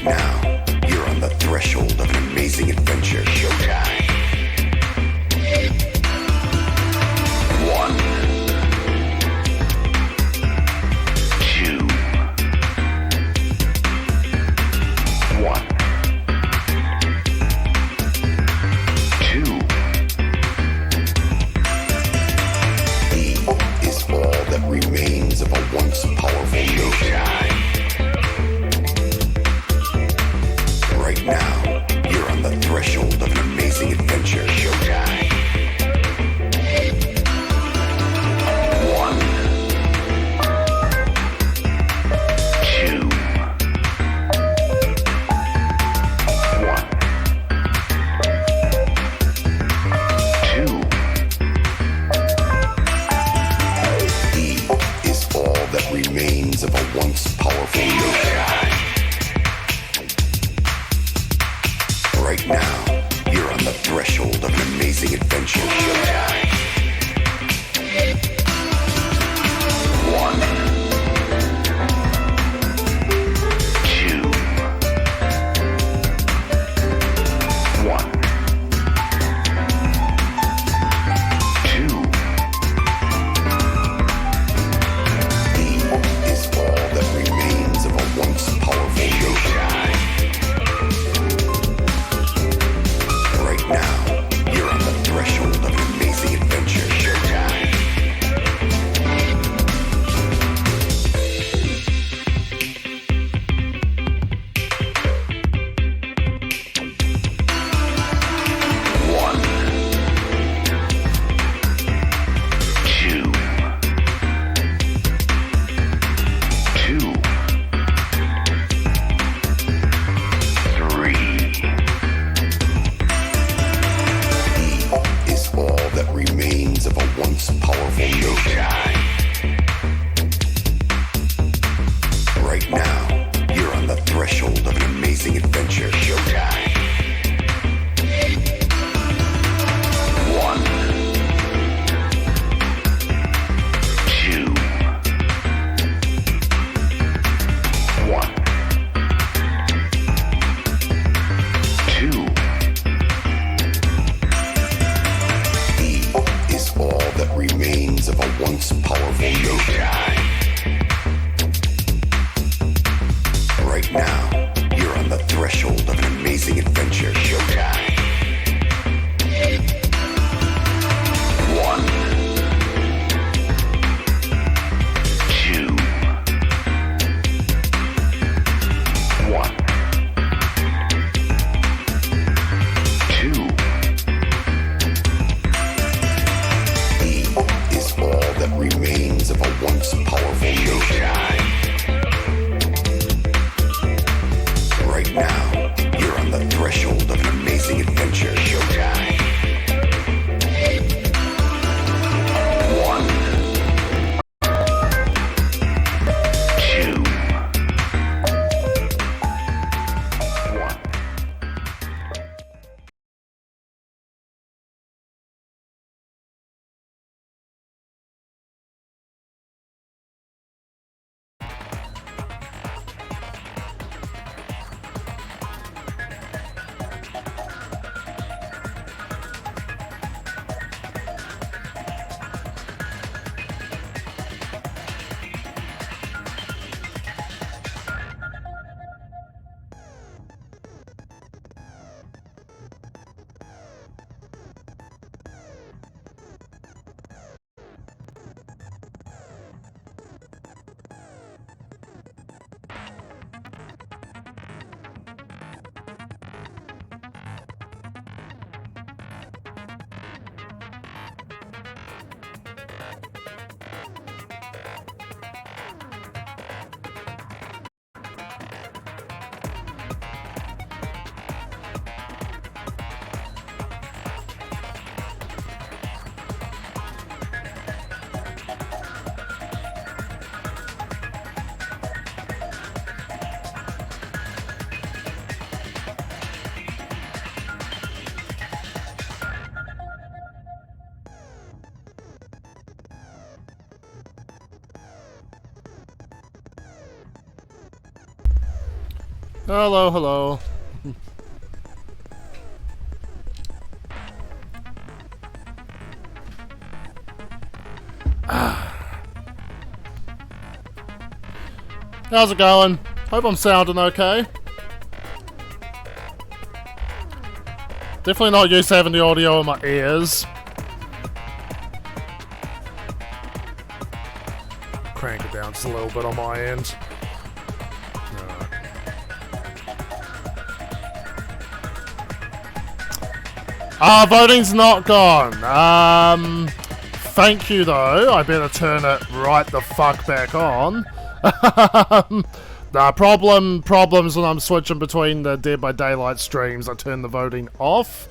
now, you're on the threshold of an amazing adventure. Showtime. One, two, one, two. E is all that remains of a once powerful showtime. Right now, you're on the threshold of an amazing adventure. Showtime. One, two, one, two. E is all that remains of a once powerful showtime. Right now, you're on the threshold of an amazing adventure. Showtime. One, two, one, two. E is all that remains of a once powerful showtime. Right now, you're on the threshold of an amazing adventure. Showtime. One, two, two, three. Is all that remains of a once powerful showtime. Right now, you're on the threshold of an amazing adventure. Showtime. One, two, one, two. Is all that remains of a once powerful showtime. Right now, you're on the threshold Hello, hello. How's it going? Hope I'm sounding okay. Definitely not used to having the audio in my ears. Crank it down just a little bit on my end. Voting's not gone. Thank you though. I better turn it right the fuck back on. Nah, problems when I'm switching between the Dead by Daylight streams. I turn the voting off.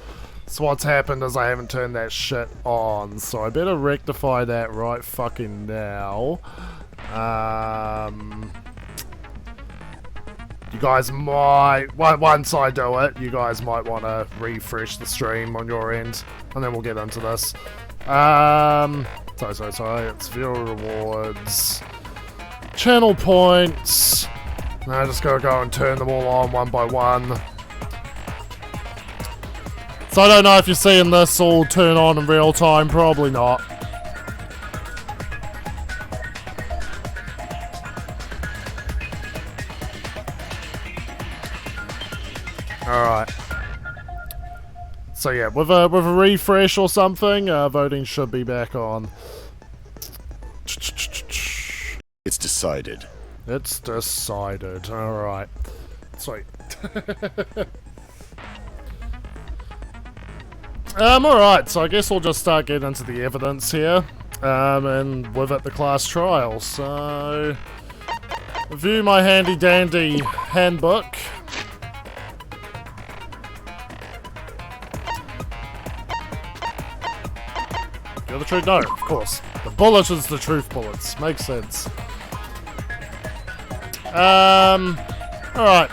So what's happened is I haven't turned that shit on. So I better rectify that right fucking now. You guys might, once I do it, you guys might want to refresh the stream on your end. And then we'll get into this. Sorry, it's viewer rewards. Channel points. Now I just gotta go and turn them all on one by one. So I don't know if you're seeing this all turn on in real time, probably not. Alright. So yeah, with a refresh or something, voting should be back on. It's decided. It's decided. Alright. Sweet. Alright, so I guess we'll just start getting into the evidence here. And with it, the class trial. So, review my handy dandy handbook. You're the truth? No, of course. The bullet is the truth bullets. Makes sense. Alright.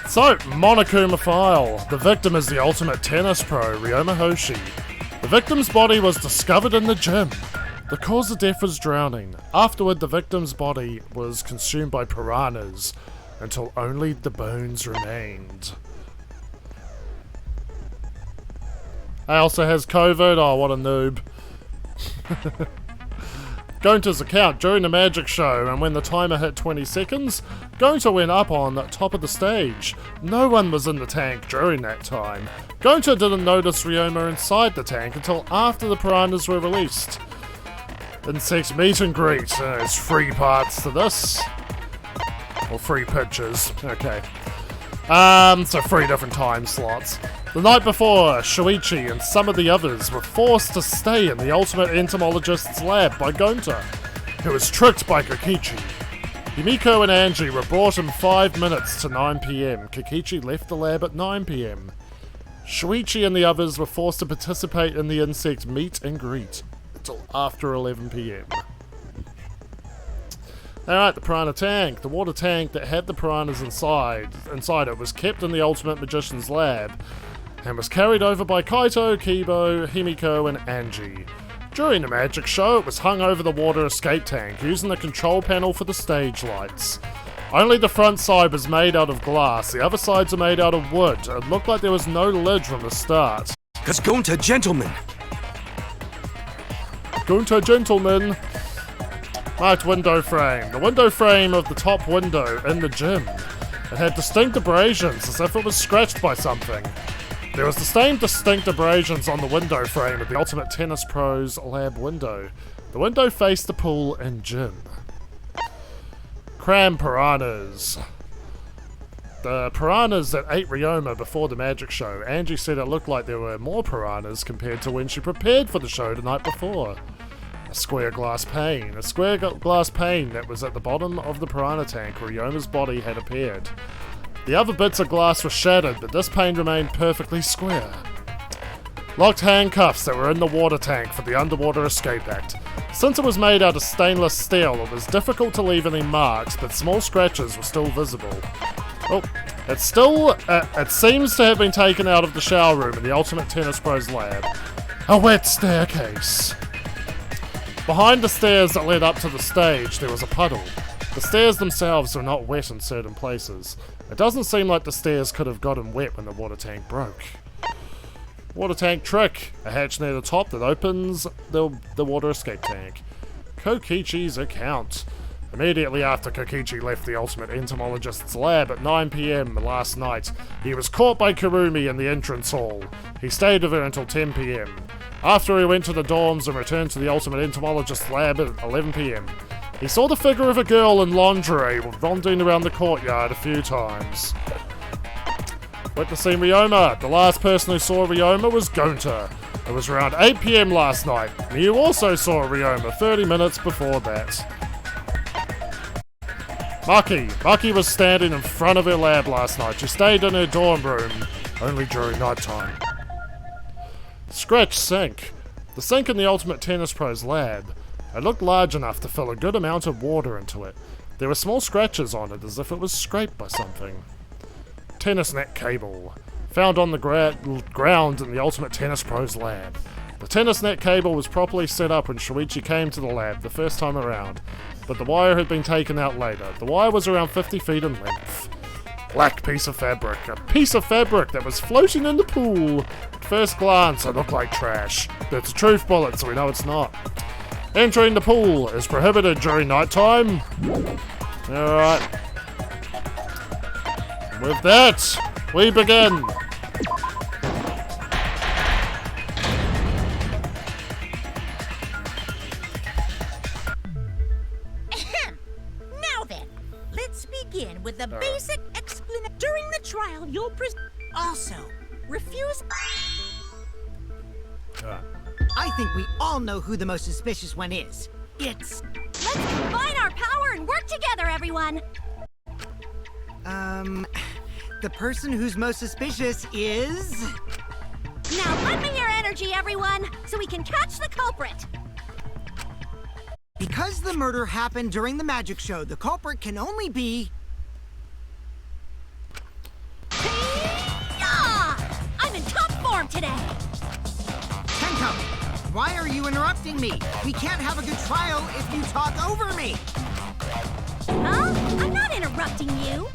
So, Monokuma file. The victim is the ultimate tennis pro, Ryoma Hoshi. The victim's body was discovered in the gym. The cause of death was drowning. Afterward, the victim's body was consumed by piranhas until only the bones remained. He also has COVID. Oh, what a noob. Going to his account during the magic show, and when the timer hit 20 seconds, Gonta went up on top of the stage. No one was in the tank during that time. Gonta didn't notice Ryoma inside the tank until after the piranhas were released. Insect meet and greet. There's 3 parts to this. Or 3 pictures. Okay. So 3 different time slots. The night before, Shuichi and some of the others were forced to stay in the ultimate entomologist's lab by Gonta, who was tricked by Kokichi. Himiko and Angie were brought in 5 minutes to 9 PM. Kokichi left the lab at 9 PM. Shuichi and the others were forced to participate in the insect meet and greet until after 11 PM. Alright, the piranha tank. The water tank that had the piranhas inside it was kept in the Ultimate Magician's lab and was carried over by Kaito, Kibo, Himiko, and Angie. During the magic show, it was hung over the water escape tank, using the control panel for the stage lights. Only the front side was made out of glass, the other sides are made out of wood. It looked like there was no lid from the start. Cause Gonta, gentlemen! Gonta, gentlemen! Marked window frame. The window frame of the top window in the gym. It had distinct abrasions, as if it was scratched by something. There was the same distinct abrasions on the window frame of the Ultimate Tennis Pro's lab window. The window faced the pool and gym. Cram piranhas. The piranhas that ate Ryoma before the magic show. Angie said it looked like there were more piranhas compared to when she prepared for the show the night before. A square glass pane. A square glass pane that was at the bottom of the piranha tank where Ryoma's body had appeared. The other bits of glass were shattered, but this pane remained perfectly square. Locked handcuffs that were in the water tank for the Underwater Escape Act. Since it was made out of stainless steel, it was difficult to leave any marks, but small scratches were still visible. Oh, it seems to have been taken out of the shower room in the Ultimate Tennis Pro's lab. A wet staircase. Behind the stairs that led up to the stage, there was a puddle. The stairs themselves are not wet in certain places. It doesn't seem like the stairs could have gotten wet when the water tank broke. Water tank trick. A hatch near the top that opens the water escape tank. Kokichi's account. Immediately after Kokichi left the Ultimate Entomologist's lab at 9 PM last night, he was caught by Kurumi in the entrance hall. He stayed with her until 10 PM. After he went to the dorms and returned to the Ultimate Entomologist's lab at 11 PM. He saw the figure of a girl in lingerie wandering around the courtyard a few times. Witnessing Ryoma. The last person who saw Ryoma was Gonta. It was around 8 PM last night, and you also saw Ryoma 30 minutes before that. Maki was standing in front of her lab last night. She stayed in her dorm room, only during nighttime. Scratch sink. The sink in the Ultimate Tennis Pro's lab. It looked large enough to fill a good amount of water into it. There were small scratches on it as if it was scraped by something. Tennis net cable. Found on the ground in the Ultimate Tennis Pro's lab. The tennis net cable was properly set up when Shuichi came to the lab the first time around, but the wire had been taken out later. The wire was around 50 feet in length. Black piece of fabric. A piece of fabric that was floating in the pool. At first glance, it looked like trash, but it's a truth bullet, so we know it's not. Entering the pool is prohibited during nighttime. Alright. With that, we begin. Now then, let's begin with the basic explanation. During the trial, you'll also refuse. I think we all know who the most suspicious one is. It's... Let's combine our power and work together, everyone! The person who's most suspicious is... Now lend me your energy, everyone, so we can catch the culprit! Because the murder happened during the magic show, the culprit can only be... Yeah! I'm in top form today! Tenko, why are you interrupting me? We can't have a good trial if you talk over me! Huh? I'm not interrupting you!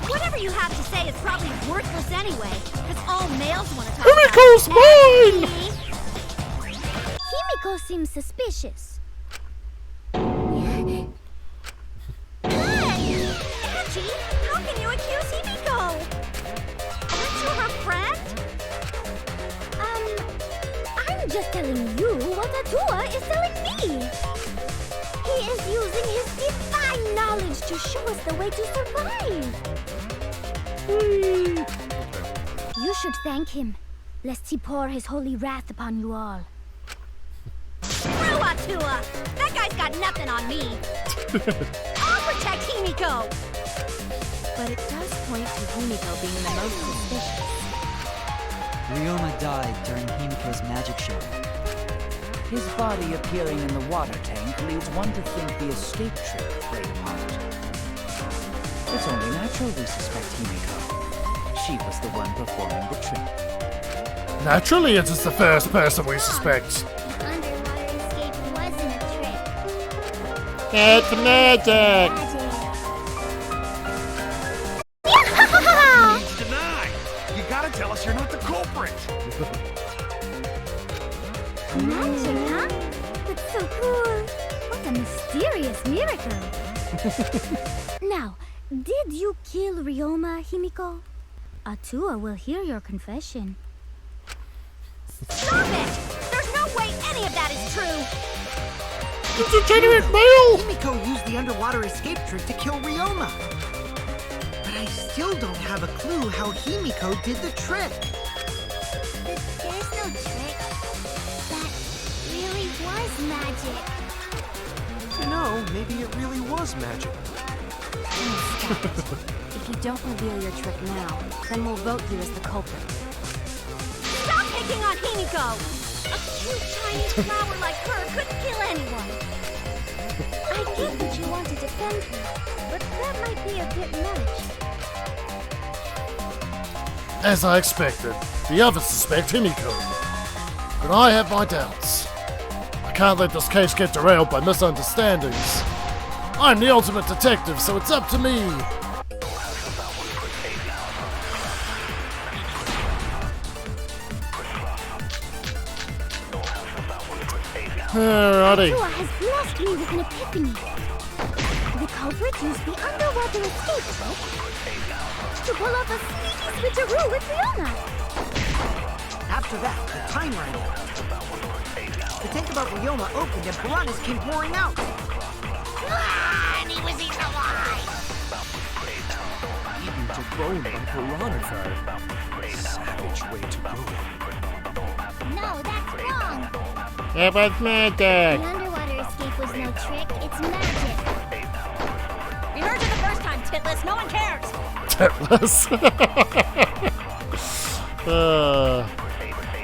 Whatever you have to say is probably worthless anyway, because all males want to talk Himiko's about mine! Himiko seems suspicious. Hey! Angie, how can you accuse Himiko? Aren't you her friend? I'm just telling you what Atua is telling me. He is using his divine knowledge to show us the way to survive. You should thank him, lest he pour his holy wrath upon you all. Screw Atua! That guy's got nothing on me! I'll protect Himiko! But it does point to Himiko being the most suspicious. Ryoma died during Himiko's magic show. His body appearing in the water tank leads one to think the escape trick played a part. It's only natural we suspect Himiko. She was the one performing the trick. Naturally, it is the first person we suspect. The underwater escape wasn't a trick. It's magic! It's denied. You gotta tell us you're not the culprit. Magic, huh? That's so cool. What a mysterious miracle. Now, did you kill Ryoma, Himiko? Atua will hear your confession. Stop it! There's no way any of that is true! It's a generic mail! Himiko used the underwater escape trick to kill Ryoma. But I still don't have a clue how Himiko did the trick. There's no trick. That really was magic. You know, maybe it really was magic. If you don't reveal your trick now, then we'll vote you as the culprit. Stop picking on Himiko! A cute Chinese flower like her couldn't kill anyone! I get that you want to defend her, but that might be a bit much. As I expected, the others suspect Himiko. But I have my doubts. I can't let this case get derailed by misunderstandings. I'm the ultimate detective, so it's up to me. Alrighty. Tua has blessed me with an epiphany. The culprit used the underwater escape trick to pull off a sneaky switcheroo with Ryoma. After that, the time ran out. The tank above Ryoma opened and piranhas came pouring out. And he was eaten alive. Eaten to bone by piranhas. Savage way to go. No, that's wrong. It was magic. The underwater escape was no trick, it's magic. We heard you the first time, Titless. No one cares. Titless.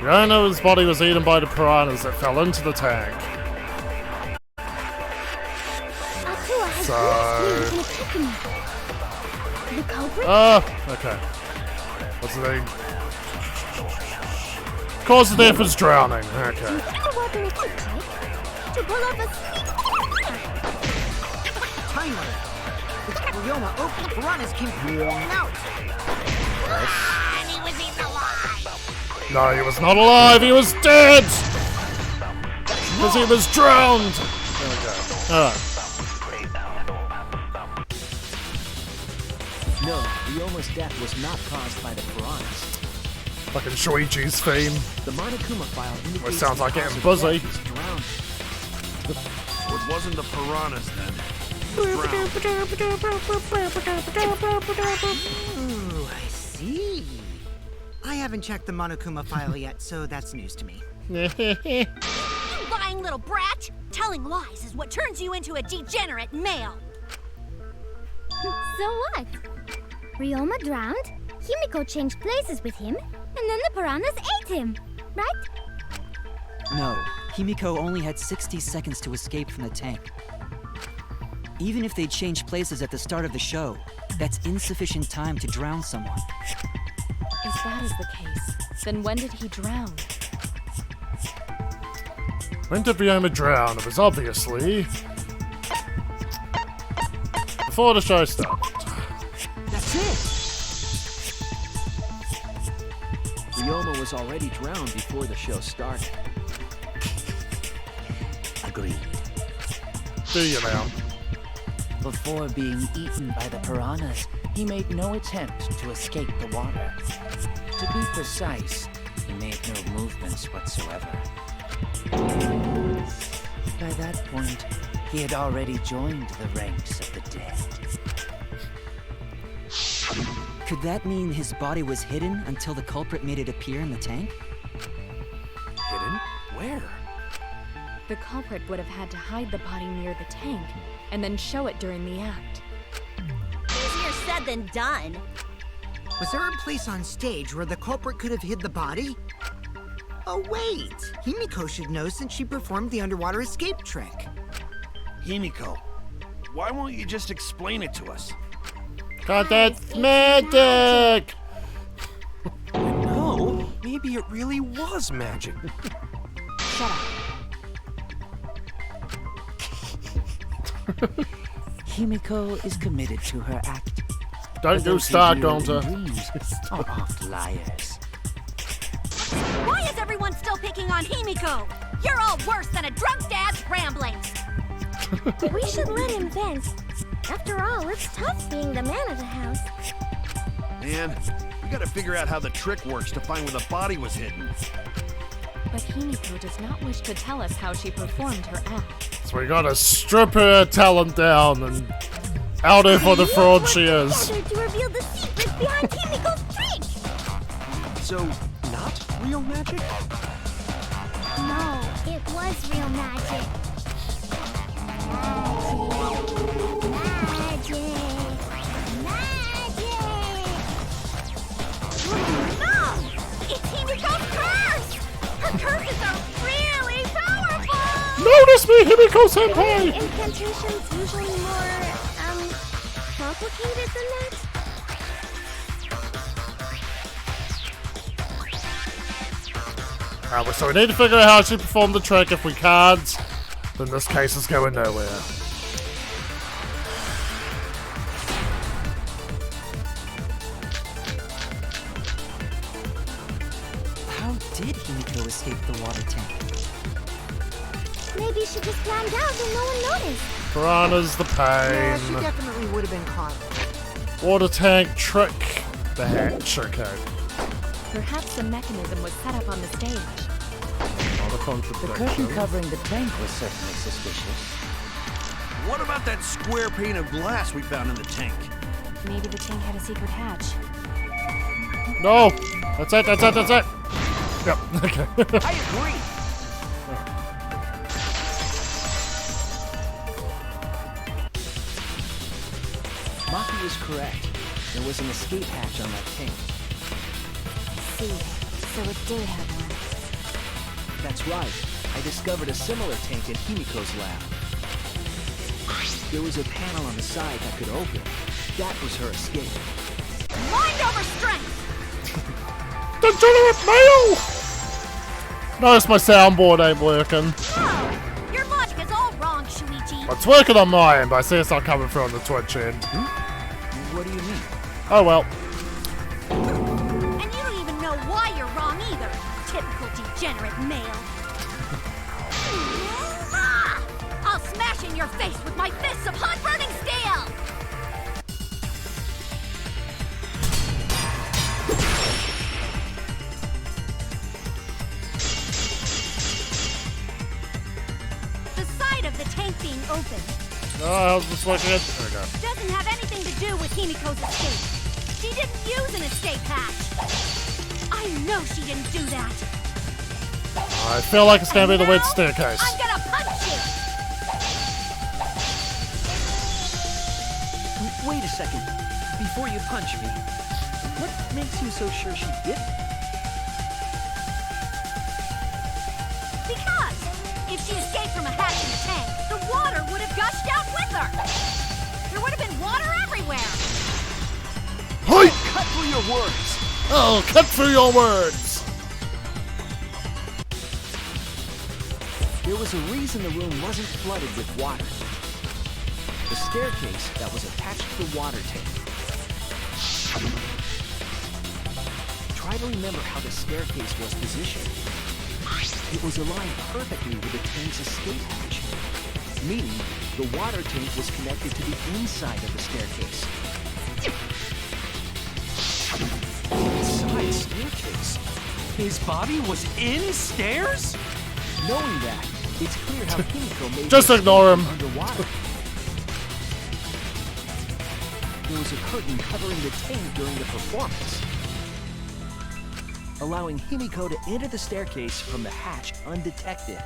Ryoma's body was eaten by the piranhas that fell into the tank. Tua has So- blessed me with an epiphany. The culprit Okay. What's the name? Cause of death is drowning. Okay. used the underwater escape trick to pull off a sneaky... Time ran out. The tank above Ryoma opened, piranhas came pouring out. And he was eaten alive. No, he was not alive. He was dead. Because he was drowned. There we go. Alright. No, Ryoma's death was not caused by the piranhas. Fucking Shuichi's theme. The Monokuma file indicates Well, it sounds like the getting cause of buzzy. death is drowning. So it wasn't the piranhas then. Ooh, I see. I haven't checked the Monokuma file yet, so that's news to me. You lying little brat. Telling lies is what turns you into a degenerate male. So what? Ryoma drowned, Himiko changed places with him, and then the piranhas ate him, right? No, Himiko only had 60 seconds to escape from the tank. Even if they changed places at the start of the show, that's insufficient time to drown someone. If that is the case, then when did he drown? When did Ryoma drown? It was obviously before the show started. That's it! Ryoma was already drowned before the show started. Agreed. Do you now? Before being eaten by the piranhas, he made no attempt to escape the water. To be precise, he made no movements whatsoever. By that point, he had already joined the ranks of the dead. Could that mean his body was hidden until the culprit made it appear in the tank? Hidden? Where? The culprit would have had to hide the body near the tank and then show it during the act. Easier said than done. Was there a place on stage where the culprit could have hid the body? Oh wait, Himiko should know since she performed the underwater escape trick. Himiko, why won't you just explain it to us? God, that's magic! No, maybe it really was magic. Shut up. Himiko is committed to her act. Don't you start, Gonta. Dreams are oft liars. Why is everyone still picking on Himiko? You're all worse than a drunk dad's ramblings. We should let him vent. After all, it's tough being the man of the house. Man, we gotta figure out how the trick works to find where the body was hidden. But Himiko does not wish to tell us how she performed her act. So we gotta strip her talent down and out her for the fraud she is. Together to reveal the secret behind Himiko's trick. So, not real magic? No, it was real magic. No! It's Himiko's curse! Her curses are really powerful! Notice me, Himiko Senpai! Incantations usually more, complicated than that? Alright, so we need to figure out how she performed the trick. If we can't, then this case is going nowhere. did Himiko escape the water tank? Maybe she just climbed out and no one noticed. Piranhas, the Yeah, she pain. definitely would have been caught. Water tank trick. The hatch, okay. Perhaps the mechanism was set up on the stage. Not a The curtain contradiction. covering the tank was certainly suspicious. What about that square pane of glass we found in the tank? Maybe the tank had a secret hatch. No! That's it, that's it, that's it! Yep, okay. I agree. Maki is correct. There was an escape hatch on that tank. See, so it did have one. That's right. I discovered a similar tank in Himiko's lab. There was a panel on the side that could open. That was her escape. Mind over strength! Degenerate male! Notice my soundboard ain't working. No! Your logic is all wrong, Shuichi. It's working on my end, but I see it's not coming through on the Twitch end. What do you mean? Oh well. And you don't even know why you're wrong either. Typical degenerate male. I'll smash in your face with my fists of hot burning steel! The side of the tank being open Oh, how's this working? There we go. doesn't have anything to do with Himiko's escape. She didn't use an escape hatch. I know she didn't do that. I feel like it's gonna be the weird Now, staircase. I'm gonna punch you! Wait a second. Before you punch me, what makes you so sure she did? Because if she escaped from a hatch in the tank, the water would have gushed out with her. There would have been water everywhere. Hi! Cut through your words! Oh, cut through your words! There was a reason the room wasn't flooded with water. The staircase that was attached to the water tank. Try to remember how the staircase was positioned. It was aligned perfectly with the tank's escape hatch, meaning the water tank was connected to the inside of the staircase. Inside staircase? His body was in stairs? Knowing that, it's clear how Himiko made Just her ignore him. underwater. There was a curtain covering the tank during the performance, allowing Himiko to enter the staircase from the hatch undetected.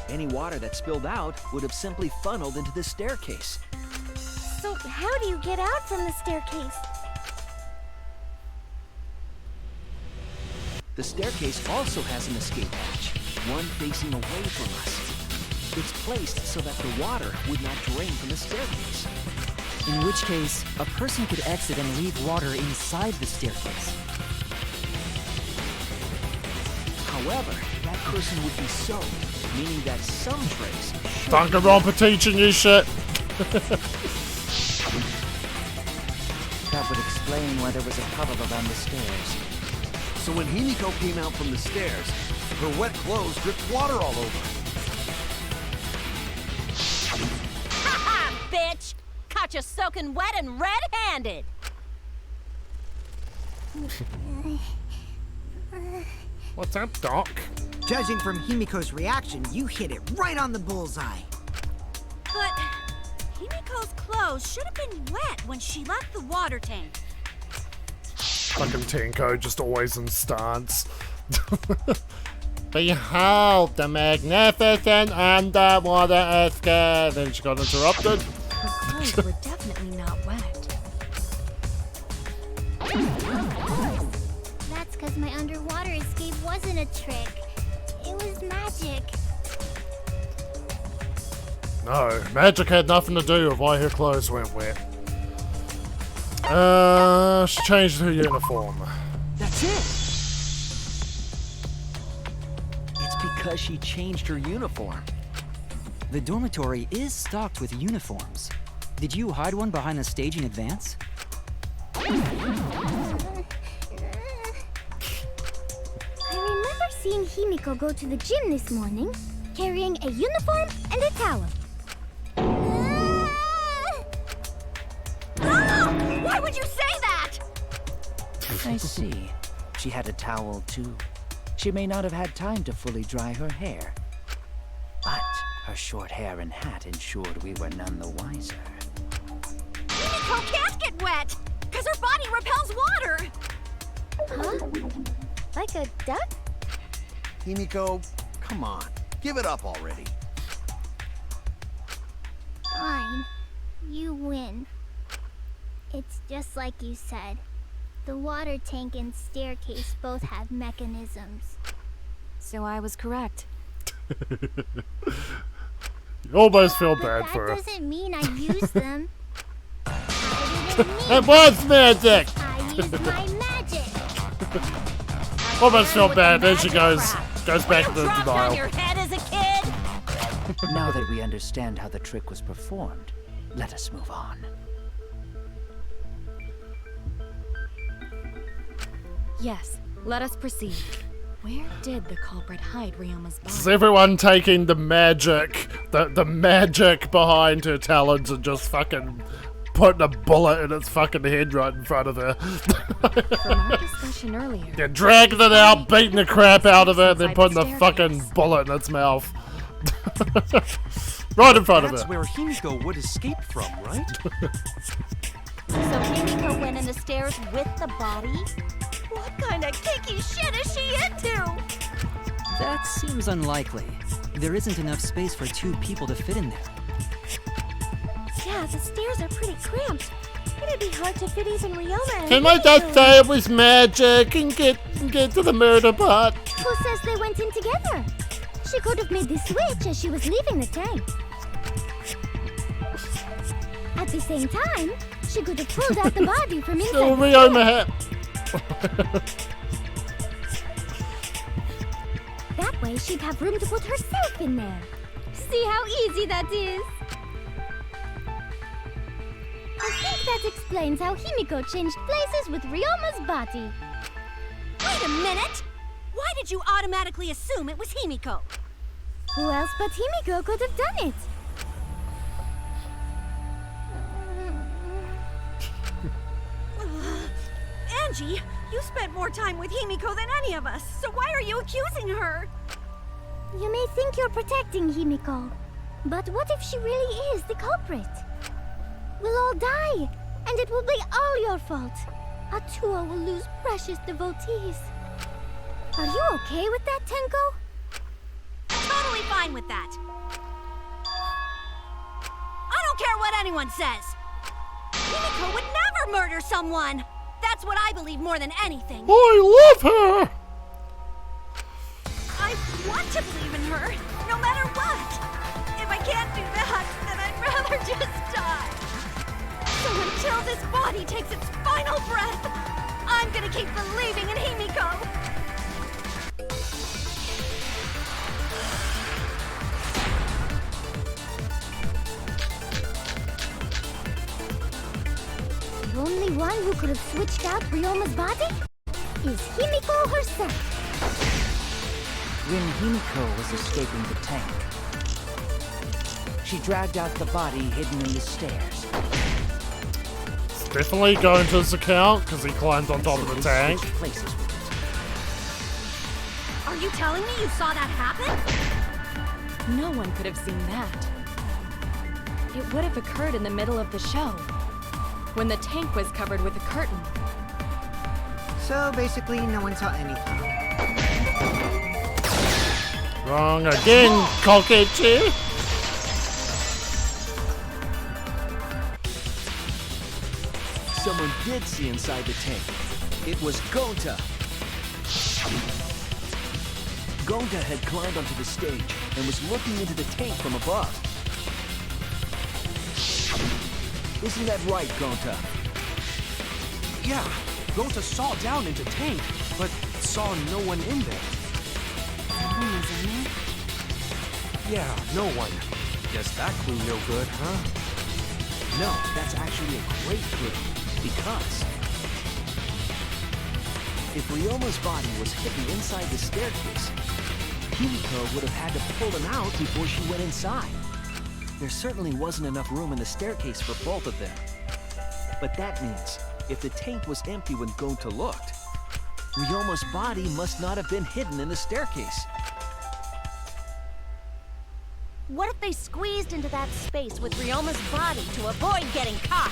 Any water that spilled out would have simply funneled into the staircase. So how do you get out from the staircase? The staircase also has an escape hatch, one facing away from us. It's placed so that the water would not drain from the staircase. In which case, a person could exit and leave water inside the staircase. However, that person would be soaked, meaning that some trace should Danganronpa teaching you shit. That would explain why there was a puddle around the stairs. So when Himiko came out from the stairs, her wet clothes dripped water all over. Ha-ha, bitch! Caught you soaking wet and red-handed! What's up, Doc? Judging from Himiko's reaction, you hit it right on the bullseye. But Himiko's clothes should have been wet when she left the water tank. Fucking Tenko, just always in stance. Behold the magnificent underwater escape. Then she got interrupted. Her clothes were definitely not wet. That's because my underwater escape wasn't a trick. It was magic. No, magic had nothing to do with why her clothes went wet. She changed her uniform. That's it! It's because she changed her uniform. The dormitory is stocked with uniforms. Did you hide one behind the stage in advance? I remember seeing Himiko go to the gym this morning, carrying a uniform and a towel. Why would you say that? I see. She had a towel too. She may not have had time to fully dry her hair. But her short hair and hat ensured we were none the wiser. Himiko can't get wet, because her body repels water. Huh? Like a duck? Himiko, come on. Give it up already. Fine. You win. It's just like you said. The water tank and staircase both have mechanisms. So I was correct. You almost feel bad for her. That doesn't mean I use them. It was magic! I used my magic. Almost feel bad, then she goes back to the Dropped on denial. your head as a kid. Now that we understand how the trick was performed, let us move on. Yes, let us proceed. Where did the culprit hide Ryoma's Is body? everyone taking the magic, the magic behind her talons and just fucking putting a bullet in its fucking head right in front of her? From our discussion earlier, They're dragging it out, beating the crap out of it, then putting the fucking bullet in its mouth. Right in front of That's her. where Himiko would escape from, right? So Himiko went in the stairs with the body? What kind of kicky shit is she into? That seems unlikely. There isn't enough space for 2 people to fit in there. Yeah, the stairs are pretty cramped. It'd be hard to fit even Ryoma and Can I just Himiko. say it was magic and get to the murder part? Who says they went in together? She could have made the switch as she was leaving the tank. At the same time, she could have pulled out the body from inside Still the Ryoma hat. That way she'd have room to put herself in there. See how easy that is? I think that explains how Himiko changed places with Ryoma's body. Wait a minute! Why did you automatically assume it was Himiko? Who else but Himiko could have done it? Angie, you spent more time with Himiko than any of us, so why are you accusing her? You may think you're protecting Himiko, but what if she really is the culprit? We'll all die, and it will be all your fault. Atua will lose precious devotees. Are you okay with that, Tenko? Totally fine with that. I don't care what anyone says. Himiko would never murder someone. That's what I believe more than anything. I love her! I want to believe in her, no matter what. If I can't do that, then I'd rather just die. So until this body takes its final breath, I'm gonna keep believing in Himiko. The only one who could have switched out Ryoma's body is Himiko herself. When Himiko was escaping the tank, she dragged out the body hidden in the stairs. It's definitely going to his account because he climbed on top of the tank. Switched places with it. Are you telling me you saw that happen? no one could have seen that. It would have occurred in the middle of the show, when the tank was covered with a curtain. So basically, no one saw anything. Wrong again, Kokichi. Someone did see inside the tank. It was Gonta. Gonta had climbed onto the stage and was looking into the tank from above. Isn't that right, Gonta? Yeah, Gonta saw down into tank, but saw no one in there. Yeah, no one. Guess that clue no good, huh? No, that's actually a great clue. Because If Ryoma's body was hidden inside the staircase, Himiko would have had to pull him out before she went inside. There certainly wasn't enough room in the staircase for both of them. But that means, if the tank was empty when Gonta looked, Ryoma's body must not have been hidden in the staircase. What if they squeezed into that space with Ryoma's body to avoid getting caught?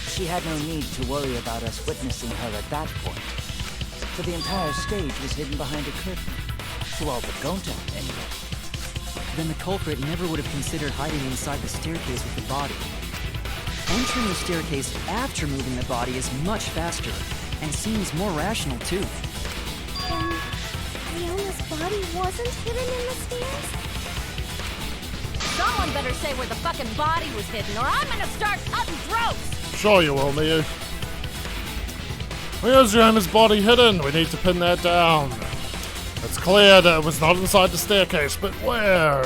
She had no need to worry about us witnessing her at that point. For the entire stage was hidden behind a curtain. To all but Gonta, anyway. Then the culprit never would have considered hiding inside the staircase with the body. Entering the staircase after moving the body is much faster, and seems more rational too. Then Ryoma's body wasn't hidden in the stairs? Someone better say where the fucking body was hidden, or I'm gonna start cutting throats! Sure you will, Miyu. Where's Ryoma's body hidden? We need to pin that down. It's clear that it was not inside the staircase, but where?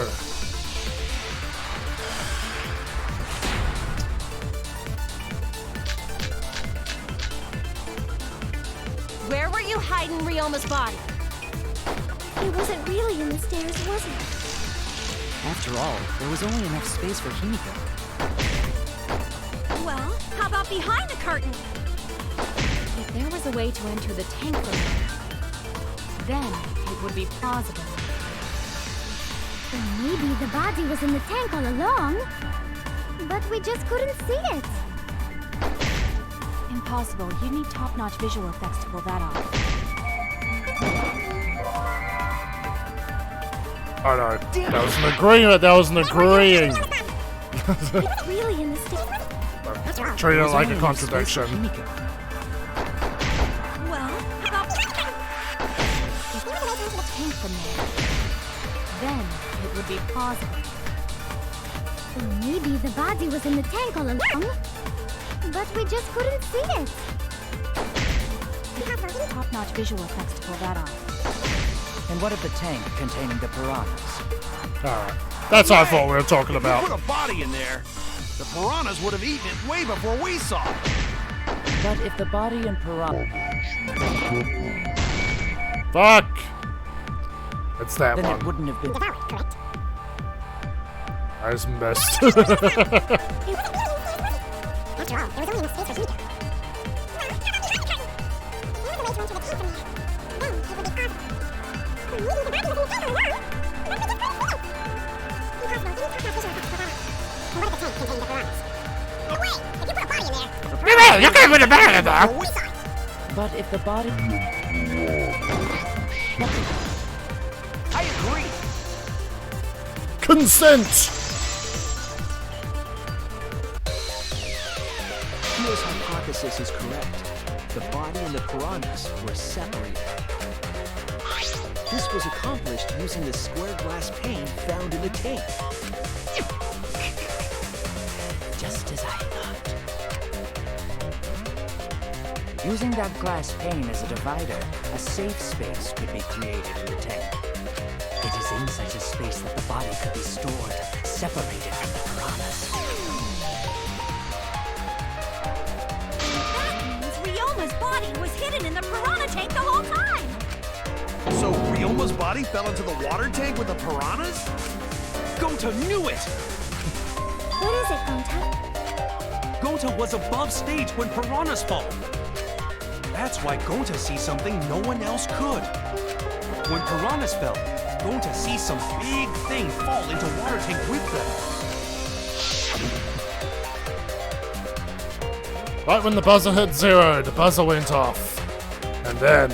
Where were you hiding Ryoma's body? It wasn't really in the stairs, was it? After all, there was only enough space for Himiko. Well, how about behind the curtain? If there was a way to enter the tank from there, then it would be plausible. Then maybe the body was in the tank all along, but we just couldn't see it. Impossible. You need top-notch visual effects to pull that off. Oh no, that was an agreement, that was an agreeing. It's really in the stairs. Treat it like a contradiction. Well, how about... If there was a tank from there, then it would be plausible. Then maybe the body was in the tank all along, but we just couldn't see it. Top-notch visual effects to pull that off. And what of the tank containing the piranhas? Alright, that's what I thought we were talking If about. you put a body in there, the piranhas would have eaten it way before we saw it. But if the body and piranha... Fuck! It's that then one. it wouldn't have been... I just missed. After all, there was only enough space for Himiko. You can't put a bag in there! But if the body... I agree. Consent! Kyo's hypothesis is correct. The body and the piranhas were separated. This was accomplished using the square glass pane found in the tank. Just as I thought. Using that glass pane as a divider, a safe space could be created in the tank. It is in such a space that the body could be stored, separated from the piranhas. That means Ryoma's body was hidden in the piranha tank the whole time! So Ryoma's body fell into the water tank with the piranhas? Gonta knew it! What is it, Gonta? Gonta was above stage when piranhas fall. That's why Gonta sees something no one else could. When piranhas fell, Gonta sees some big thing fall into water tank with them. Right when the buzzer hit 0, the buzzer went off. And then...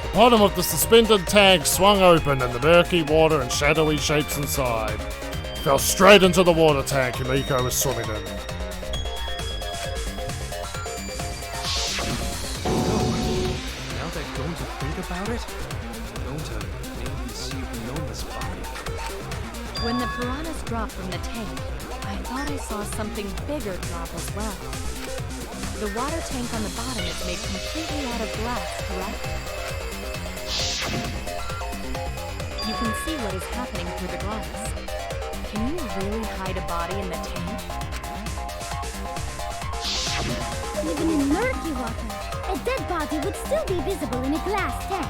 the bottom of the suspended tank swung open and the murky water and shadowy shapes inside fell straight into the water tank Himiko was swimming in. Now that Gonta think about it, Gonta maybe see Ryoma's body. When the piranhas dropped from the tank, I thought I saw something bigger drop as well. The water tank on the bottom is made completely out of glass, correct? You can see what is happening through the glass. Can you really hide a body in the tank? Even in murky water, a dead body would still be visible in a glass tank.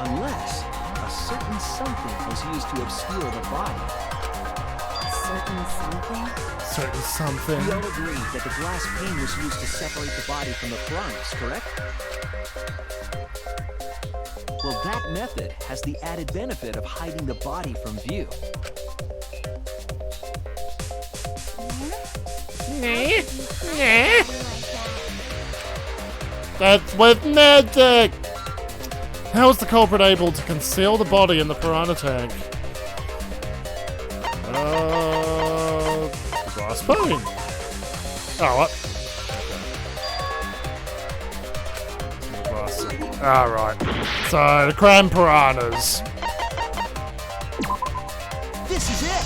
Unless a certain something was used to obscure the body. Certain something? Certain something. We all agree that the glass pane was used to separate the body from the piranhas, correct? Well, that method has the added benefit of hiding the body from view. That's with magic! How is the culprit able to conceal the body in the piranha tank? Glass pane. Oh, what? Alright. So, the cram piranhas. This is it!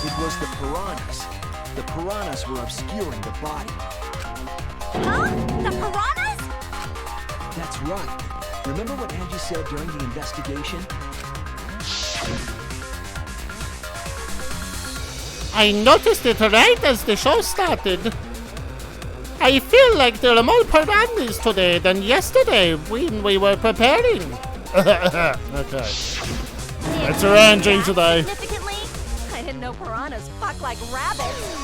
It was the piranhas. The piranhas were obscuring the body. Huh? The piranhas? That's right. Remember what Angie said during the investigation? I noticed it right as the show started. I feel like there are more piranhas today than yesterday when we were preparing. Okay. It's arranging today. Significantly? I didn't know piranhas fuck like rabbits.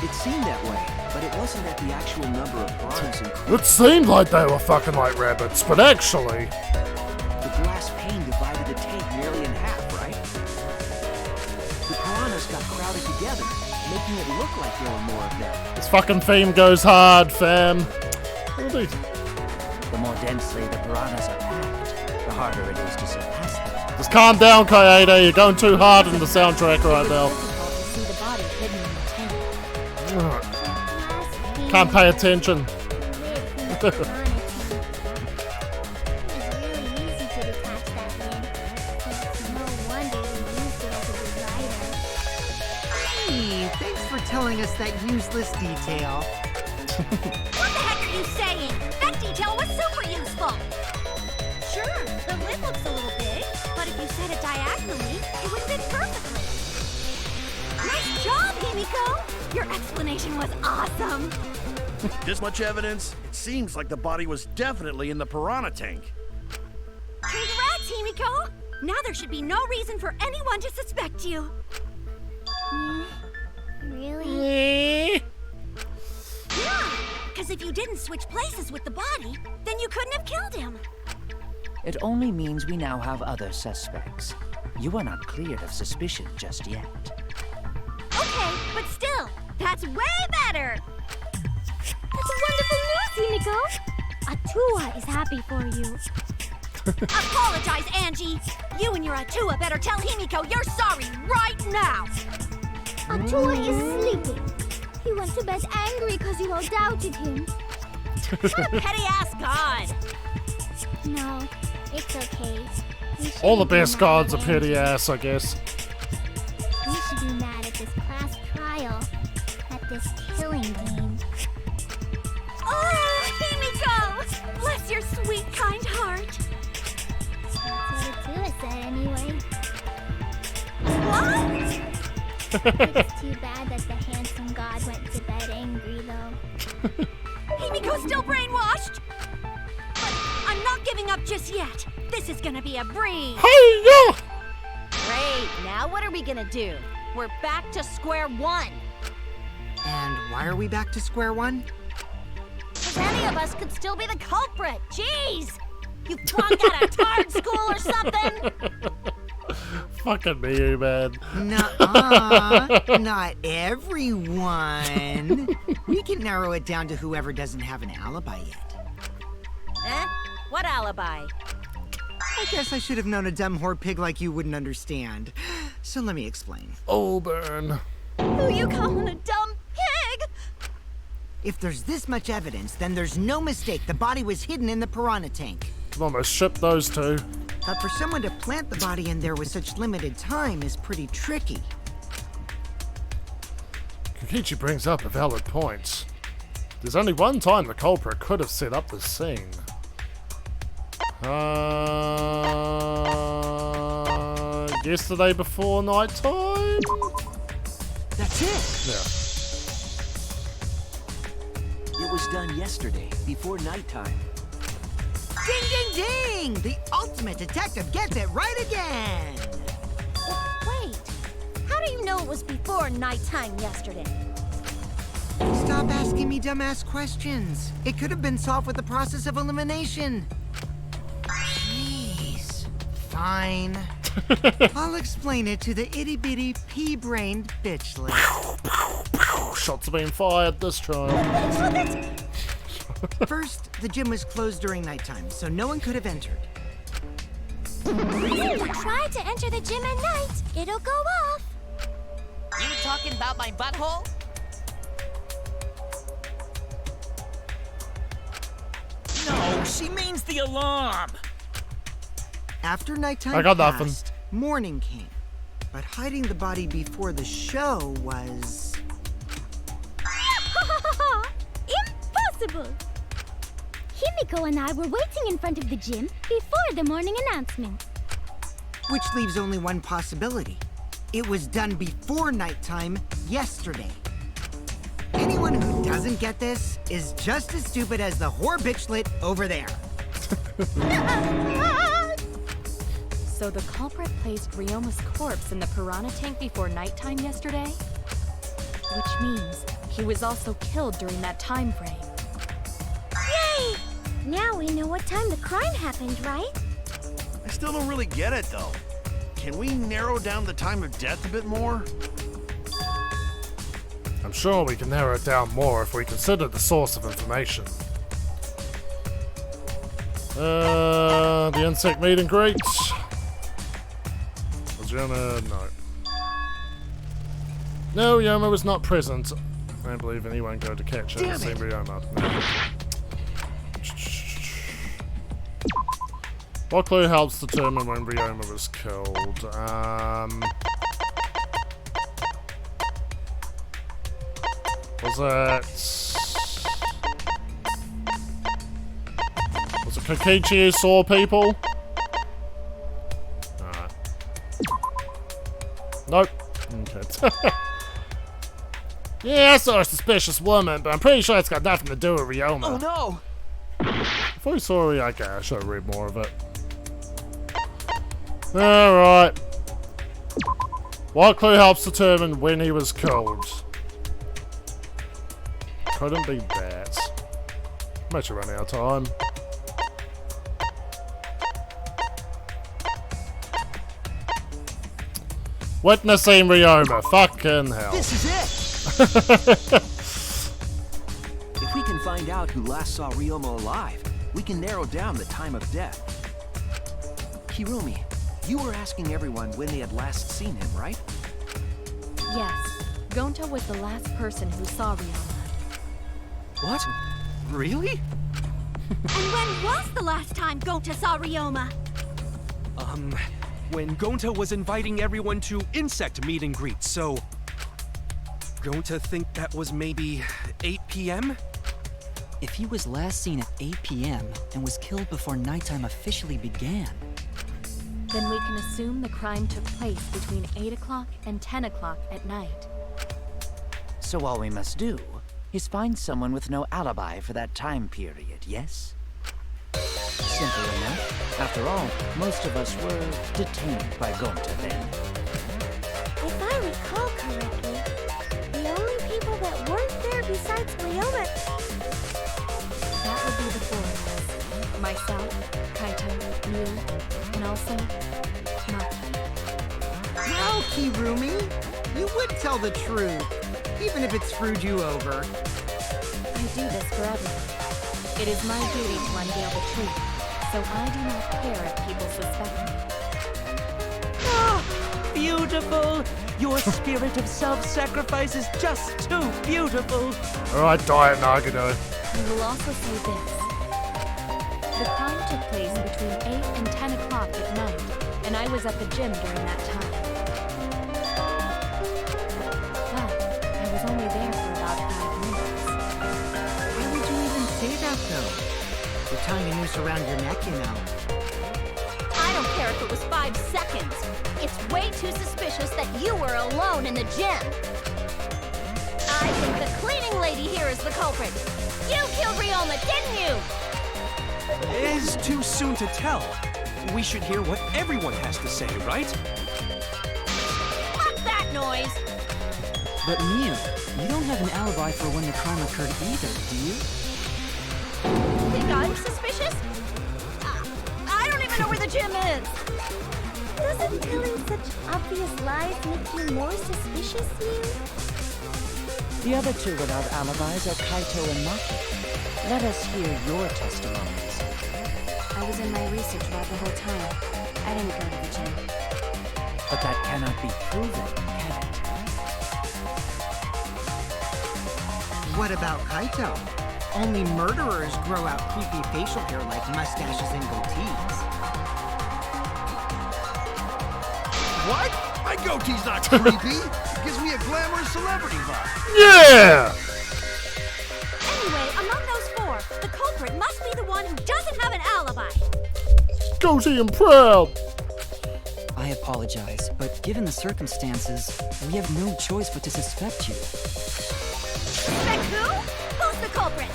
It seemed that way, but it wasn't at the actual number of piranhas included. It seemed like they were fucking like rabbits, but actually... The glass pane divided the tank nearly in half, right? The piranhas got crowded together, making it look like there were more of them. This fucking theme goes hard, fam. The more densely the piranhas are packed, the harder it is to surpass them. Just calm down, Kaede. You're going too hard in the soundtrack right now. See the body hidden in the tank. Can't pay attention. Hey, thanks for telling us that useless detail. What the heck are you saying? That detail was super useful. Sure, the lid looks a little big, but if you set it diagonally, it would fit perfectly. Nice job, Himiko! Your explanation was awesome. This much evidence? It seems like the body was definitely in the piranha tank. Congrats, Himiko! Now there should be no reason for anyone to suspect you. Really? Yeah, because if you didn't switch places with the body, then you couldn't have killed him. It only means we now have other suspects. You are not cleared of suspicion just yet. Okay, but still, that's way better. That's wonderful news, Himiko! Atua is happy for you. Apologize, Angie. You and your Atua better tell Himiko you're sorry right now. Atua is sleeping. He went to bed angry because you all doubted him. Petty-ass god. No, it's okay. All the best gods are petty ass, I guess. We should be mad at this class trial. At this killing game. Oh, Himiko! Bless your sweet, kind heart. That's what Atua said anyway. What? It's too bad that the handsome god went to bed angry, though. Himiko's still brainwashed. But I'm not giving up just yet. This is gonna be a breeze. Hey, yeah! Great. Now what are we gonna do? We're back to square one. And why are we back to square one? Because any of us could still be the culprit. Jeez! You flunked out of tard school or something? Fucking me, man. Nuh-uh. Not everyone. We can narrow it down to whoever doesn't have an alibi yet. Eh? What alibi? I guess I should have known a dumb whore pig like you wouldn't understand. So let me explain. Oh, burn. Who you calling a dumb pig? If there's this much evidence, then there's no mistake the body was hidden in the piranha tank. Can almost ship those two. But for someone to plant the body in there with such limited time is pretty tricky. Kokichi brings up a valid point. There's only one time the culprit could have set up the scene. Yesterday before night time? That's it! Yeah. It was done yesterday, before nighttime. Ding, ding, ding! The ultimate detective gets it right again! Wait, how do you know it was before nighttime yesterday? Stop asking me dumbass questions. It could have been solved with the process of elimination. Jeez. Fine. I'll explain it to the itty-bitty pea-brained bitchlet. Shots are being fired this time. First, the gym was closed during nighttime, so no one could have entered. If you try to enter the gym at night, it'll go off. You talking about my butthole? No, she means the alarm. After nighttime I got nothing. passed, morning came. But hiding the body before the show was... Impossible! Himiko and I were waiting in front of the gym before the morning announcement. Which leaves only one possibility. It was done before nighttime yesterday. Anyone who doesn't get this is just as stupid as the whore bitchlet over there. So the culprit placed Ryoma's corpse in the piranha tank before nighttime yesterday? Which means he was also killed during that time frame. Yay! Now we know what time the crime happened, right? I still don't really get it, though. Can we narrow down the time of death a bit more? I'm sure we can narrow it down more if we consider the source of information. The insect meet and greet. Was Ryoma? No. No, Ryoma was not present. I don't believe anyone go to catch her and see Ryoma. No. What clue helps determine when Ryoma was killed? Was it Kokichi who saw people? Alright. Nope. Okay. Yeah, I saw a suspicious woman, but I'm pretty sure it's got nothing to do with Ryoma. Oh no! If I saw her, okay, I should read more of it. Alright. What clue helps determine when he was killed? Couldn't be that. I'm actually running out of time. Witnessing Ryoma. Fucking hell. This is it! If we can find out who last saw Ryoma alive, we can narrow down the time of death. Kirumi, you were asking everyone when they had last seen him, right? Yes, Gonta was the last person who saw Ryoma. What? Really? And when was the last time Gonta saw Ryoma? When Gonta was inviting everyone to insect meet and greet, so... Gonta think that was maybe 8 p.m.? If he was last seen at 8 p.m. and was killed before nighttime officially began... Then we can assume the crime took place between 8 o'clock and 10 o'clock at night. So all we must do is find someone with no alibi for that time period, yes? Simple enough. After all, most of us were detained by Gonta then. If I recall correctly, the only people that weren't there besides Ryoma... That would be the four of us. Myself, Kaito, you, and also Maki. Now, Kirumi, you would tell the truth, even if it screwed you over. I do this for everyone. It is my duty to unveil the truth, so I do not care if people suspect me. Ah, beautiful! Your spirit of self-sacrifice is just too beautiful! Alright, Diet Nagano. We will also say this. The crime took place between 8 and 10 o'clock at night, and I was at the gym during that time. But I was only there for about 5 minutes. Why would you even say that, though? You're tying a noose around your neck, you know. I don't care if it was 5 seconds. It's way too suspicious that you were alone in the gym. I think the cleaning lady here is the culprit. You killed Ryoma, didn't you? It is too soon to tell. We should hear what everyone has to say, right? Fuck that noise! But Miu, you don't have an alibi for when the crime occurred either, do you? Think I'm suspicious? I don't even know where the gym is. Doesn't telling such obvious lies make you more suspicious, Miu? The other two without alibis are Kaito and Maki. Let us hear your testimonies. I was in my research lab the whole time. I didn't go to the gym. But that cannot be proven, can it? What about Kaito? Only murderers grow out creepy facial hair like mustaches and goatees. What? My goatee's not creepy. It gives me a glamorous celebrity vibe. Yeah! Anyway, among those four, the culprit must be the one who doesn't have an alibi. Goatee and proud! I apologize, but given the circumstances, we have no choice but to suspect you. Suspect who? Who's the culprit?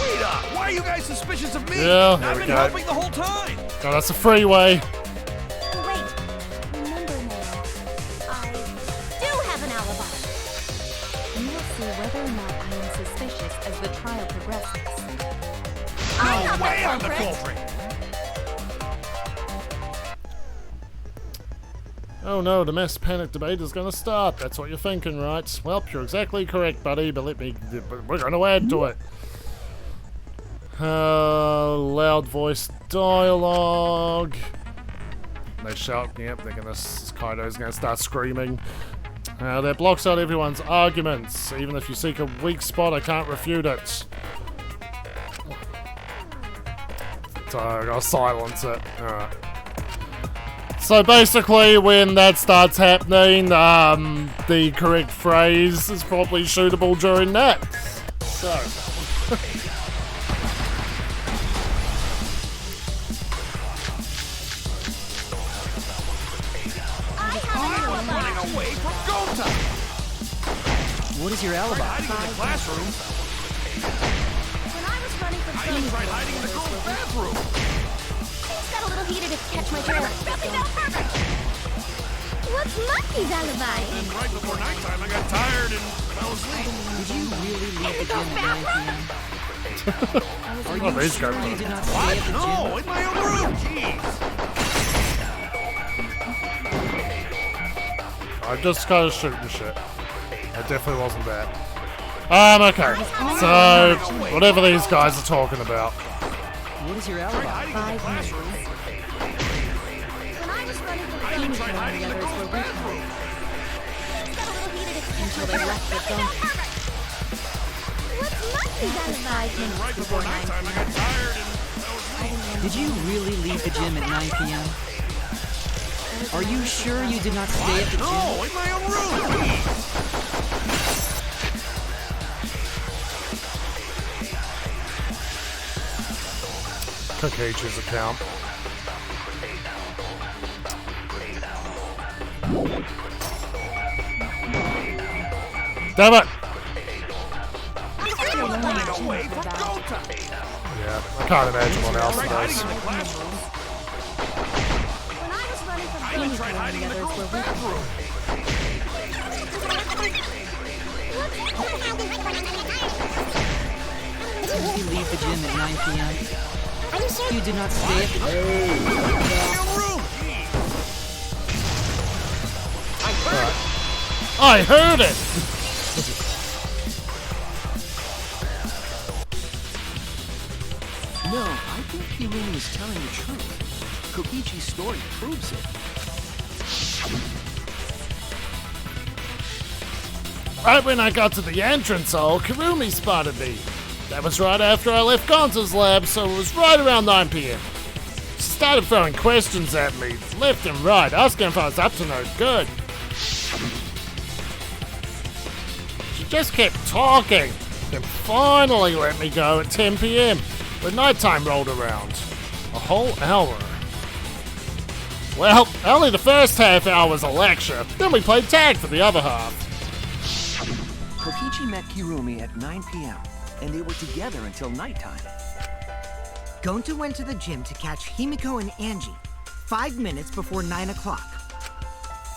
Wait up! Why are you guys suspicious of me? Yeah, there I've we been go. helping the whole time. Oh, that's a freeway. Wait, remember now. I do have an alibi. You will see whether or not I am suspicious as the trial progresses. I'm No not way the I'm the culprit. culprit. Oh no, the mass panic debate is gonna start. That's what you're thinking, right? Well, you're exactly correct, buddy, but we're gonna add to it. Loud voice dialogue. They shout, yep, Kaido's gonna start screaming. That blocks out everyone's arguments. Even if you seek a weak spot, I can't refute it. So I gotta silence it. Alright. So basically, when that starts happening, the correct phrase is probably shootable during that. So. I'm running away from Gota. What is your alibi? Hiding in the classroom. When I was running from I even tried hiding in the girls' bathroom. things got a little heated to catch my breath. What's Maki's alibi? And right before nighttime, I got tired and fell asleep. Did you really leave the gym at 9 p.m.? Are you these sure guys you are- did not stay What? at the gym? No, in my own room. Jeez. I just kind of shooting shit. It definitely wasn't that. Okay. So, whatever these guys are talking about. What is your alibi? Hiding in the classroom. When I was running from I even tried hiding in the others girls' were with bathroom. things got a little heated to catch my until they breath. left the dungeon. What's Maki's alibi? And right before nighttime, I got tired and fell asleep. Did you really leave the gym at 9 p.m.? Are you sure you did not stay at the gym? No, in my own room. Kakeichi's account. Damn it! I was running away from Gota. Yeah, I can't imagine what else Tried it hiding is. in the classroom. When I was running from I even tried hiding in the girls' bathroom. Did you leave the gym at 9 p.m.? Are you sure you did not stay at the gym? My own room. I heard it! No, I think Hirumi is telling the truth. Kokichi's story proves it. Right when I got to the entrance hall, Kirumi spotted me. That was right after I left Gonza's lab, so it was right around 9 p.m. She started throwing questions at me, left and right, asking if I was up to no good. She just kept talking, then finally let me go at 10 p.m. when nighttime rolled around. A whole hour. Well, only the first half hour was a lecture, then we played tag for the other half. Kokichi met Kirumi at 9 p.m., and they were together until nighttime. Gonta went to the gym to catch Himiko and Angie 5 minutes before 9 o'clock.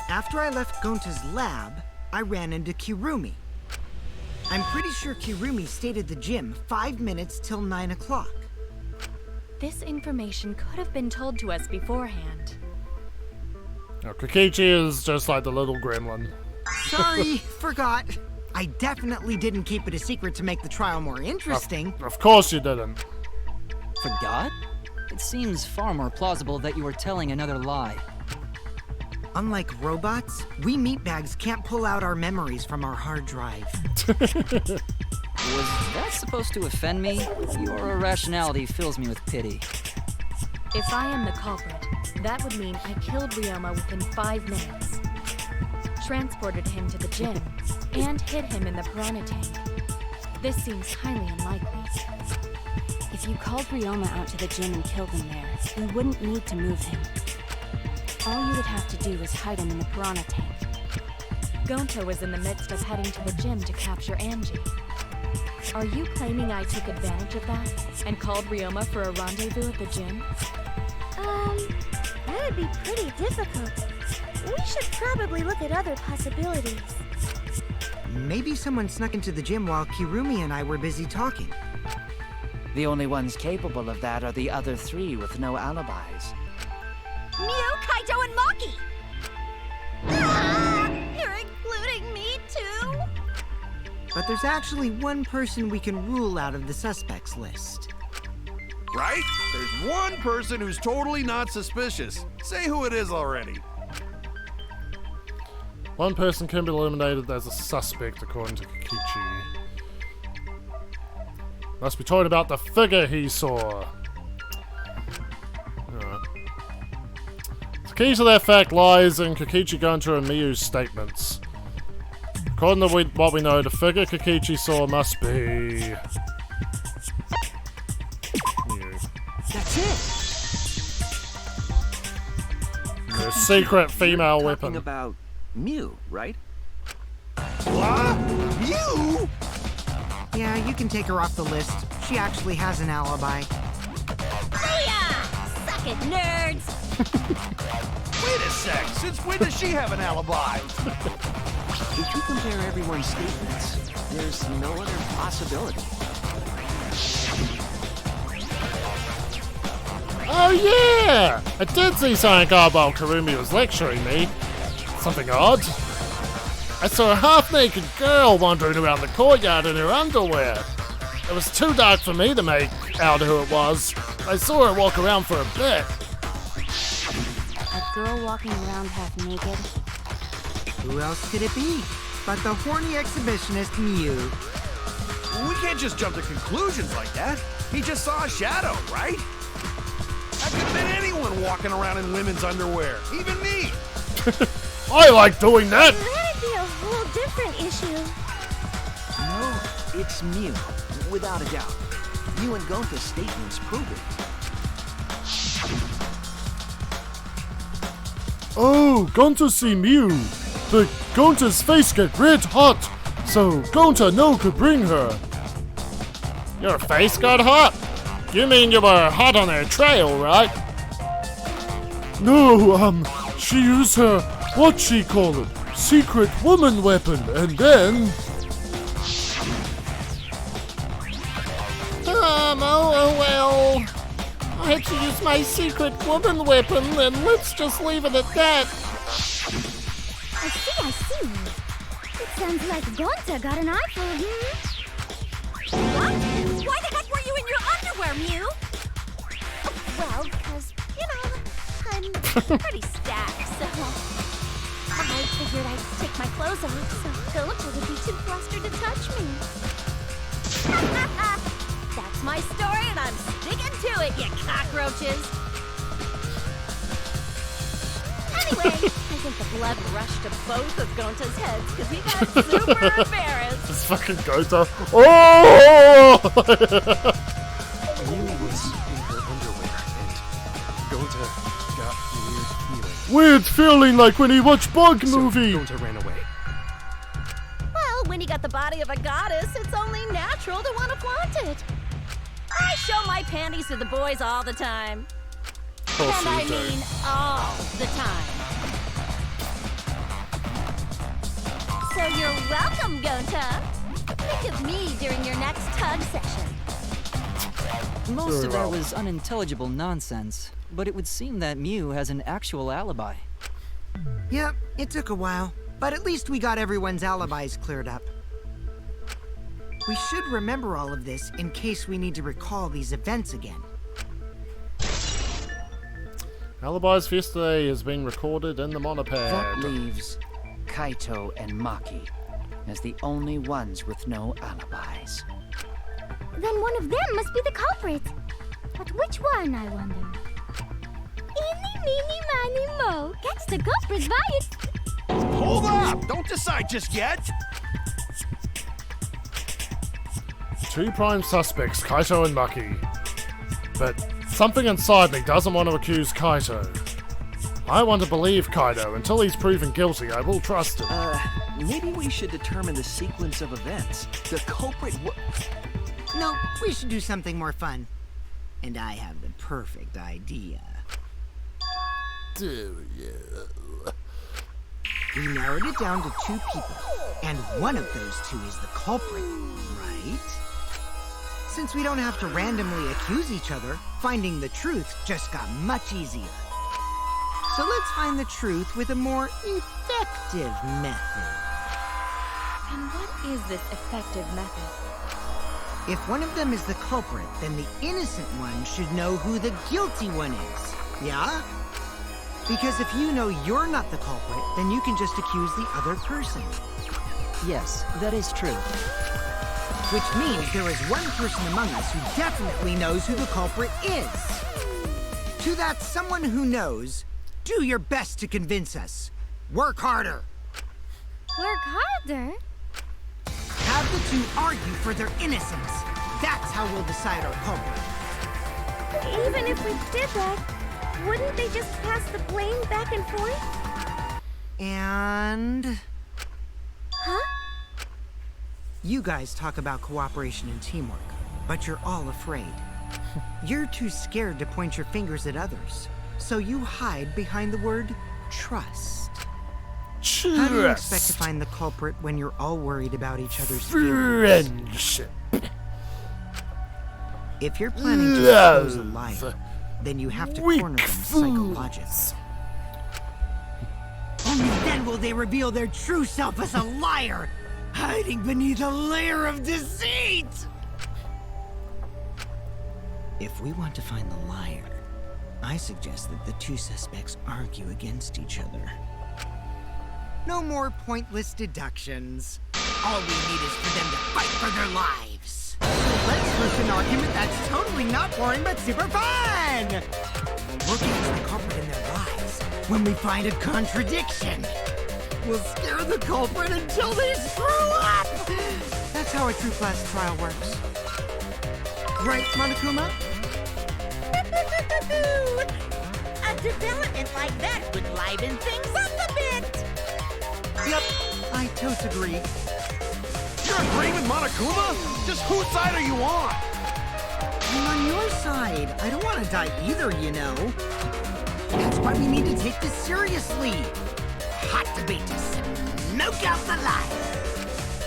After I left Gonta's lab, I ran into Kirumi. I'm pretty sure Kirumi stayed at the gym 5 minutes till 9 o'clock. This information could have been told to us beforehand. Now, Kokichi is just like the little gremlin. Sorry, forgot. I definitely didn't keep it a secret to make the trial more interesting. Of course you didn't. Forgot? It seems far more plausible that you were telling another lie. Unlike robots, we meatbags can't pull out our memories from our hard drive. Was that supposed to offend me? Your irrationality fills me with pity. If I am the culprit, that would mean I killed Ryoma within 5 minutes, transported him to the gym, and hid him in the piranha tank. This seems highly unlikely. If you called Ryoma out to the gym and killed him there, you wouldn't need to move him. All you would have to do is hide him in the piranha tank. Gonta was in the midst of heading to the gym to capture Angie. Are you claiming I took advantage of that and called Ryoma for a rendezvous at the gym? That would be pretty difficult. We should probably look at other possibilities. Maybe someone snuck into the gym while Kirumi and I were busy talking. The only ones capable of that are the other 3 with no alibis. Mew, Kaito, and Maki! Ah, you're including me too? But there's actually one person we can rule out of the suspects list. Right? There's one person who's totally not suspicious. Say who it is already. One person can be eliminated as a suspect, according to Kokichi. Must be talking about the figure he saw. Alright. The key to that fact lies in Kokichi Gonta and Miyu's statements. According to what we know, the figure Kokichi saw must be... Miyu. That's it! The secret female You're weapon. talking about Mew, right? What? You? Yeah, you can take her off the list. She actually has an alibi. Booyah! Suck it, nerds! Wait a sec. Since when does she have an alibi? If you compare everyone's statements, there's no other possibility. Oh yeah! I did see something odd while Kirumi was lecturing me. Something odd. I saw a half-naked girl wandering around the courtyard in her underwear. It was too dark for me to make out who it was. I saw her walk around for a bit. A girl walking around half naked? Who else could it be but the horny exhibitionist Mew? We can't just jump to conclusions like that. He just saw a shadow, right? That could have been anyone walking around in women's underwear. Even me. I like doing that! That'd be a whole different issue. No, it's Mew, without a doubt. You and Gonta's statements prove it. Oh, Gonta see Mew. But Gonta's face get red hot. So Gonta no could bring her. Your face got hot? You mean you were hot on her trail, right? No, she used her, what she call it, secret woman weapon, and then... oh well. I had to use my secret woman weapon, and let's just leave it at that. I see. It sounds like Gonta got an eye for him. What? Why the heck were you in your underwear, Mew? Well, because, I'm pretty stacked, so... I figured I'd take my clothes off so Gonta would be too flustered to touch me. That's my story, and I'm sticking to it, you cockroaches! Anyway, I think the blood rushed to both of Gonta's heads because he got super embarrassed. Just fucking Gonta. Oh! Mew was in her underwear, and Gonta got weird feeling. Weird feeling like when he watched Bug So, movie. Gonta ran away. Well, when you got the body of a goddess, it's only natural to want to flaunt it. I show my panties to the boys all the time. course And I you do. mean all the time. So you're welcome, Gonta. Think of me during your next tug session. Most of that was unintelligible nonsense, but it would seem that Mew has an actual alibi. Yep, it took a while, but at least we got everyone's alibis cleared up. We should remember all of this in case we need to recall these events again. Alibis for yesterday is being recorded in the That monopad. leaves Kaito and Maki as the only ones with no alibis. Then one of them must be the culprit. But which one, I wonder? Eeny, meeny, miny, mo. Catch the culprit by its... Hold up! Don't decide just yet! Two prime suspects, Kaito and Maki. But something inside me doesn't want to accuse Kaito. I want to believe Kaito. Until he's proven guilty, I will trust him. Maybe we should determine the sequence of events. The culprit No, we should do something more fun. And I have the perfect idea. We narrowed it down to two people, and one of those two is the culprit, right? Since we don't have to randomly accuse each other, finding the truth just got much easier. So let's find the truth with a more effective method. And what is this effective method? If one of them is the culprit, then the innocent one should know who the guilty one is. Yeah? Because if you know you're not the culprit, then you can just accuse the other person. Yes, that is true. Which means there is one person among us who definitely knows who the culprit is. To that someone who knows, do your best to convince us. Work harder. Work harder? Have the two argue for their innocence. That's how we'll decide our culprit. Even if we did that, wouldn't they just pass the blame back and forth? And... Huh? You guys talk about cooperation and teamwork, but you're all afraid. You're too scared to point your fingers at others, so you hide behind the word trust. How do you expect to find the culprit when you're all worried about each other's feelings? Friendship. If you're planning to expose a liar, then you have to corner them psychologically. Only then will they reveal their true self as a liar, hiding beneath a layer of deceit! If we want to find the liar, I suggest that the two suspects argue against each other. No more pointless deductions. All we need is for them to fight for their lives. Let's list an argument that's totally not boring but super fun! Look into the culprit in their lives. When we find a contradiction, we'll scare the culprit until they screw up! That's how a true class trial works. Right, Monokuma? A development like that would liven things up a bit. Yep, I totes agree. You're agreeing with Monokuma? Just whose side are you on? I'm on your side. I don't want to die either, you know. That's why we need to take this seriously. Hot debate to smoke out the light.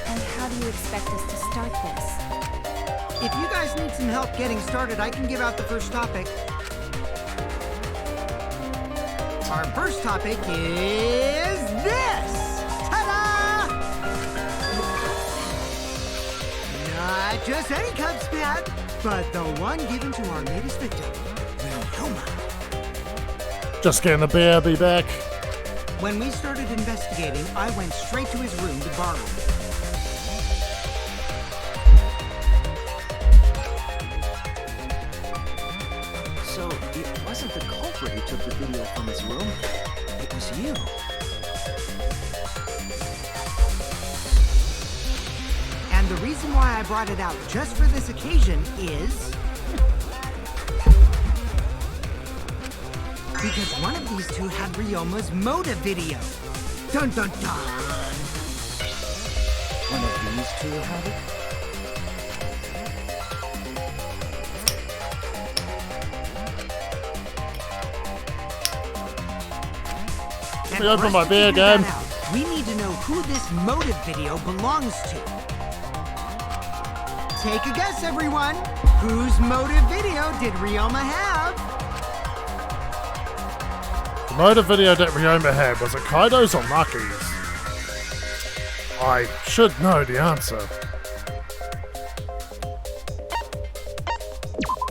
And how do you expect us to start this? If you guys need some help getting started, I can give out the first topic. Our first topic is this! Ta-da! Not just any cup spat, but the one given to our latest victim, Ryoma. Just getting the BRB back. When we started investigating, I went straight to his room to borrow it. So, it wasn't the culprit who took the video from his room. It was you. And the reason why I brought it out just for this occasion is... Because one of these two had Ryoma's motive video. Dun dun dun! One of these two had it? Let me open my beer figure that again. out, we need to know who this motive video belongs to. Take a guess, everyone. Whose motive video did Ryoma have? The motive video that Ryoma had, was it Kaido's or Maki's? I should know the answer.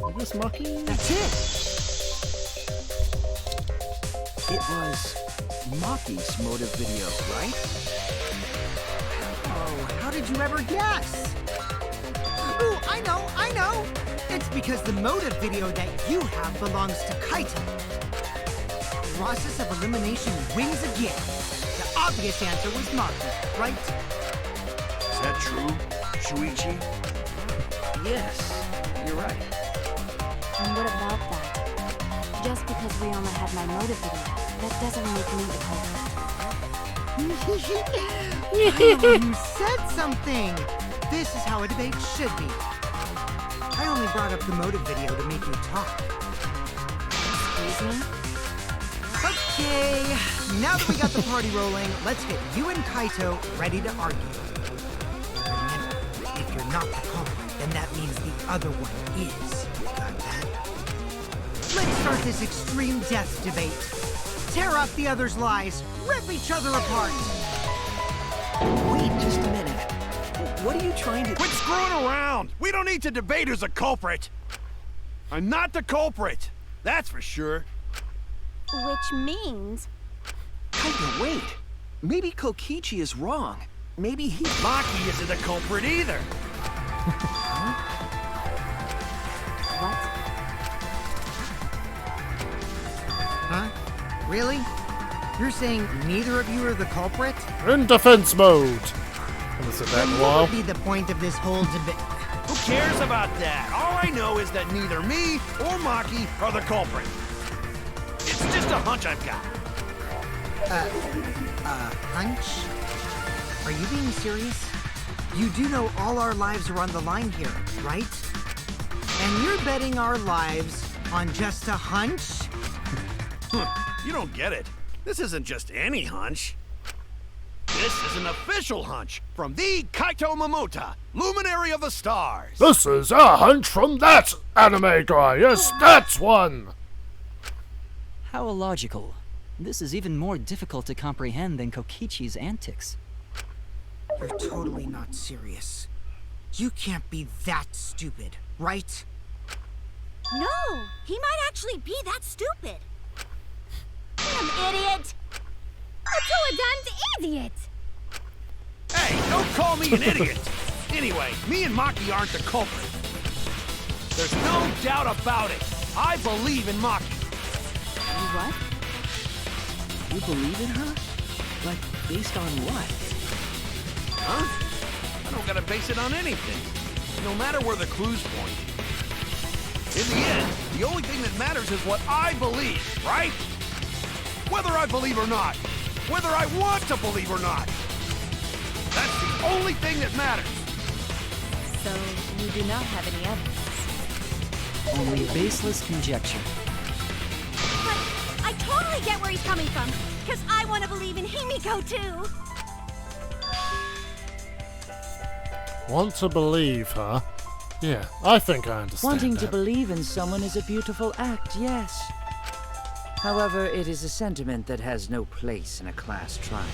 I guess Maki? That's it! It was Maki's motive video, right? Oh, how did you ever guess? Ooh, I know! It's because the motive video that you have belongs to Kaito. Process of elimination wins again. The obvious answer was Maki, right? Is that true, Shuichi? Yes, you're right. And what about that? Just because Ryoma had my motive video, that doesn't make me the culprit. You said something! This is how a debate should be. I only brought up the motive video to make you talk. Excuse me? Okay, now that we got the party rolling, let's get you and Kaito ready to argue. Remember, if you're not the culprit, then that means the other one is. Got that? Let's start this extreme death debate. Tear up the other's lies, rip each other apart. Wait just a minute. What are you trying to... Quit screwing around! We don't need to debate who's a culprit! I'm not the culprit! That's for sure. Which means... Kaito, wait. Maybe Kokichi is wrong. Maybe he... Maki isn't the culprit either! What? Huh? Really? You're saying neither of you are the culprit? In defense mode. Haven't said that in a What while. would be the point of this whole debate? Who cares about that? All I know is that neither me or Maki are the culprit. It's just a hunch I've got. Hunch? Are you being serious? You do know all our lives are on the line here, right? And you're betting our lives on just a hunch? You don't get it. This isn't just any hunch. This is an official hunch from the Kaito Momota, Luminary of the Stars. This is a hunch from that anime guy. Yes, that's one. How illogical. This is even more difficult to comprehend than Kokichi's antics. You're totally not serious. You can't be that stupid, right? No, he might actually be that stupid. Damn idiot! A two-a-damned idiot! Hey, don't call me an idiot. Anyway, me and Maki aren't the culprit. There's no doubt about it. I believe in Maki. You what? You believe in her? Like, based on what? Huh? I don't gotta base it on anything. No matter where the clues point. In the end, the only thing that matters is what I believe, right? Whether I believe or not. Whether I want to believe or not. That's the only thing that matters. So, you do not have any evidence. Only baseless conjecture. But I totally get where he's coming from, because I want to believe in Himiko too. Want to believe, huh? Yeah, I think I understand Wanting to that. believe in someone is a beautiful act, yes. However, it is a sentiment that has no place in a class trial.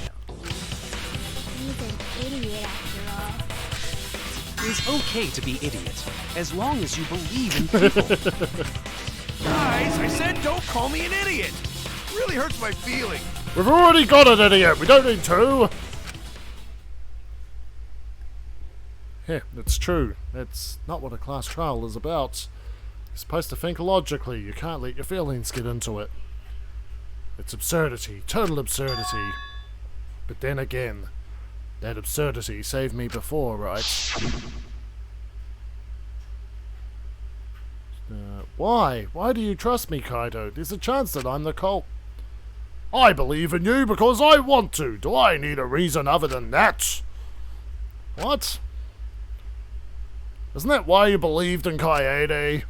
He's an idiot after all. It's okay to be idiot, as long as you believe in people. Guys, I said don't call me an idiot. It really hurts my feelings. We've already got an idiot. We don't need two. Yeah, it's true. It's not what a class trial is about. You're supposed to think logically. You can't let your feelings get into it. It's absurdity. Total absurdity. But then again, that absurdity saved me before, right? Why? Why do you trust me, Kaito? There's a chance that I'm the cult. I believe in you because I want to. Do I need a reason other than that? What? Isn't that why you believed in Kaede?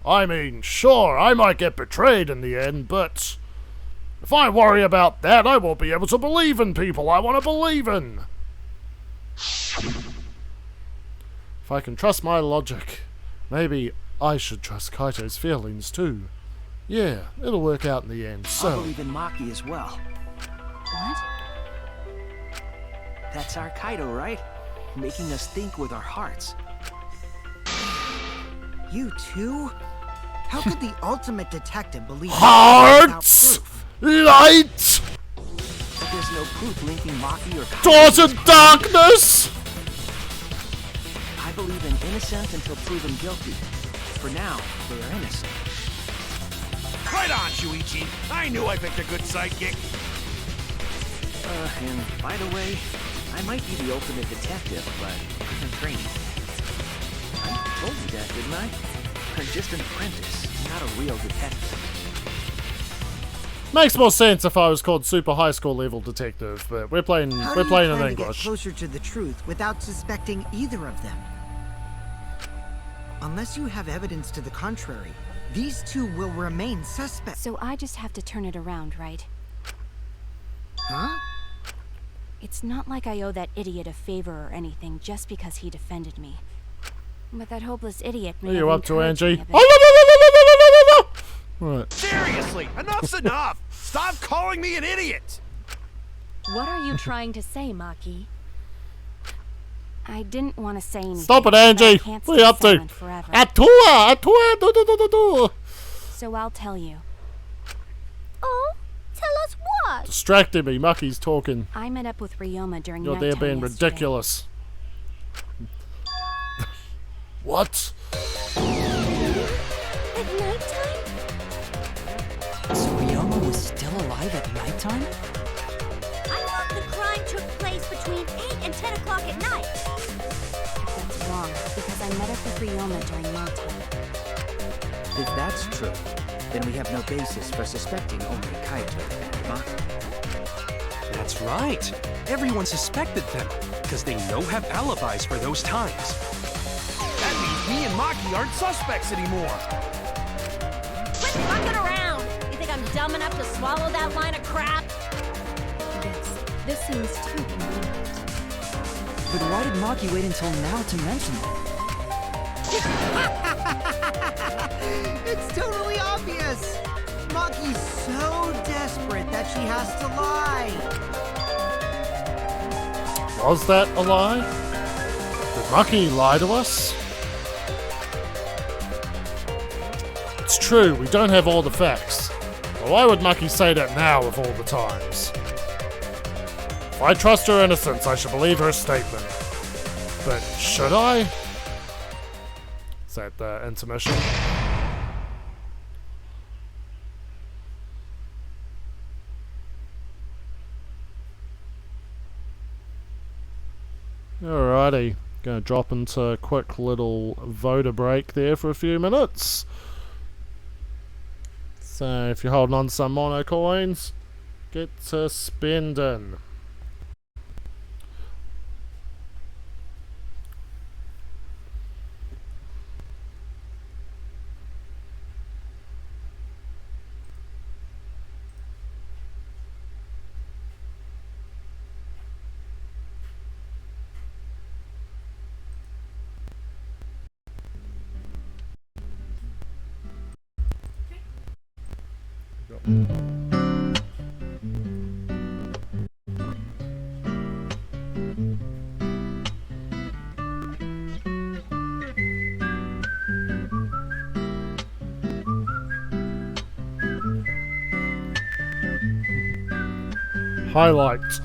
I mean, sure, I might get betrayed in the end, but if I worry about that, I won't be able to believe in people I want to believe in. If I can trust my logic, maybe I should trust Kaito's feelings too. Yeah, it'll work out in the end, I so... believe in Maki as well. What? That's our Kaido, right? Making us think with our hearts. You too? How could the ultimate detective believe Hearts! Light! But there's no proof linking Maki or Kaido. Doors of darkness! I believe in innocent until proven guilty. For now, they are innocent. Right on, Shuichi. I knew I picked a good sidekick. And by the way, I might be the ultimate detective, but I'm in training. I told you that, didn't I? I'm just an apprentice, not a real detective. Makes more sense if I was called super high school level detective, but we're playing in Get English. closer to the truth without suspecting either of them. Unless you have evidence to the contrary, these two will remain suspects. So I just have to turn it around, right? Huh? It's not like I owe that idiot a favor or anything just because he defended me. But that hopeless idiot What may are you have up to, encouraged Angie? me a bit. Right. Seriously, enough's enough. Stop calling me an idiot. What are you trying to say, Maki? I didn't want to say anything. Stop it, but I Angie! can't What are you stay up to? silent forever. Atua! So I'll tell you. Oh, tell us what? Distracting me, Maki's talking. I met up with Ryoma during You're nighttime there being yesterday. ridiculous. What? At nighttime? So Ryoma was still alive at nighttime? I thought the crime took place between 8 and 10 o'clock at night. That's wrong, because I met up with Ryoma during nighttime. If that's true, then we have no basis for suspecting only Kaito and Maki. That's right. Everyone suspected them, because they know have alibis for those times. That means me and Maki aren't suspects anymore. Quit fucking around! You think I'm dumb enough to swallow that line of crap? Yes, this seems too convenient. But why did Maki wait until now to mention it? It's totally obvious! Maki's so desperate that she has to lie. Was that a lie? Did Maki lie to us? It's true, we don't have all the facts. But why would Maki say that now of all the times? If I trust her innocence, I should believe her statement. But should I? Is that the intermission? Alrighty, gonna drop into a quick little voter break there for a few minutes. So if you're holding on to some mono coins, get to spending. Highlights.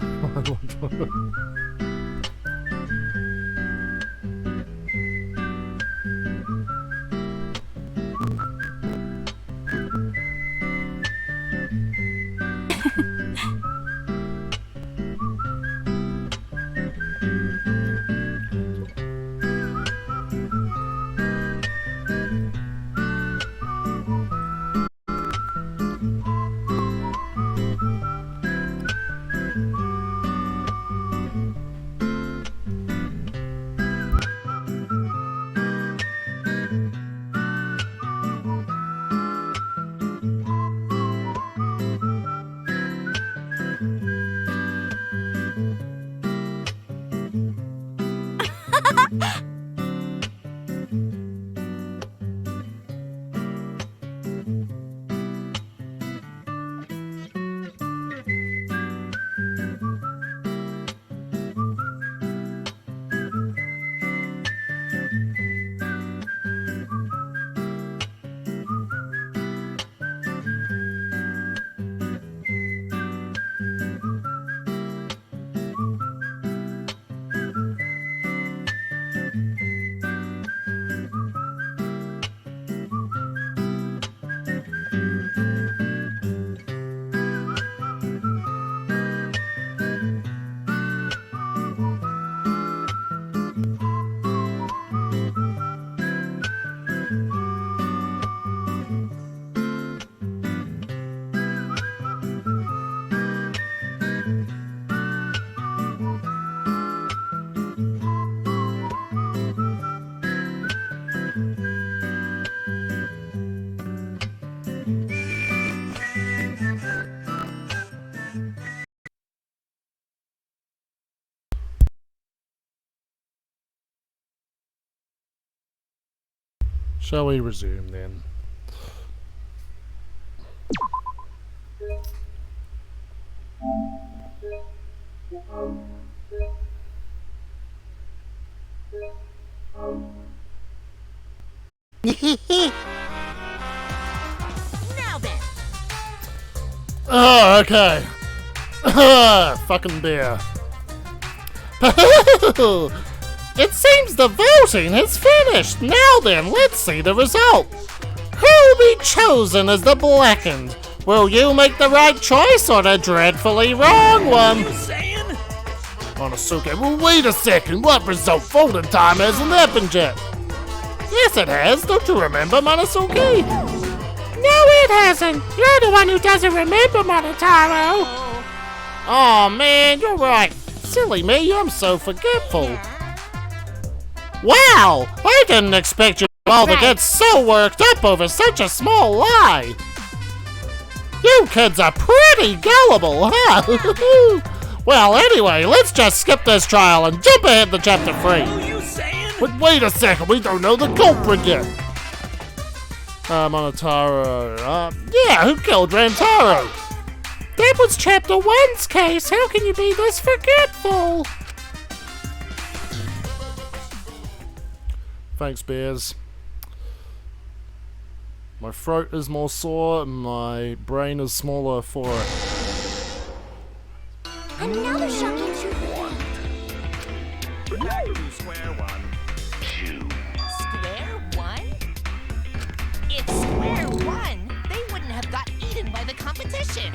Shall we resume then? Now then. Oh, okay. Fucking beer. It seems the voting is finished. Now then, let's see the result. Who will be chosen as the blackened? Will you make the right choice or the dreadfully wrong one? Monosuke, well, wait a second. What result? Voting time hasn't happened yet. Yes, it has. Don't you remember, Monosuke? No, it hasn't. You're the one who doesn't remember, Monotaro. Oh, man, you're right. Silly me, I'm so forgetful. Wow, I didn't expect you all to get so worked up over such a small lie. You kids are pretty gullible, huh? Well, anyway, let's just skip this trial and jump ahead to chapter 3. But wait a second, we don't know the culprit yet. Monotaro, yeah, who killed Rantaro? That was chapter 1's case. How can you be this forgetful? Thanks, Bears. My throat is more sore and my brain is smaller for it. Another shocking truth. Square one. Square one? It's square one. They wouldn't have got eaten by the competition.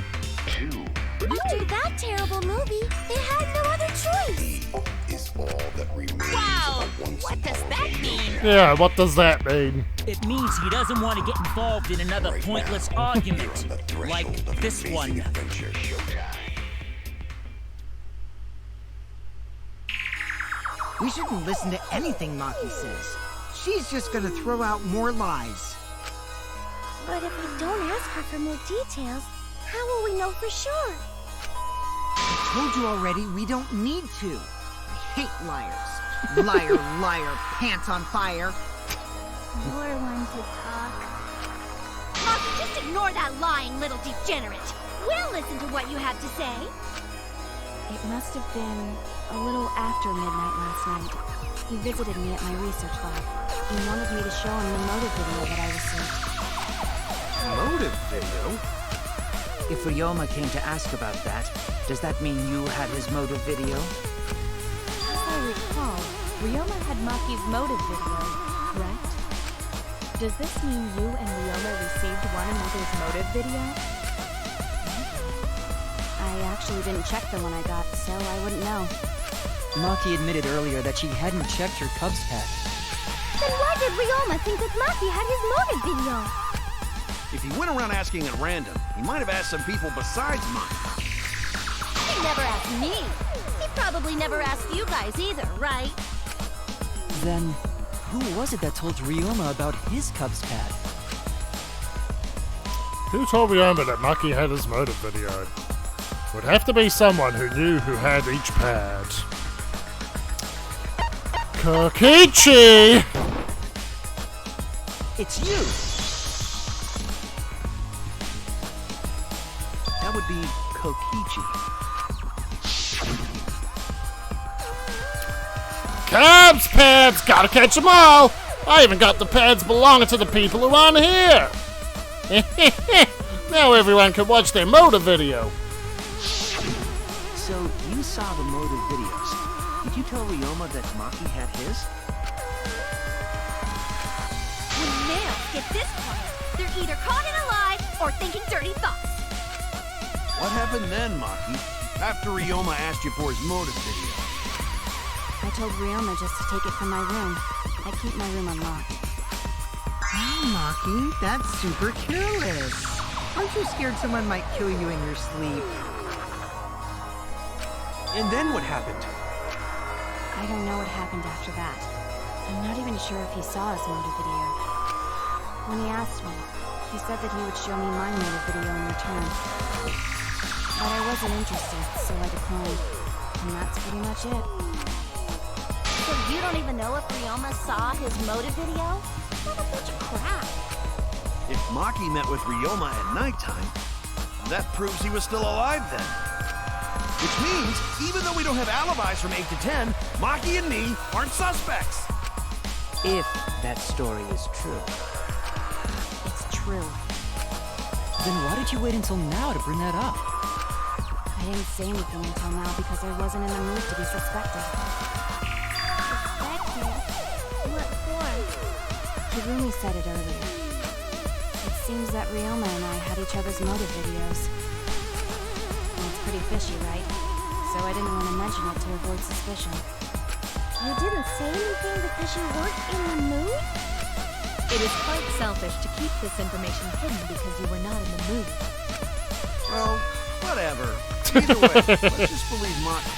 After that terrible movie, they had no other choice. Is all that remains Wow, of a once what does that mean? Yeah, what does that mean? It means he doesn't want to get involved in another pointless argument, like this one. adventure showtime. We shouldn't listen to anything Maki says. She's just gonna throw out more lies. But if we don't ask her for more details, how will we know for sure? I told you already, we don't need to. I hate liars. Liar, liar, pants on fire. You're one to talk. Maki, just ignore that lying little degenerate. We'll listen to what you have to say. It must have been a little after midnight last night. He visited me at my research lab. He wanted me to show him the motive video that I received. Motive video? If Ryoma came to ask about that, does that mean you had his motive video? As I recall, Ryoma had Maki's motive video, correct? Does this mean you and Ryoma received one another's motive video? I actually didn't check the one I got, so I wouldn't know. Maki admitted earlier that she hadn't checked her Cubs pad. Then why did Ryoma think that Maki had his motive video? If he went around asking at random, he might have asked some people besides mine. He never asked me. He probably never asked you guys either, right? Then, who was it that told Ryoma about his Cubs pad? Who told Ryoma that Maki had his motive video? Would have to be someone who knew who had each pad. Kokichi! It's you! That would be Kokichi. Cubs pads! Gotta catch them all! I even got the pads belonging to the people who aren't here! Now everyone can watch their motive video. So, you saw the motive videos. Did you tell Ryoma that Maki had his? When males get this part, they're either caught in a lie or thinking dirty thoughts. What happened then, Maki? After Ryoma asked you for his motive video? I told Ryoma just to take it from my room. I keep my room unlocked. Oh, Maki, that's super careless. Aren't you scared someone might kill you in your sleep? And then what happened? I don't know what happened after that. I'm not even sure if he saw his motive video. When he asked me, he said that he would show me my motive video in return. But I wasn't interested, so I declined. And that's pretty much it. So So you don't even know if Ryoma saw his motive video? What a bunch of crap. If Maki met with Ryoma at nighttime, that proves he was still alive then. Which means, even though we don't have alibis from 8 to 10, Maki and me aren't suspects. If that story is true. It's true. Then why did you wait until now to bring that up? I didn't say anything until now because I wasn't in the mood to be suspected. Suspected? What for? Hirumi said it earlier. It seems that Ryoma and I had each other's motive videos. And it's pretty fishy, right? So I didn't want to mention it to avoid suspicion. You didn't say anything because you weren't in the mood? It is quite selfish to keep this information hidden because you were not in the mood. Well, whatever. Either way, let's just believe Maki.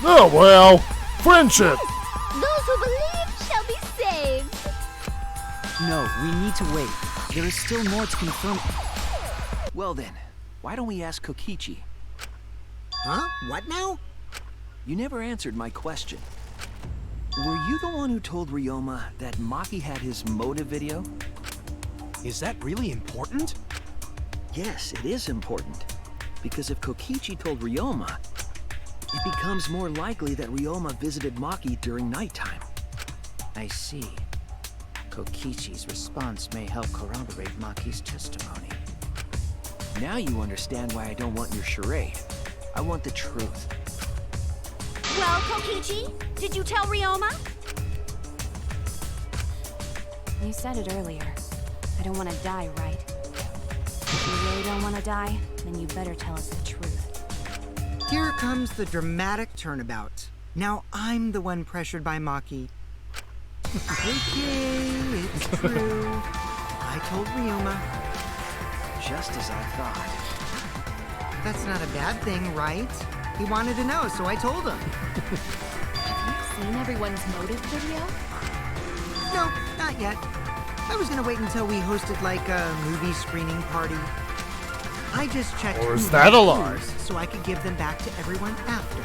Oh well, friendship. Those who believe shall be saved. No, we need to wait. There is still more to confirm. Well then, why don't we ask Kokichi? Huh? What now? You never answered my question. Were you the one who told Ryoma that Maki had his motive video? Is that really important? Yes, it is important. Because if Kokichi told Ryoma, it becomes more likely that Ryoma visited Maki during nighttime. I see. Kokichi's response may help corroborate Maki's testimony. Now you understand why I don't want your charade. I want the truth. Well, Kokichi, did you tell Ryoma? You said it earlier. I don't want to die, right? If you really don't want to die, then you better tell us the truth. Here comes the dramatic turnabout. Now I'm the one pressured by Maki. Okay, it's true. I told Ryoma. Just as I thought. That's not a bad thing, right? He wanted to know, so I told him. Have you seen everyone's motive video? No, not yet. I was gonna wait until we hosted like a movie screening party. I just checked Or is who that had a lie? clues so I could give them back to everyone after.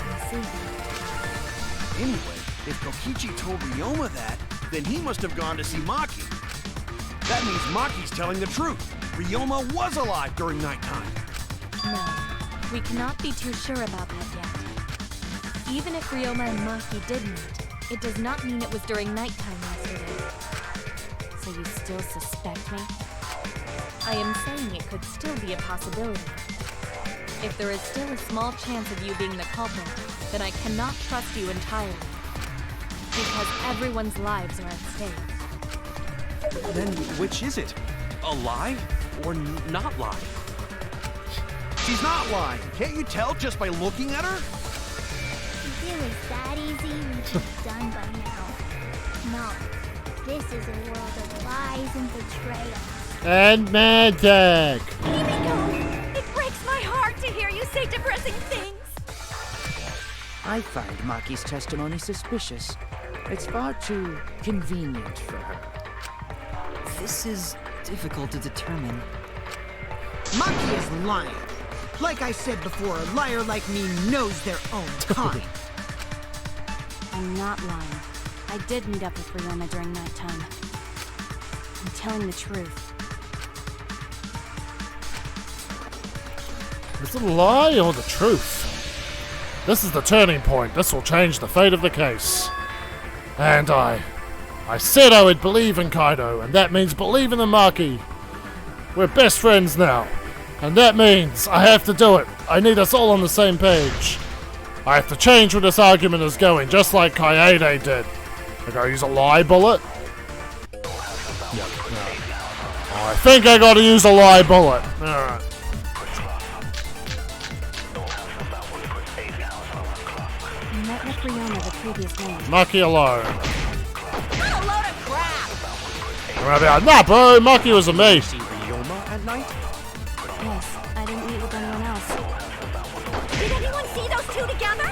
I see. Anyway, if Kokichi told Ryoma that, then he must have gone to see Maki. That means Maki's telling the truth. Ryoma was alive during nighttime. No, we cannot be too sure about that yet. Even if Ryoma and Maki did meet, it does not mean it was during nighttime yesterday. So you still suspect me? I am saying it could still be a possibility. If there is still a small chance of you being the culprit, then I cannot trust you entirely. Because everyone's lives are at stake. Then which is it? A lie or not lie? She's not lying. Can't you tell just by looking at her? If it was that easy, we'd be done by now. No, this is a world of lies and betrayal. And magic. Himiko, it breaks my heart to hear you say depressing things. I find Maki's testimony suspicious. It's far too convenient for her. This is difficult to determine. Maki is lying. Like I said before, a liar like me knows their own kind. I'm not lying. I did meet up with Ryoma during nighttime. I'm telling the truth. Is it a lie or the truth? This is the turning point. This will change the fate of the case. And I said I would believe in Kaido, and that means believing in Maki. We're best friends now. And that means I have to do it. I need us all on the same page. I have to change where this argument is going, just like Kaede did. I gotta use a lie bullet? No. I think I gotta use a lie bullet. Alright. I met with Ryoma the previous night. Maki alone. What a load of crap! Nah, bro, Maki was a me. See Ryoma at night? Yes, I didn't meet with anyone else. Did anyone see those two together?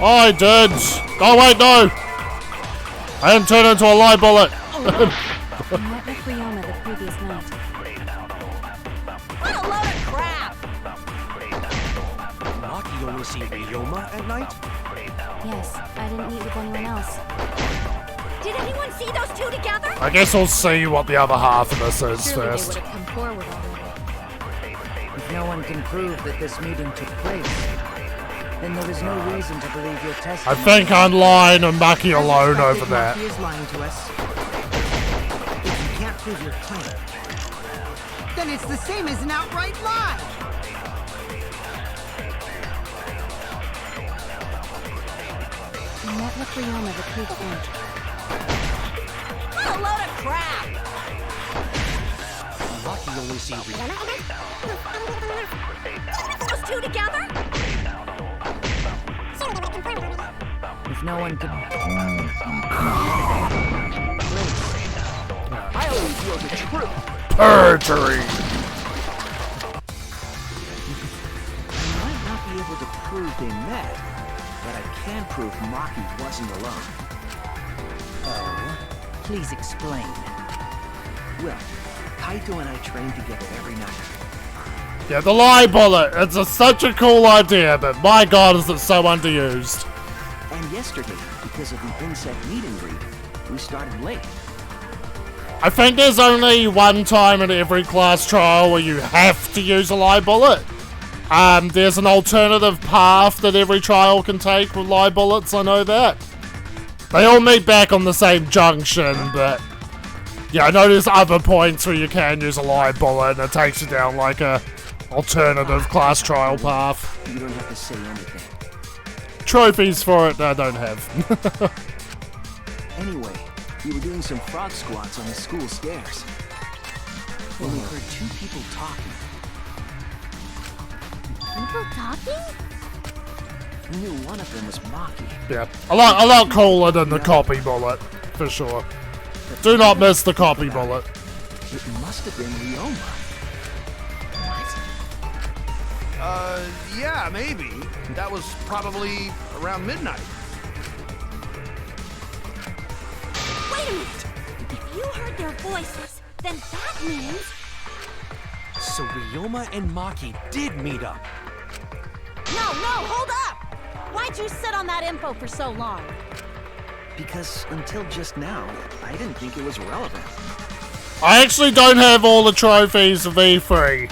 I did. Oh wait, no. I didn't turn into a lie bullet. I met with Ryoma the previous night. What a load of crap! Maki only see Ryoma at night? Yes, I didn't meet with anyone else. Did anyone see those two together? I guess we'll see what the other half of this is Surely they first. would have come forward already. If no one can prove that this meeting took place, then there is no reason to believe your I testimony. think I'm lying and Maki As alone expected, over that. Maki is lying to us. If you can't prove your claim, then it's the same as an outright lie. I met with Ryoma the proof point. What a load of crap! Maki only see Those two together? If no one can... I only feel the truth. Perjury! I might not be able to prove they met, but I can prove Maki wasn't alone. Oh, please explain. Well, Kaito and I trained together every night. Yeah, the lie bullet. Such a cool idea, but my god is it so underused. And yesterday, because of the insect meet and greet, we started late. I think there's only one time in every class trial where you have to use a lie bullet. There's an alternative path that every trial can take with lie bullets, I know that. They all meet back on the same junction, but... Yeah, I know there's other points where you can use a lie bullet and it takes you down like a alternative class trial path. You don't have to say anything. Trophies for it I don't have. Anyway, we were doing some frog squats on the school stairs when we heard two people talking. People talking? We knew one of them was Maki. Yeah, a lot cooler than the copy bullet, for sure. Do not miss the copy bullet. It must have been Ryoma. Yeah, maybe. That was probably around midnight. Wait a minute! If you heard their voices, then that means... So Ryoma and Maki did meet up. No, hold up! Why'd you sit on that info for so long? Because until just now, I didn't think it was relevant. I actually don't have all the trophies of E3.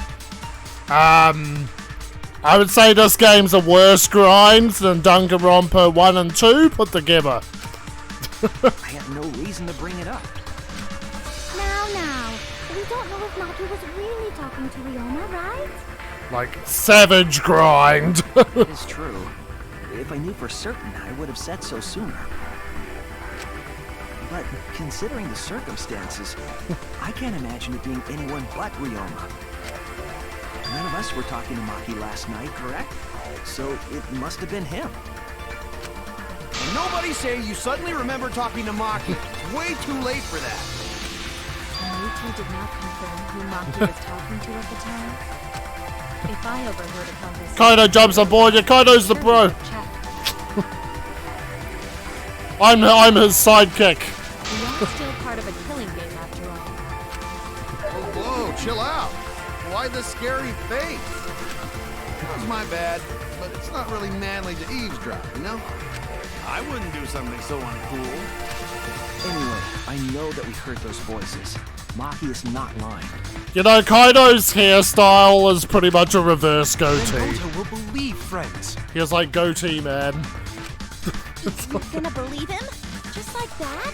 I would say this game's a worse grind than Danganronpa 1 and 2 put together. I had no reason to bring it up. Now. We don't know if Maki was really talking to Ryoma, right? Like, savage grind. It is true. If I knew for certain, I would have said so sooner. But considering the circumstances, I can't imagine it being anyone but Ryoma. None of us were talking to Maki last night, correct? So it must have been him. And nobody say you suddenly remember talking to Maki. Way too late for that. And you two did not confirm who Maki was talking to at the time? If I overheard a conversation... Kaido jumps on board. Yeah, Kaido's the bro. Chat. I'm his sidekick. We are still part of a killing game after all. Whoa, chill out. Why the scary face? That was my bad, but it's not really manly to eavesdrop, you know? I wouldn't do something so uncool. Anyway, I know that we heard those voices. Maki is not lying. You know, Kaido's hairstyle is pretty much a reverse goatee. Goto will believe friends. He has like goatee man. You gonna believe him? Just like that?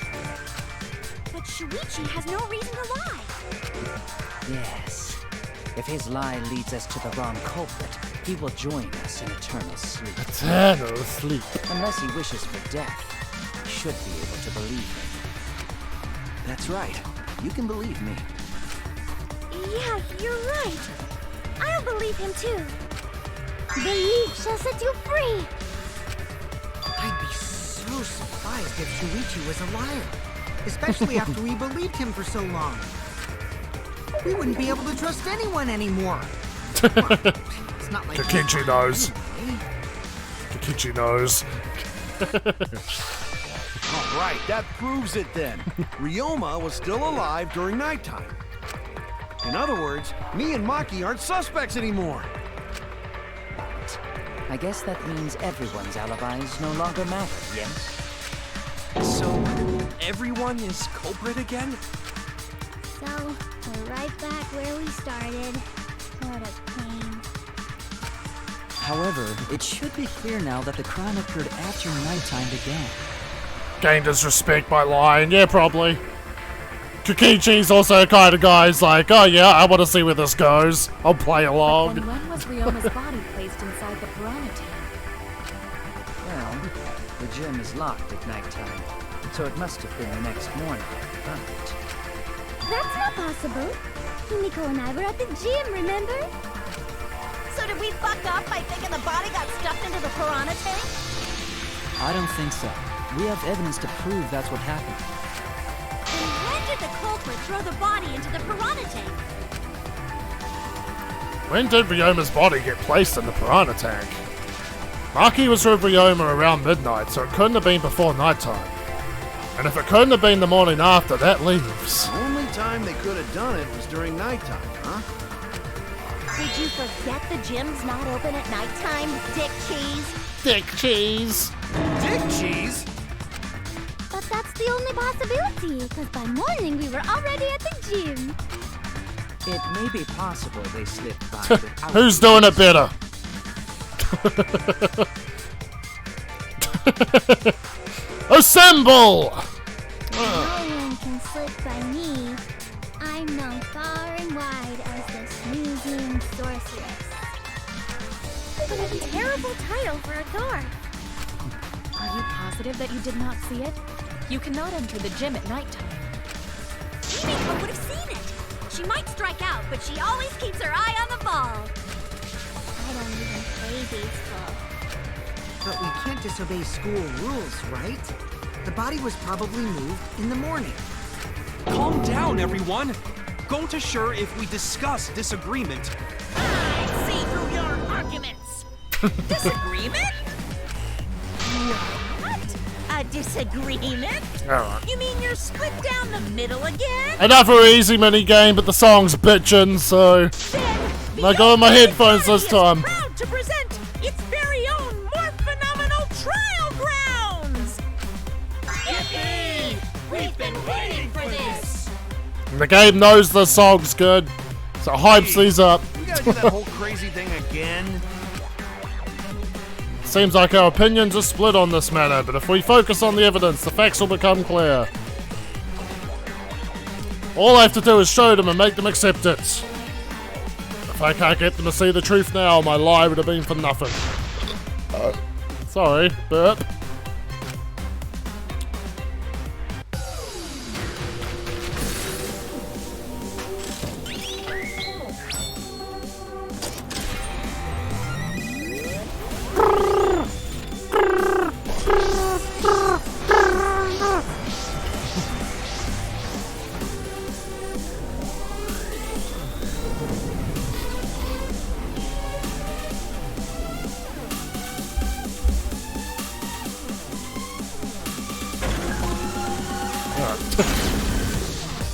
But Shuichi has no reason to lie. Yes. If his lie leads us to the wrong culprit, he will join us in eternal sleep. Eternal sleep. Unless he wishes for death, we should be able to believe him. That's right. You can believe me. Yeah, you're right. I'll believe him too. Belief shall set you free. I'd be so surprised if Shuichi was a liar. Especially after we believed him for so long. We wouldn't be able to trust anyone anymore. Well, it's not like Kakichi knows. Kakichi knows. All right, that proves it then. Ryoma was still alive during nighttime. In other words, me and Maki aren't suspects anymore. right. I guess that means everyone's alibis no longer matter, yes? So, everyone is culprit again? So, we're right back where we started. What a pain. However, it should be clear now that the crime occurred after nighttime began. Gained his respect by lying. Yeah, probably. Kokichi's also kind of guy who's like, oh yeah, I want to see where this goes. I'll play along. Then when was Ryoma's body placed inside the piranha tank? Well, the gym is locked at nighttime, so it must have been the next morning. But That's not possible. Himiko and I were at the gym, remember? So did we fuck up by thinking the body got stuffed into the piranha tank? I don't think so. We have evidence to prove that's what happened. Then when did the culprit throw the body into the piranha tank? When did Ryoma's body get placed in the piranha tank? Maki was with Ryoma around midnight, so it couldn't have been before nighttime. And if it couldn't have been the morning after, that leaves. The only time they could have done it was during nighttime, huh? Did you forget the gym's not open at nighttime, Dick Cheese? Dick Cheese! Dick cheese? But that's the only possibility, because by morning we were already at the gym. it may be possible they slipped by without... Who's doing it better? Assemble! No one can slip by me. I'm known far and wide as the snoozing sorceress. What a terrible title for a dwarf. Are you positive that you did not see it? You cannot enter the gym at nighttime. Himiko would have seen it. She might strike out, but she always keeps her eye on the ball. I don't even play baseball. But we can't disobey school rules, right? The body was probably moved in the morning. Calm down, everyone! Gonta sure if we discuss disagreement. I see through your arguments. Disagreement? What? A disagreement? Alright. You mean you're split down the middle again? Enough of an easy mini game, but the song's bitchin', so I got on my headphones this time. Proud to present its very own more phenomenal trial grounds. Yippee! We've been waiting for this. And the game knows the song's good, so hypes these up. We gotta do that whole crazy thing again? Seems like our opinions are split on this matter, but if we focus on the evidence, the facts will become clear. All I have to do is show them and make them accept it. If I can't get them to see the truth now, my lie would have been for nothing. Sorry, burp.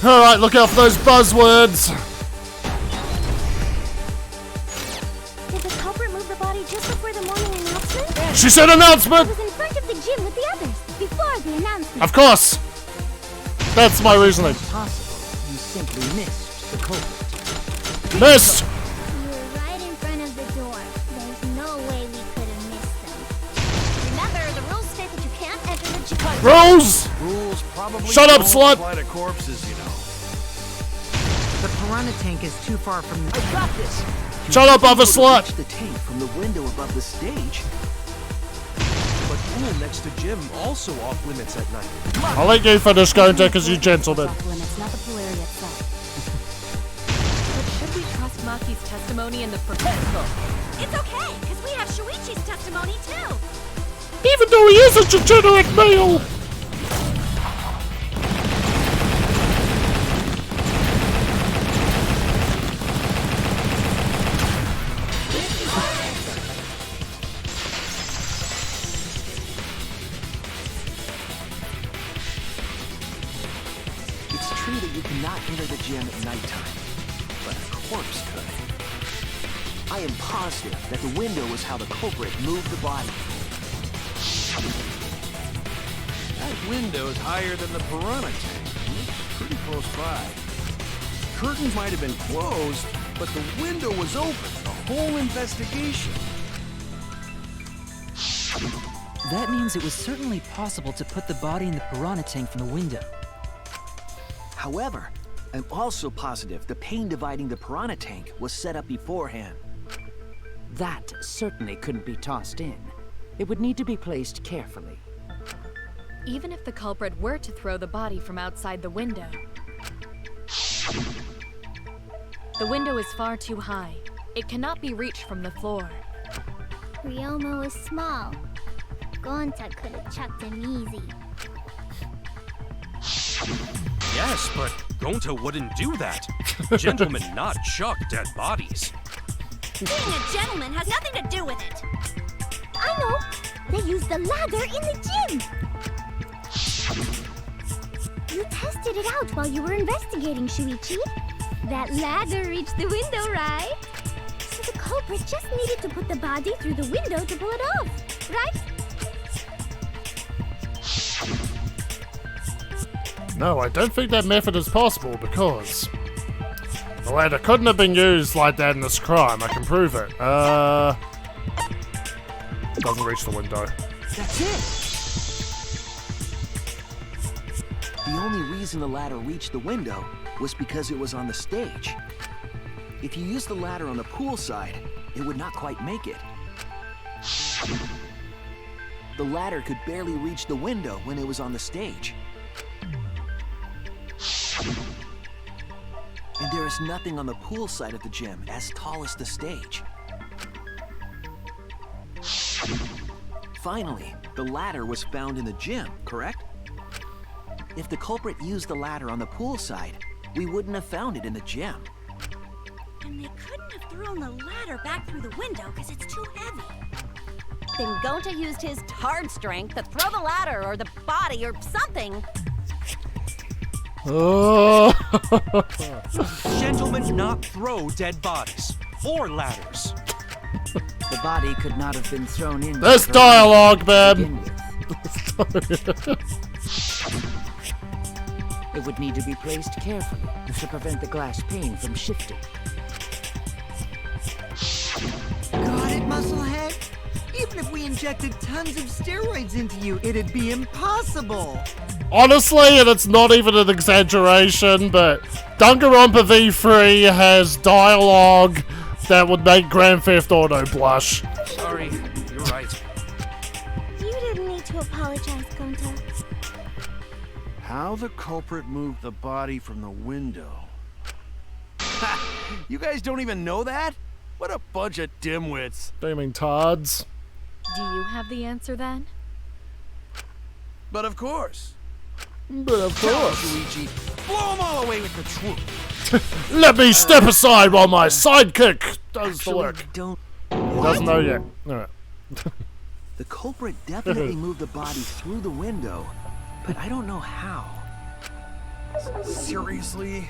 Alright, look out for those buzzwords. Did the culprit move the body just before the morning announcement? She said It announcement! was in front of the gym with the others, before the announcement. Of course! That's my reasoning. Possible you simply missed the culprit. Missed! You were right in front of the door. There's no way we could have missed them. Remember, the rules state that you can't enter the gym. Rules! Rules probably Shut up, don't slut! apply to corpses, you know. The piranha tank is too far from the... I got this! Shut up, other slut! Reach the tank from the window above the stage. But pool next to gym also off limits at night. I'll let you finish, Gonta, because you gentlemen. Off limits, not the pool area itself. But should we trust Maki's testimony in the proposal? It's okay, because we have Shuichi's testimony too. Even though he is a degenerate male! It's true that you cannot enter the gym at nighttime, but a corpse could. I I am positive that the window was how the culprit moved the body. That window's higher than the piranha tank. It's pretty close by. Curtains might have been closed, but the window was open. The whole investigation. That means it was certainly possible to put the body in the piranha tank from the window. However, I'm also positive the pane dividing the piranha tank was set up beforehand. That certainly couldn't be tossed in. It would need to be placed carefully. Even if the culprit were to throw the body from outside the window, the window is far too high. It cannot be reached from the floor. Ryoma was small. Gonta could have chucked him easy. Yes, but Gonta wouldn't do that. Gentlemen not chuck dead bodies. Being a gentleman has nothing to do with it. I know! They used the ladder in the gym! You tested it out while you were investigating, Shuichi. That ladder reached the window, right? So the culprit just needed to put the body through the window to pull it off, right? No, I don't think that method is possible because the ladder couldn't have been used like that in this crime. I can prove it. Doesn't reach the window. That's it! The only reason the ladder reached the window was because it was on the stage. If you used the ladder on the pool side, it would not quite make it. The ladder could barely reach the window when it was on the stage. And there is nothing on the pool side of the gym as tall as the stage. Finally, the ladder was found in the gym, correct? If the culprit used the ladder on the pool side, we wouldn't have found it in the gym. And they couldn't have thrown the ladder back through the window because it's too heavy. Then Gonta used his hard strength to throw the ladder or the body or something. Oh. Gentlemen not throw dead bodies or ladders. The body could not have been thrown in. This dialogue, man. It would need to be placed carefully to prevent the glass pane from shifting. Got it, Musclehead? Even if we injected tons of steroids into you, it'd be impossible. Honestly, and it's not even an exaggeration, but Danganronpa V3 has dialogue that would make Grand Theft Auto blush. Sorry, you're right. You didn't need to apologize, Gonta. How the culprit moved the body from the window. Ha! You guys don't even know that? What a bunch of dimwits. Do you mean tards? Do you have the answer then? But of course. But of Tell course. Shuichi, blow them all away with the truth. Let me step aside while my sidekick does the Actually, work. don't. He doesn't know yet. Alright. The culprit definitely moved the body through the window, but I don't know how. Seriously?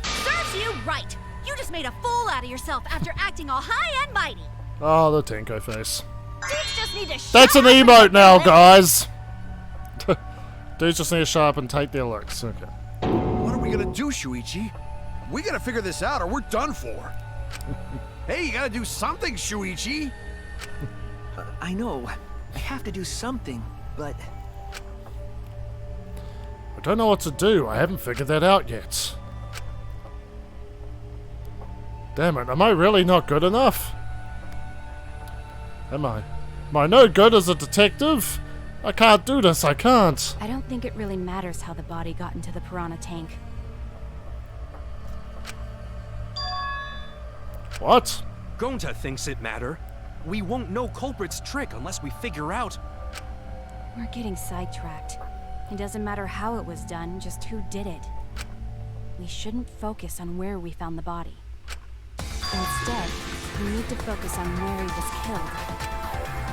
Serves you right. You just made a fool out of yourself after acting all high and mighty. Oh, the Tinko face. Dudes just need to That's an shut up emote and now, live. guys. Dudes just need to shut up and take their looks. Okay. What are we gonna do, Shuichi? We gotta figure this out or we're done for. Hey, you gotta do something, Shuichi. I know. I have to do something, but I don't know what to do. I haven't figured that out yet. Damn it, am I really not good enough? Am I? Am I no good as a detective? I can't do this, I can't. I don't think it really matters how the body got into the piranha tank. What? Gonta thinks it matter. We won't know culprit's trick unless we figure out. We're getting sidetracked. It doesn't matter how it was done, just who did it. We shouldn't focus on where we found the body. Instead, we need to focus on where he was killed.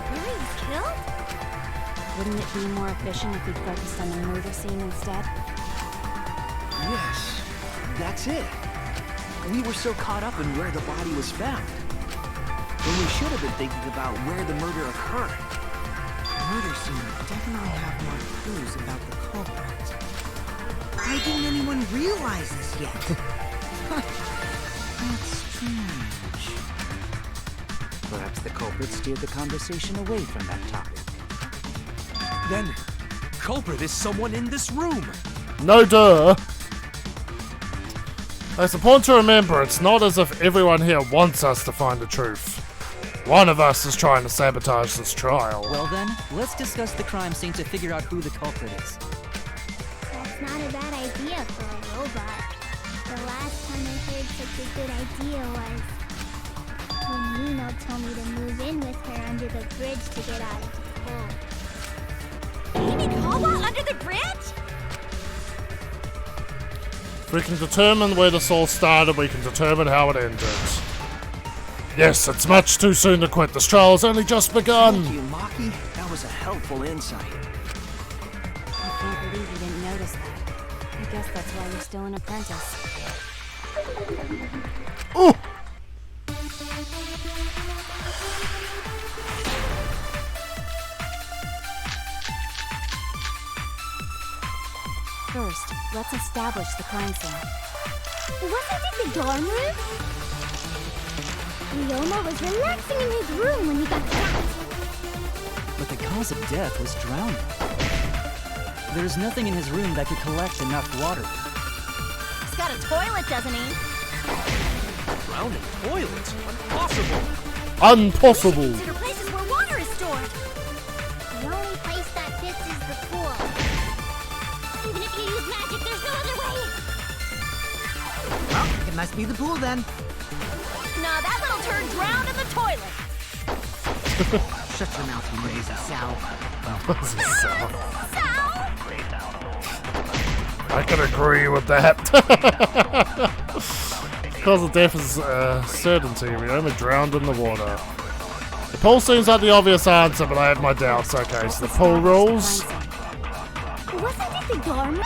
Where he was killed? Wouldn't it be more efficient if we focused on the murder scene instead? yes, that's it. We were so caught up in where the body was found. When we should have been thinking about where the murder occurred. Murder scene would definitely have more clues about the culprit. Why didn't anyone realize this yet? That's strange. Perhaps the culprit steered the conversation away from that topic. Then, culprit is someone in this room. No duh. It's important to remember it's not as if everyone here wants us to find the truth. One of us is trying to sabotage this trial. Well then, let's discuss the crime scene to figure out who the culprit is. That's not a bad idea for a robot. The last time I heard such a good idea was when Nino told me to move in with her under the bridge to get out of the pool. Himikawa under the bridge? If we can determine where this all started, we can determine how it ended. Yes, it's much too soon to quit. This trial has only just begun. Thank you, Maki. That was a helpful insight. I can't believe you didn't notice that. I guess that's why you're still an apprentice. Ooh! First, let's establish the crime scene. Wasn't it the dorm room? Ryoma was relaxing in his room when he got trapped. But the cause of death was drowning. There's nothing in his room that could collect enough water. He's got a toilet, doesn't he? Drowning toilets? Impossible. Unpossible. Consider places where water is stored. The only place that fits is the pool. Even if you use magic, there's no other way. Well, it must be the pool then. Nah, that little turd drowned in the toilet. Shut your mouth, you lazy Sal. I can agree with that. Cause of death is certainty. Ryoma drowned in the water. The pool seems like the obvious answer, but I have my doubts. Okay, so the pool rules. Wasn't it the dorm room?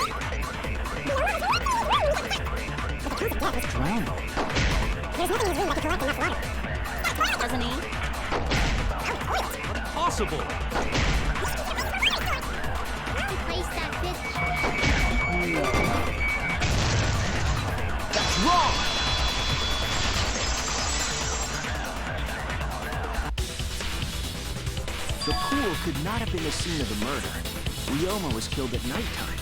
Drowning. Doesn't he? Impossible. The place that fits. That's wrong! The pool could not have been the scene of the murder. Ryoma was killed at nighttime.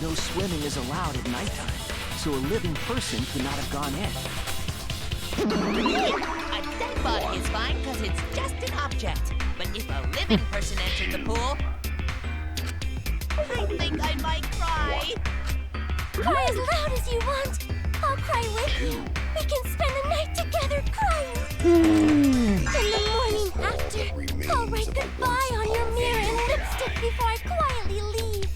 No swimming is allowed at nighttime, so a living person could not have gone in. A dead body is fine because it's just an object. But if a living person entered the pool, I think I might cry. Cry as loud as you want. I'll cry with you. We can spend the night together crying. In the morning after, I'll write goodbye on your mirror in lipstick before I quietly leave.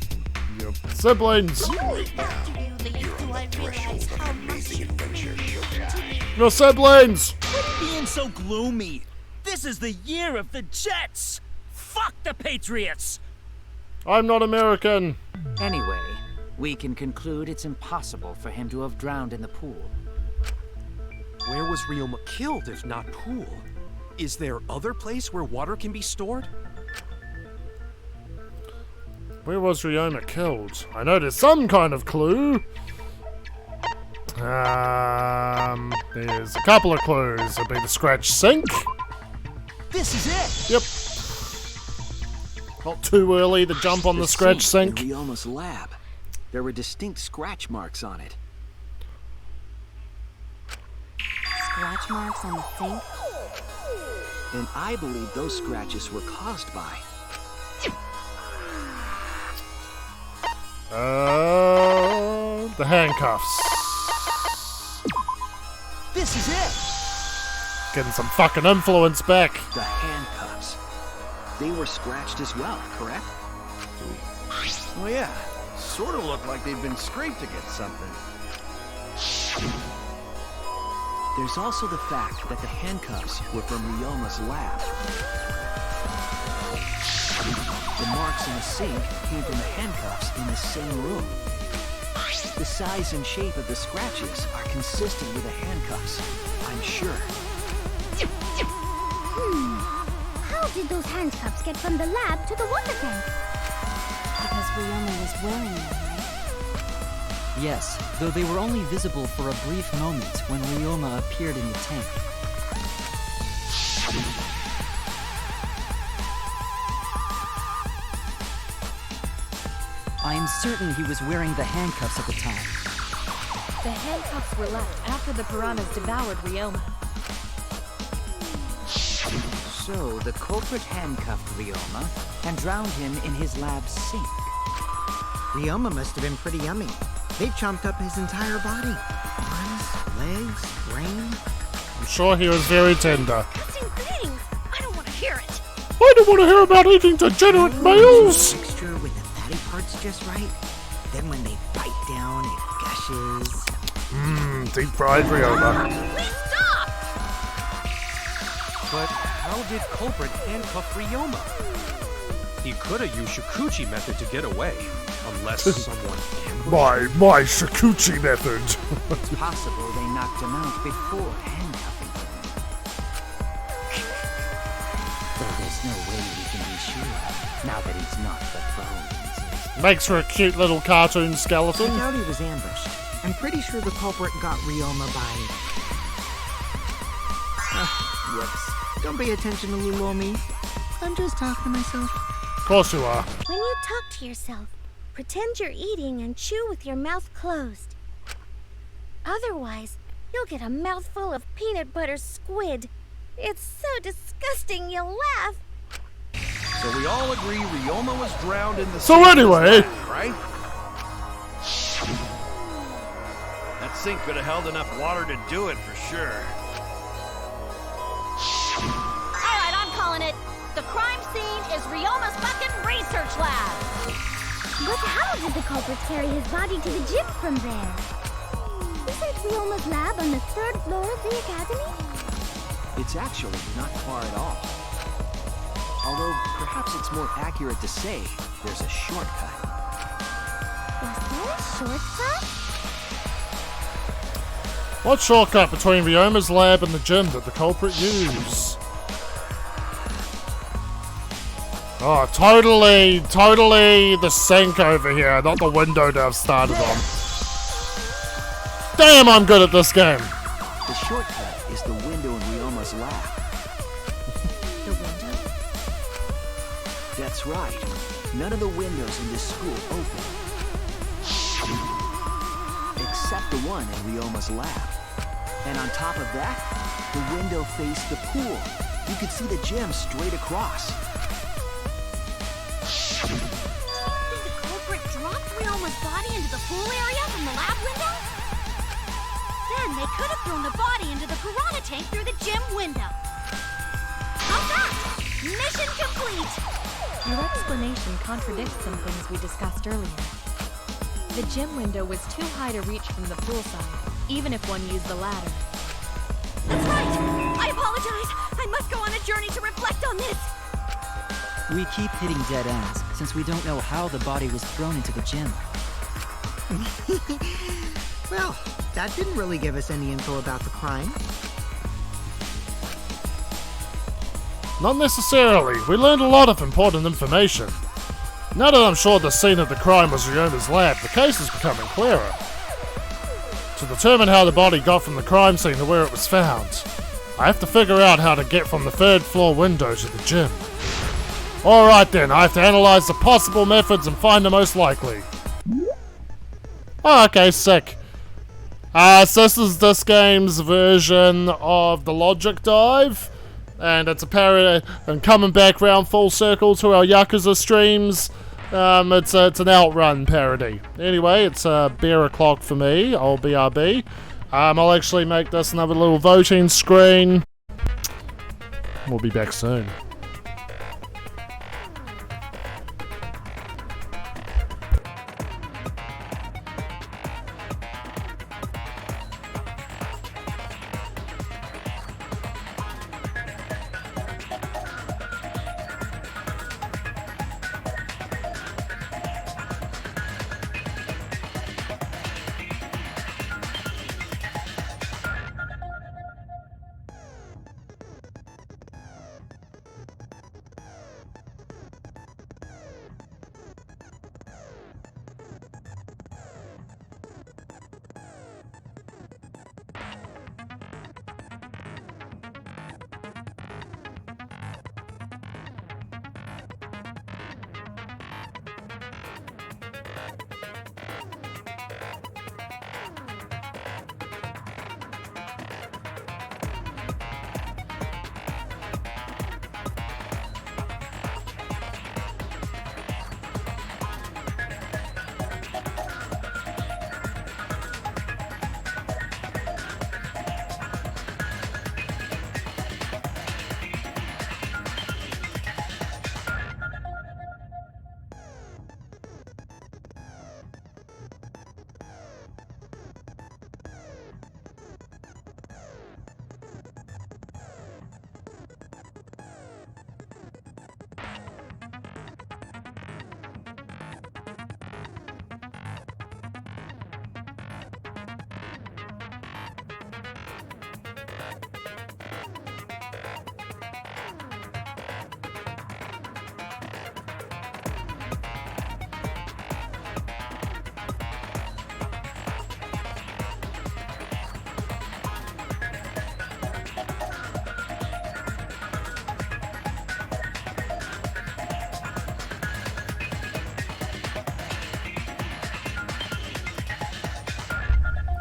Your siblings. Only after you leave do I realize how much you mean to me. Your siblings. Quit being so gloomy. This is the year of the Jets. Fuck the Patriots. I'm not American. Anyway, we can conclude it's impossible for him to have drowned in the pool. Where was Ryoma killed if not pool? Is there other place where water can be stored? Where was Ryoma killed? I know there's some kind of clue. There's a couple of clues. It'd be the scratch sink. This is it! Yep. Not too early to jump on the scratch sink. In Ryoma's lab. There were distinct scratch marks on it. Scratch marks on the sink? And I believe those scratches were caused by... The handcuffs. This is it! Getting some fucking influence back. The handcuffs. They were scratched as well, correct? Oh yeah, sort of looked like they'd been scraped against something. There's also the fact that the handcuffs were from Ryoma's lab. The marks in the sink came from the handcuffs in the same room. The size and shape of the scratches are consistent with the handcuffs, I'm sure. did those handcuffs get from the lab to the water tank? Because Ryoma was wearing them, right? Yes, though they were only visible for a brief moment when Ryoma appeared in the tank. I am certain he was wearing the handcuffs at the time. The handcuffs were left after the piranhas devoured Ryoma. So the culprit handcuffed Ryoma and drowned him in his lab sink. Ryoma must have been pretty yummy. They chomped up his entire body. Arms, legs, brain. I'm sure he was very tender. Disgusting things! I don't want to hear it! I don't want to hear about eating degenerate males! Mixture with the fatty parts just right. Then when they bite down, it gushes. Mmm, deep fried Ryoma. Please stop! But how did culprit handcuff Ryoma? He could have used Shikuchi method to get away, unless someone ambushed. My Shikuchi method. It's possible they knocked him out before handcuffing him. Though there's no way we can be sure, now that he's not the bones. Makes for a cute little cartoon skeleton. I doubt he was ambushed. I'm pretty sure the culprit got Ryoma by... whoops. Don't pay attention to Lulomi. I'm just talking to myself. Of course you are. When you talk to yourself, pretend you're eating and chew with your mouth closed. Otherwise, you'll get a mouthful of peanut butter squid. It's so disgusting you'll laugh. So we all agree Ryoma was drowned in the So sink anyway- last night, right? That sink could have held enough water to do it for sure. Alright, I'm calling it. The crime scene is Ryoma's fucking research lab! But how did the culprit carry his body to the gym from there? Isn't Ryoma's lab on the 3rd floor of the academy? It's actually not far at all. Although, perhaps it's more accurate to say there's a shortcut. Was there a shortcut? What shortcut between Ryoma's lab and the gym did the culprit use? Oh, totally the sink over here, not the window that I've started on. Damn, I'm good at this game. The shortcut is the window in Ryoma's lab. The window? That's right. None of the windows in this school open. Except the one in Ryoma's lab. And on top of that, the window faced the pool. You could see the gym straight across. Did the culprit drop Ryoma's body into the pool area from the lab window? Then they could have thrown the body into the piranha tank through the gym window. How's that? Mission complete! Your explanation contradicts some things we discussed earlier. The gym window was too high to reach from the pool side, even if one used the ladder. That's right! I apologize! I must go on a journey to reflect on this! We keep hitting dead ends, since we don't know how the body was thrown into the gym. Well, that didn't really give us any info about the crime. Not necessarily. We learned a lot of important information. Now that I'm sure the scene of the crime was Ryoma's lab, the case is becoming clearer. To determine how the body got from the crime scene to where it was found, I have to figure out how to get from the 3rd floor window to the gym. Alright then, I have to analyze the possible methods and find the most likely. Oh, okay, sick. So this is this game's version of the Logic Dive. And it's a parody, and coming back round full circle to our Yakuza streams, it's an Outrun parody. Anyway, it's beer o'clock for me, old BRB. I'll actually make this another little voting screen. We'll be back soon.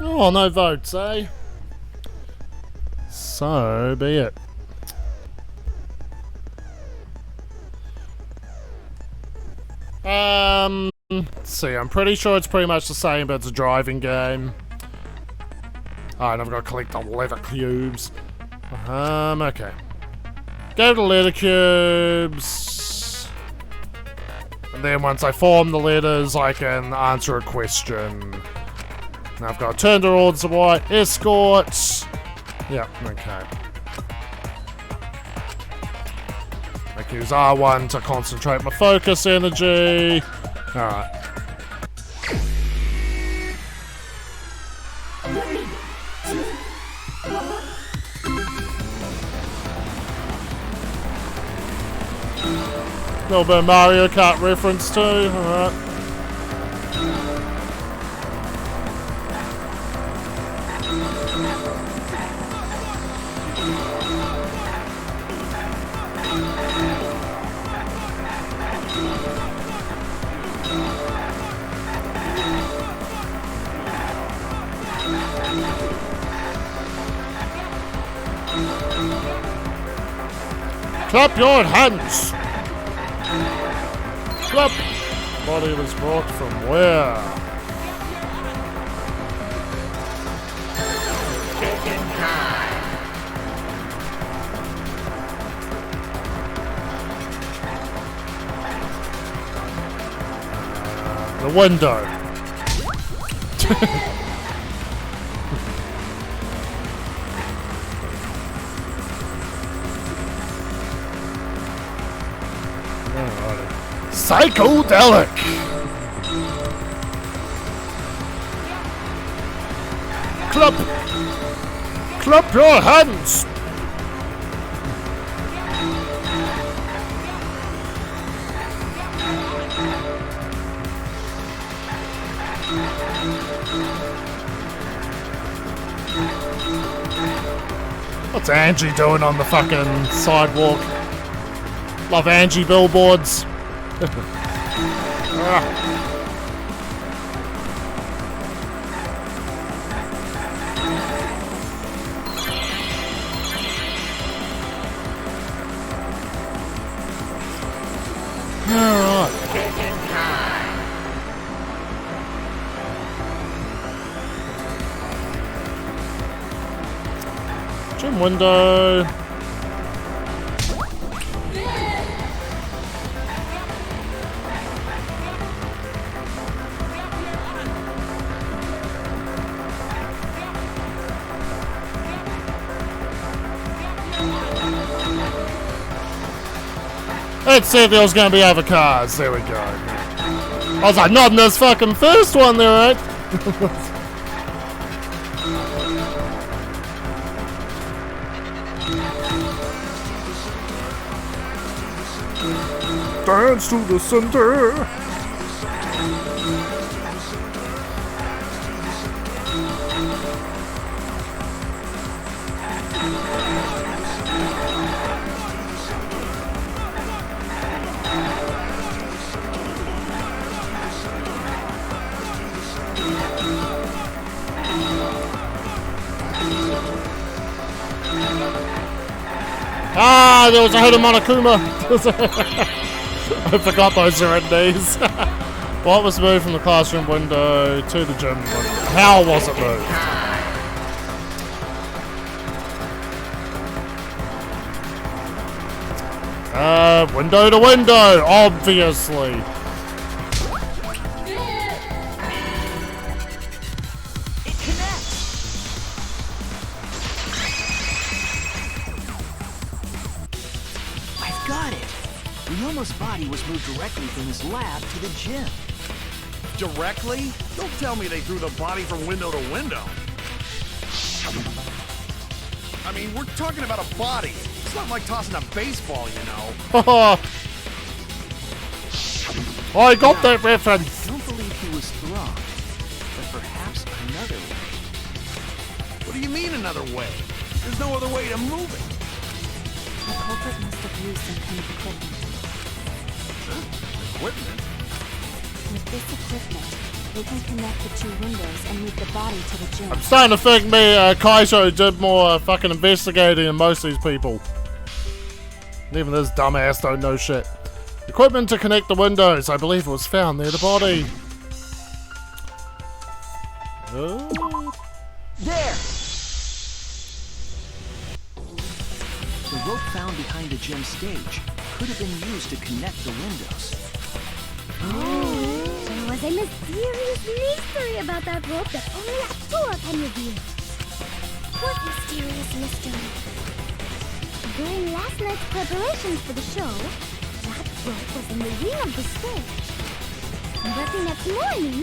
Oh, no votes, eh? So be it. Let's see, I'm pretty sure it's pretty much the same, but it's a driving game. Alright, I've got to collect the leather cubes. Okay. Go to letter cubes. And then once I form the letters, I can answer a question. Now I've got to turn towards the right, escort. Yep, okay. I can use R1 to concentrate my focus energy. Alright. Little bit of Mario Kart reference too, alright. Clap your hands! Clap! Body was brought from where? The window. Psychedelic! Clap! Clap your hands! What's Angie doing on the fucking sidewalk? Love Angie billboards. Gym window. Let's see if there was gonna be other cars. There we go. I was like, not in this fucking first one there, right? Dance to the center. Ah, there was a Hoda Monokuma. I forgot those are in these. What was moved from the classroom window to the gym window? How was it moved? Window to window, obviously. Ryoma's body was moved directly from his lab to the gym. Directly? Don't tell me they threw the body from window to window. I mean, we're talking about a body. It's not like tossing a baseball, you know. I got that reference. I don't believe he was thrown, but perhaps another way. What do you mean another way? There's no other way to move it. The culprit must have used some kind of equipment. Equipment? With this equipment, they can connect the two windows and move the body to the gym. I'm starting to think Kaito did more fucking investigating than most of these people. Even this dumbass don't know shit. Equipment to connect the windows. I believe it was found near the body. There! The rope found behind the gym stage could have been used to connect the windows. There was a mysterious mystery about that rope that only Atua can reveal. What mysterious mystery? During last night's preparations for the show, that rope was in the wing of the stage. But the next morning,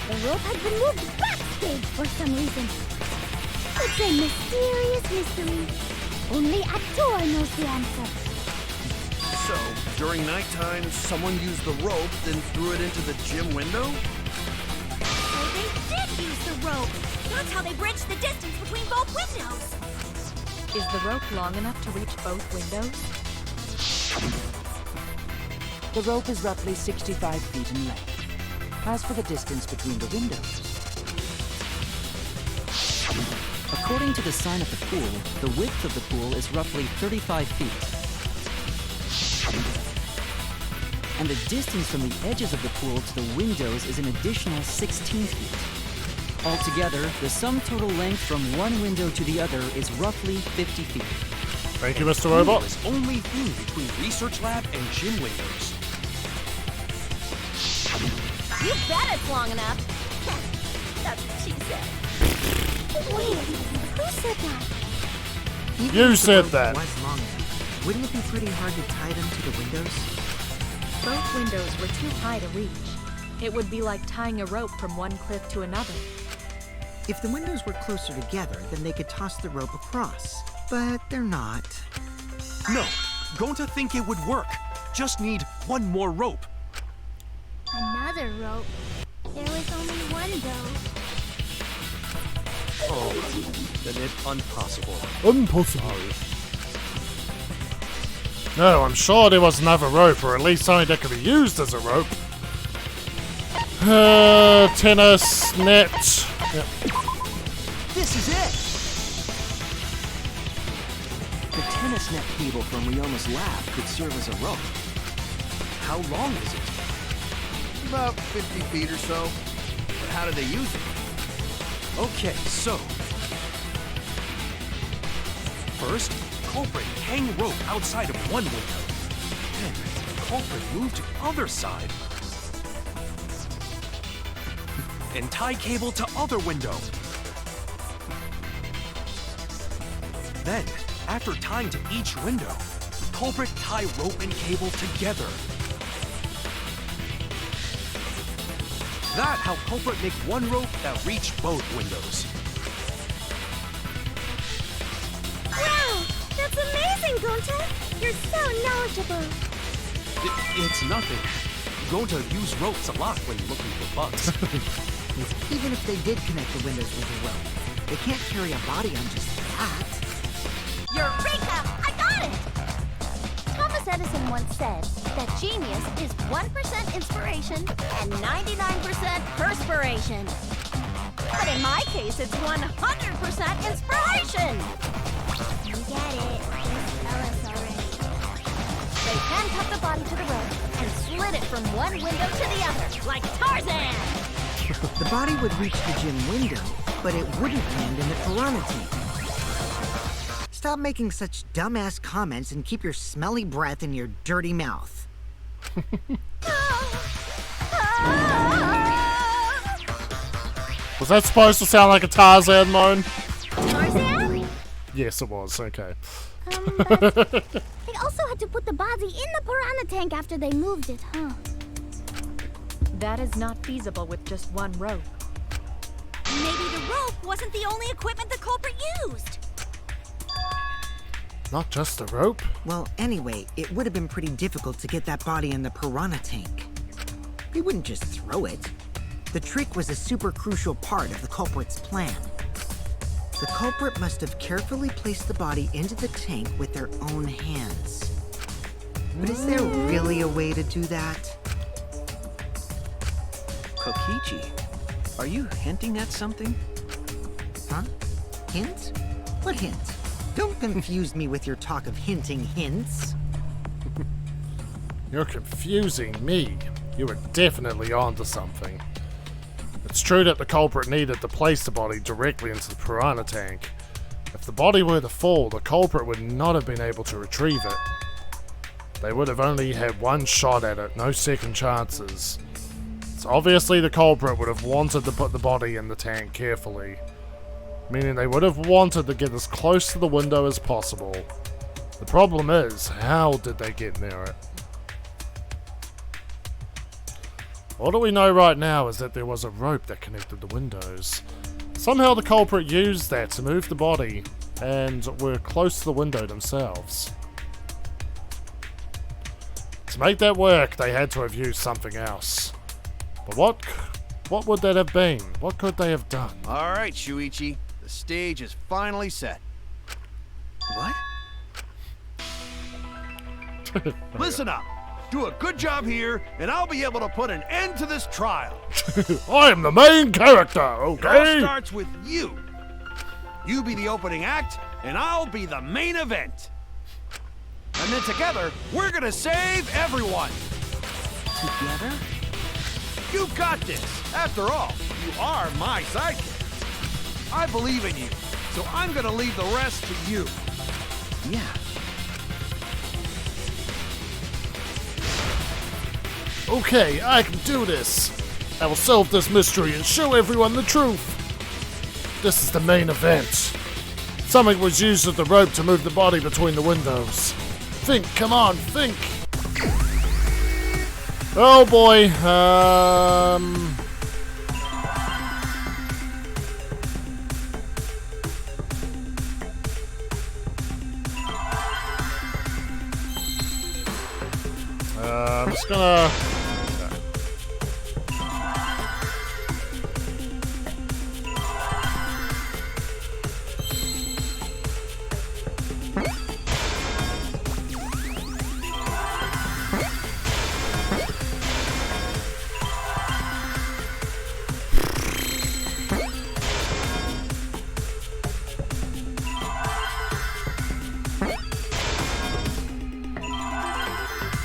the rope had been moved backstage for some reason. It's a mysterious mystery. Only Atua knows the answer. So, during nighttime, someone used the rope, then threw it into the gym window? So they did use the rope. That's how they bridged the distance between both windows. Is the rope long enough to reach both windows? The rope is roughly 65 feet in length. As for the distance between the windows, according to the sign of the pool, the width of the pool is roughly 35 feet. And the distance from the edges of the pool to the windows is an additional 16 feet. Altogether, the sum total length from one window to the other is roughly 50 feet. Thank you, Mr. Robot. Is only thing between research lab and gym windows. You bet it's long enough. That's what she said. Wait, who said that? Even You if the said rope that. was long enough, wouldn't it be pretty hard to tie them to the windows? Both windows were too high to reach. It would be like tying a rope from one cliff to another. If the windows were closer together, then they could toss the rope across. But they're not. No, going to think it would work. Just need one more rope. Another rope. There was only one though. Oh, then it's impossible. Impossible. No, I'm sure there was another rope, or at least something that could be used as a rope. Tennis net. Yep. This is it! The tennis net cable from Ryoma's lab could serve as a rope. How long is it? About 50 feet or so. But how do they use it? Okay, so first, culprit hang rope outside of one window. Then, culprit move to other side. And tie cable to other window. Then, after tying to each window, culprit tie rope and cable together. That how culprit make one rope that reach both windows. Wow, that's amazing, Gonta. You're so knowledgeable. It's nothing. Gonta use ropes a lot when looking for bugs. Even if they did connect the windows with a rope, they can't carry a body on just that. Eureka! I got it! Thomas Edison once said that genius is 1% inspiration and 99% perspiration. But in my case, it's 100% inspiration! You get it. Just tell us already. They handcuffed the body to the rope and slid it from one window to the other, like Tarzan! The body would reach the gym window, but it wouldn't land in the piranha tank. Stop making such dumbass comments and keep your smelly breath in your dirty mouth. Was that supposed to sound like a Tarzan moan? Tarzan? Yes, it was. Okay. But they also had to put the body in the piranha tank after they moved it, huh? That is not feasible with just one rope. Maybe the rope wasn't the only equipment the culprit used. Not just a rope? Well, anyway, it would have been pretty difficult to get that body in the piranha tank. They wouldn't just throw it. The trick was a super crucial part of the culprit's plan. The culprit must have carefully placed the body into the tank with their own hands. But is there really a way to do that? Kokichi, Are you hinting at something? Huh? Hint? What hint? Don't confuse me with your talk of hinting hints. You're confusing me. You were definitely onto something. It's true that the culprit needed to place the body directly into the piranha tank. If the body were to fall, the culprit would not have been able to retrieve it. They would have only had one shot at it, no second chances. So obviously the culprit would have wanted to put the body in the tank carefully, meaning they would have wanted to get as close to the window as possible. The problem is, how did they get near it? All that we know right now is that there was a rope that connected the windows. Somehow the culprit used that to move the body and were close to the window themselves. To make that work, they had to have used something else. But what would that have been? What could they have done? All right, Shuichi. The stage is finally set. What? Listen up. Do a good job here, and I'll be able to put an end to this trial. I am the main character, It all okay? starts with you. You be the opening act, and I'll be the main event. And then together, we're gonna save everyone. Together? You got this. After all, you are my sidekick. I believe in you, so I'm gonna leave the rest to you. Yeah. Okay, I can do this. I will solve this mystery and show everyone the truth. This is the main event. Something was used as the rope to move the body between the windows. Think, come on, think. Oh boy, I'm just gonna...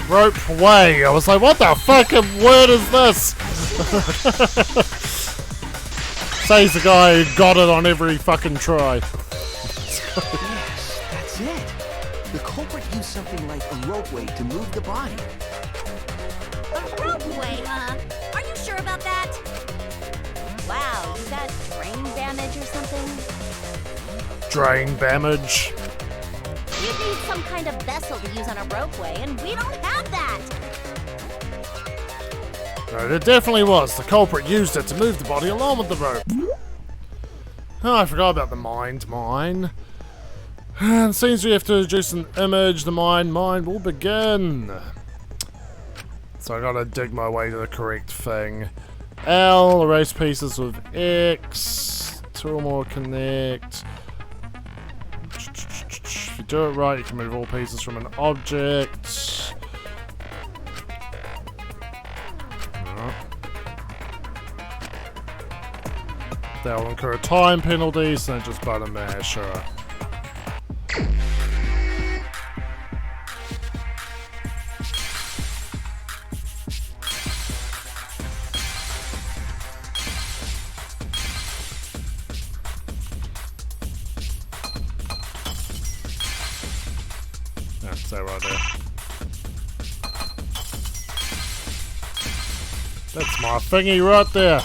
rope way. I was like, what the fucking word is this? Says the guy who got it on every fucking try. Yes, that's it. The culprit used something like a ropeway to move the body. A ropeway, huh? Are you sure about that? Wow, you got brain damage or something? Drain damage. You'd need some kind of vessel to use on a ropeway, and we don't have that! No, there definitely was. The culprit used it to move the body along with the rope. Oh, I forgot about the mind mine. And since we have to introduce an image, the mind will begin. So I gotta dig my way to the correct thing. L, erase pieces with X. Two or more connect. If you do it right, you can move all pieces from an object. They'll incur time penalties, and just button mash, sure. That's that right there. That's my thingy right there.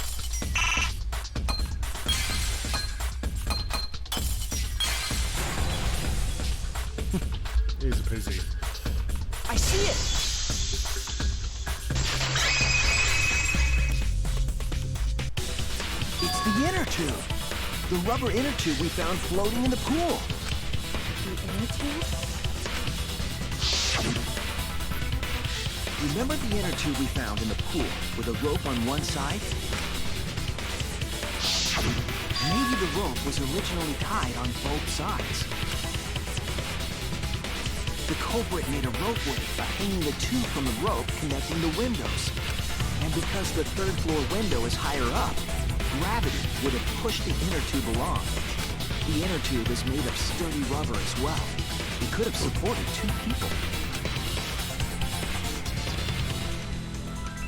Easy peasy. I see it! It's the inner tube. The rubber inner tube we found floating in the pool. The inner tube? Remember the inner tube we found in the pool with a rope on one side? Maybe the rope was originally tied on both sides. The culprit made a ropeway by hanging the tube from the rope connecting the windows. And because the third floor window is higher up, Gravity would have pushed the inner tube along. The inner tube is made of sturdy rubber as well. It could have supported 2 people.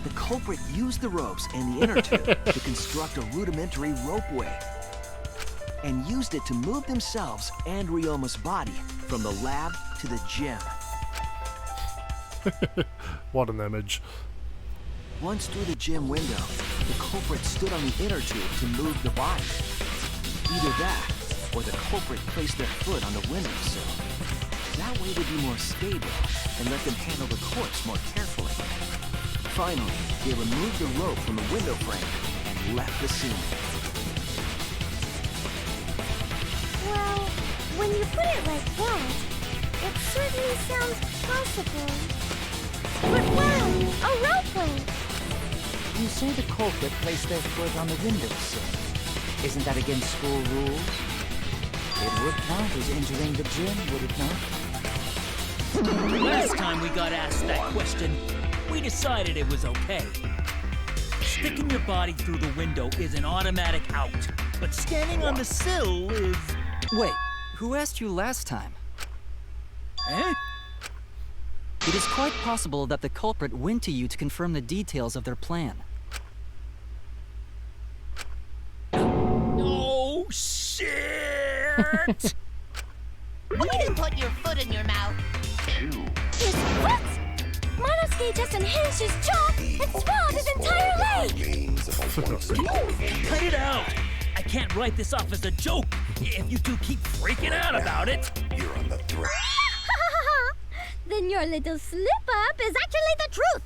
The culprit used the ropes and the inner tube to construct a rudimentary ropeway, and used it to move themselves and Ryoma's body from the lab to the gym. What an image. Once through the gym window, the culprit stood on the inner tube to move the body. Either that, or the culprit placed their foot on the windowsill. That way they'd be more stable and let them handle the corpse more carefully. Finally, they removed the rope from the window frame and left the scene. Well, when you put it like that, it certainly sounds possible. But wow, a ropeway! You say the culprit placed their foot on the windowsill. Isn't that against school rules? It would count as entering the gym, would it not? Last time we got asked that question, we decided it was okay. Sticking your body through the window is an automatic out, but standing on the sill is... Wait, who asked you last time? Eh? It is quite possible that the culprit went to you to confirm the details of their plan. Oh, shit! You didn't put your foot in your mouth. His foot! Monosuke just unhinged his jaw and swallowed his entire leg! Cut it out! I can't write this off as a joke if you two keep freaking out about it. You're on the threat. Then your little slip-up is actually the truth!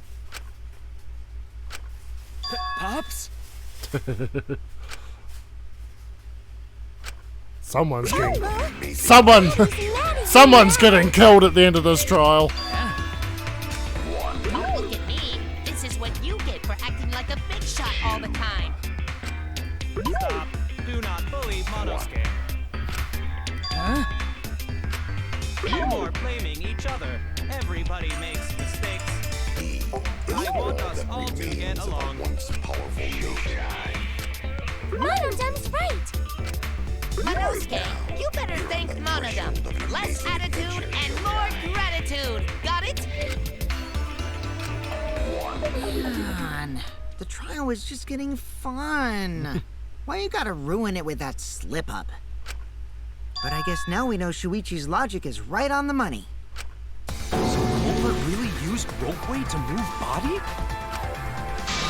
Pops? Someone's getting killed at the end of this trial. Don't look at me. This is what you get for acting like a big shot all the time. Stop. Do not bully Monosuke. Huh? No more blaming each other. Everybody makes mistakes. I want us all to get along. Monodam's right! Monosuke, you better thank Monodam. Less attitude and more gratitude. Got it? Come on. The trial was just getting fun. Why you gotta ruin it with that slip-up? But I guess now we know Shuichi's logic is right on the money. So Culprit really used ropeway to move body?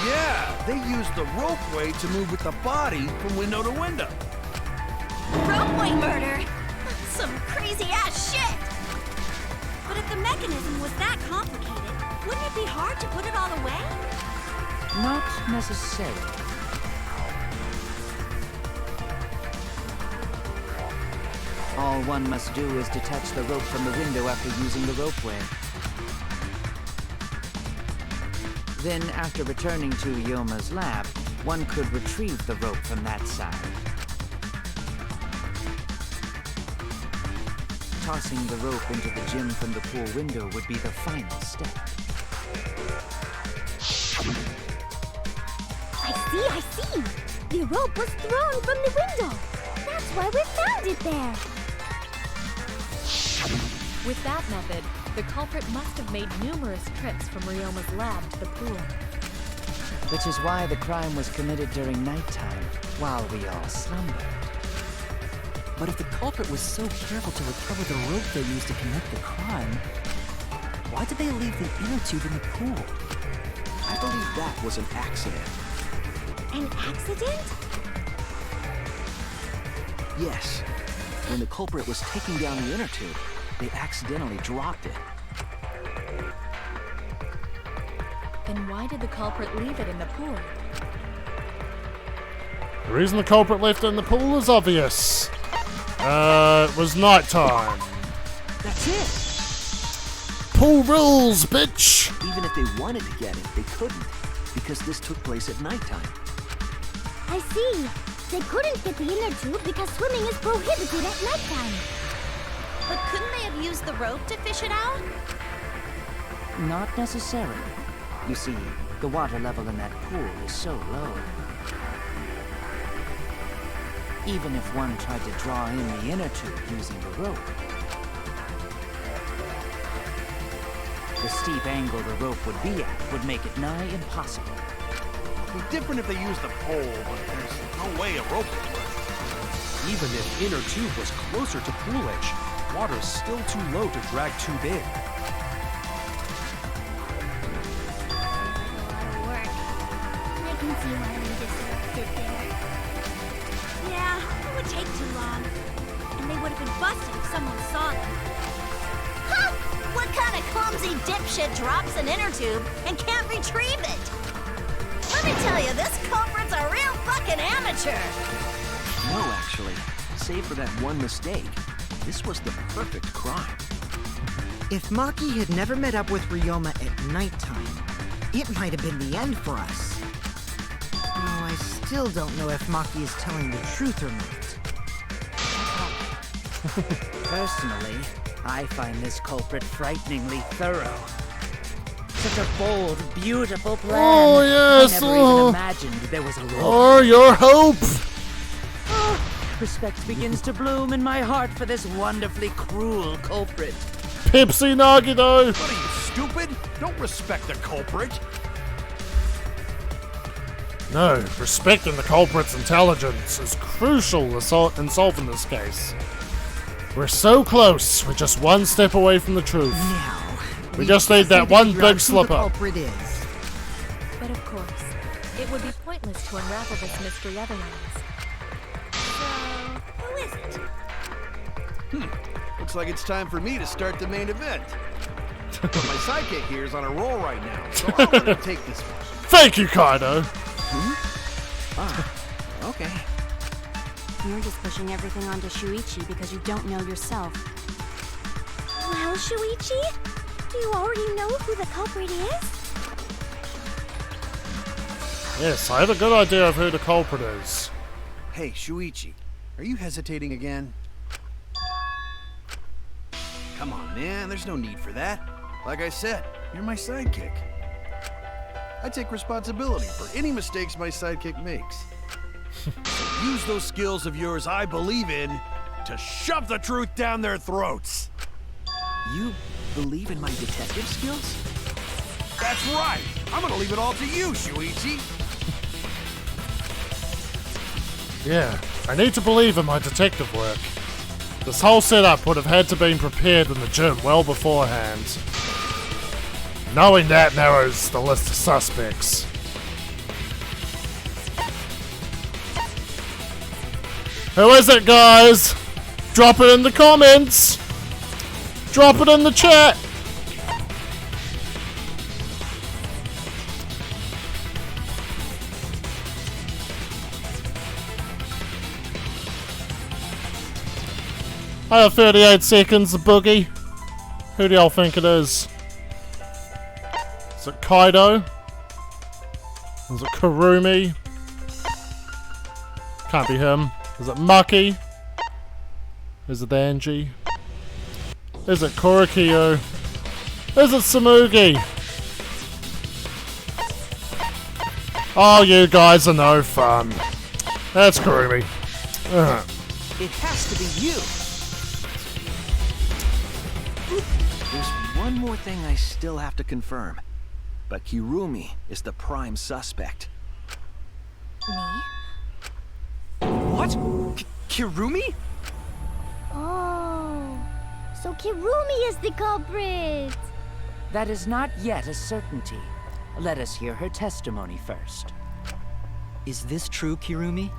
Yeah, they used the ropeway to move with the body from window to window. Ropeway murder? That's some crazy-ass shit! But if the mechanism was that complicated, wouldn't it be hard to put it all away? Not necessarily. All one must do is detach the rope from the window after using the ropeway. Then, after returning to Ryoma's lab, one could retrieve the rope from that side. Tossing the rope into the gym from the pool window would be the final step. I see! The rope was thrown from the window! That's why we found it there! With that method, the culprit must have made numerous trips from Ryoma's lab to the pool. Which is why the crime was committed during nighttime, while we all slumbered. But if the culprit was so careful to recover the rope they used to commit the crime, why did they leave the inner tube in the pool? I believe that was an accident. An accident? Yes. When the culprit was taking down the inner tube, they accidentally dropped it. Then why did the culprit leave it in the pool? The reason the culprit left it in the pool is obvious. It was nighttime. That's it. Pool rules, bitch! Even if they wanted to get it, they couldn't, because this took place at nighttime. I see. They couldn't get the inner tube because swimming is prohibited at nighttime. But couldn't they have used the rope to fish it out? Not necessarily. You see, the water level in that pool is so low. even if one tried to draw in the inner tube using the rope. The steep angle the rope would be at would make it nigh impossible. It'd be different if they used a pole, but there's no way a rope would work. Even if inner tube was closer to pool edge, water's still too low to drag tube in. I can see why they just sit there. Yeah, it would take too long. And they would have been busted if someone saw them. Huh! What kind of clumsy dipshit drops an inner tube and can't retrieve it? Let me tell you, this culprit's a real fucking amateur! No, actually. Save for that one mistake, this was the perfect crime. If Maki had never met up with Ryoma at nighttime, it might have been the end for us. Though I still don't know if Maki is telling the truth or not. Personally, I find this culprit frighteningly thorough. Such a bold, beautiful plan. Oh, yes. I never even imagined there was a rope. Oh, your hope. Respect begins to bloom in my heart for this wonderfully cruel culprit. Pepsi Nagido. What are you, stupid? Don't respect the culprit. No, respecting the culprit's intelligence is crucial in solving this case. We're so close. We're just one step away from the truth. Now, We just need that one big slip up. Culprit is. But of course, it would be pointless to unravel this mystery otherwise. So, Who is it? Looks like it's time for me to start the main event. But my sidekick here is on a roll right now, so I'm gonna take this one. Thank you, Kaido. Okay. You're just pushing everything onto Shuichi because you don't know yourself. Well, Shuichi, do you already know who the culprit is? Yes, I have a good idea of who the culprit is. Hey, Shuichi, are you hesitating again? Come on, man, there's no need for that. Like I said, you're my sidekick. I take responsibility for any mistakes my sidekick makes. Use those skills of yours I believe in to shove the truth down their throats. You believe in my detective skills? That's right. I'm gonna leave it all to you, Shuichi. Yeah, I need to believe in my detective work. This whole setup would have had to been prepared in the gym well beforehand. Knowing that narrows the list of suspects. Who is it, guys? Drop it in the comments! Drop it in the chat! I have 38 seconds, the boogie. Who do y'all think it is? Is it Kaido? Is it Kurumi? Can't be him. Is it Maki? Is it Angie? Is it Korikyo? Is it Samugi? Oh, you guys are no fun. That's Kurumi. Ugh. It has to be you. There's one more thing I still have to confirm. But Kirumi is the prime suspect. me? What? Kirumi? Oh, so Kirumi is the culprit. That is not yet a certainty. Let us hear her testimony first. Is this true, Kirumi?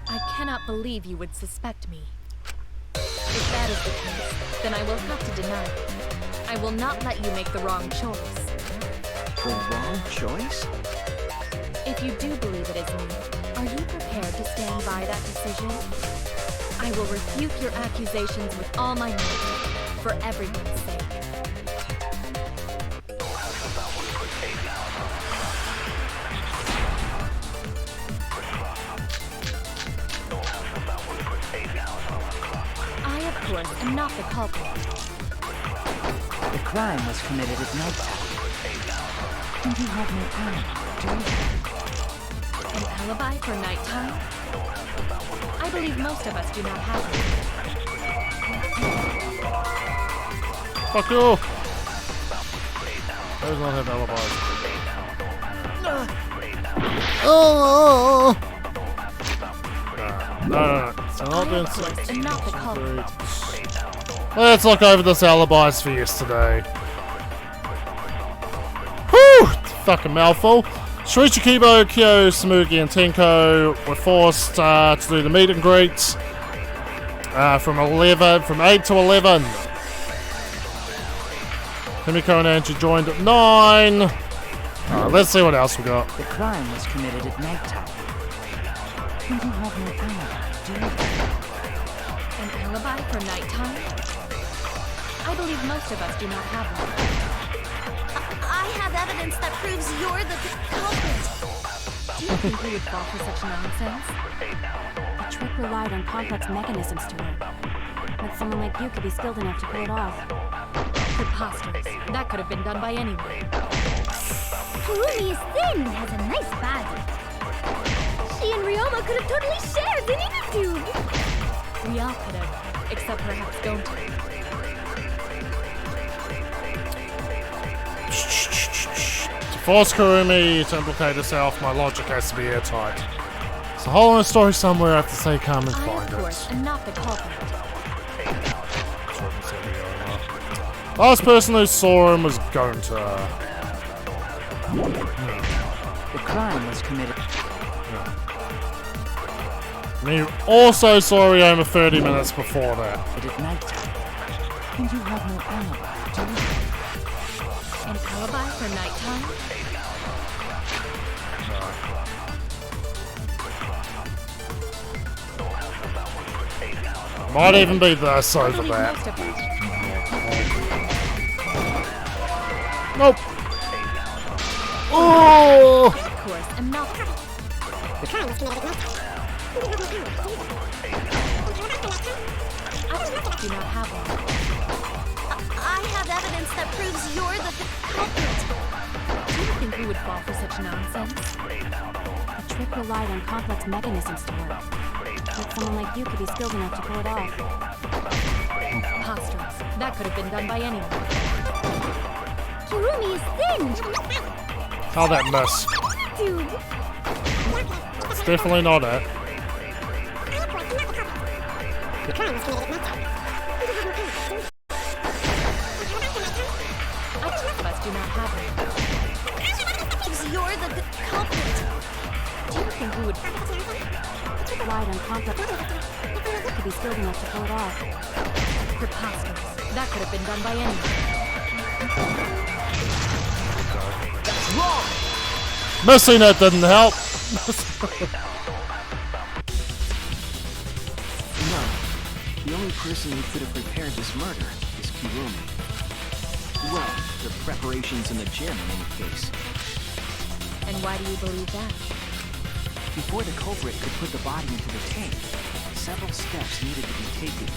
I cannot believe you would suspect me. If that is the case, then I will have to deny it. I will not let you make the wrong choice. The wrong choice? If you do believe it is me, are you prepared to stand by that decision? I will refute your accusations with all my might, for everyone's sake. I, of course, am not the culprit. The crime was committed at nighttime. And you have no alibi, do you? An alibi for nighttime? I believe most of us do not have one. Fuck you! Those don't have alibis. Oh! No. So not being And not the culprit. Let's look over this alibis for yesterday. Whew! Fucking mouthful. Shuichi, Kibo, Kyo, Samugi, and Tenko were forced to do the meet and greets from 8 to 11. Himiko and Angie joined at 9. Let's see what else we got. The crime was committed at nighttime. And you have no alibi, do you? An alibi for nighttime? I believe most of us do not have one. I have evidence that proves you're the culprit. Do you think we would fall for such nonsense? The trick relied on complex mechanisms to work. But someone like you could be skilled enough to pull it off. Preposterous. That could have been done by anyone. Kurumi is thin and has a nice body. She and Ryoma could have totally shared the inner tube. We all could have, except perhaps Gonta. To force Kurumi to implicate herself, my logic has to be airtight. It's a hole in the story somewhere. I have to stay calm and I, find of course, it. am not the culprit. Last person who saw him was Gonta. The crime was committed. And he also saw Ryoma 30 minutes before that. But at nighttime. And you have no alibi, do you? An alibi for nighttime? Might even be this I over believe that. most of us. Nope. Oh! Of course, am not. The crime was committed at nighttime. I do not have one. I have evidence that proves you're the culprit. Do you think we would fall for such nonsense? The trick relied on complex mechanisms to work. But someone like you could be skilled enough to pull it off. Preposterous. That could have been done by anyone. Kurumi is thin! How that mess? Dude! It's definitely not it. The crime was committed at nighttime. Most of us do not have one. You're the culprit. Do you think we would... Relied on complex... could be skilled enough to pull it off. Preposterous. That could have been done by anyone. Missing it didn't help. No. The only person who could have prepared this murder is Kurumi. Well, the preparations in the gym in any case. And why do you believe that? Before the culprit could put the body into the tank, several steps needed to be taken.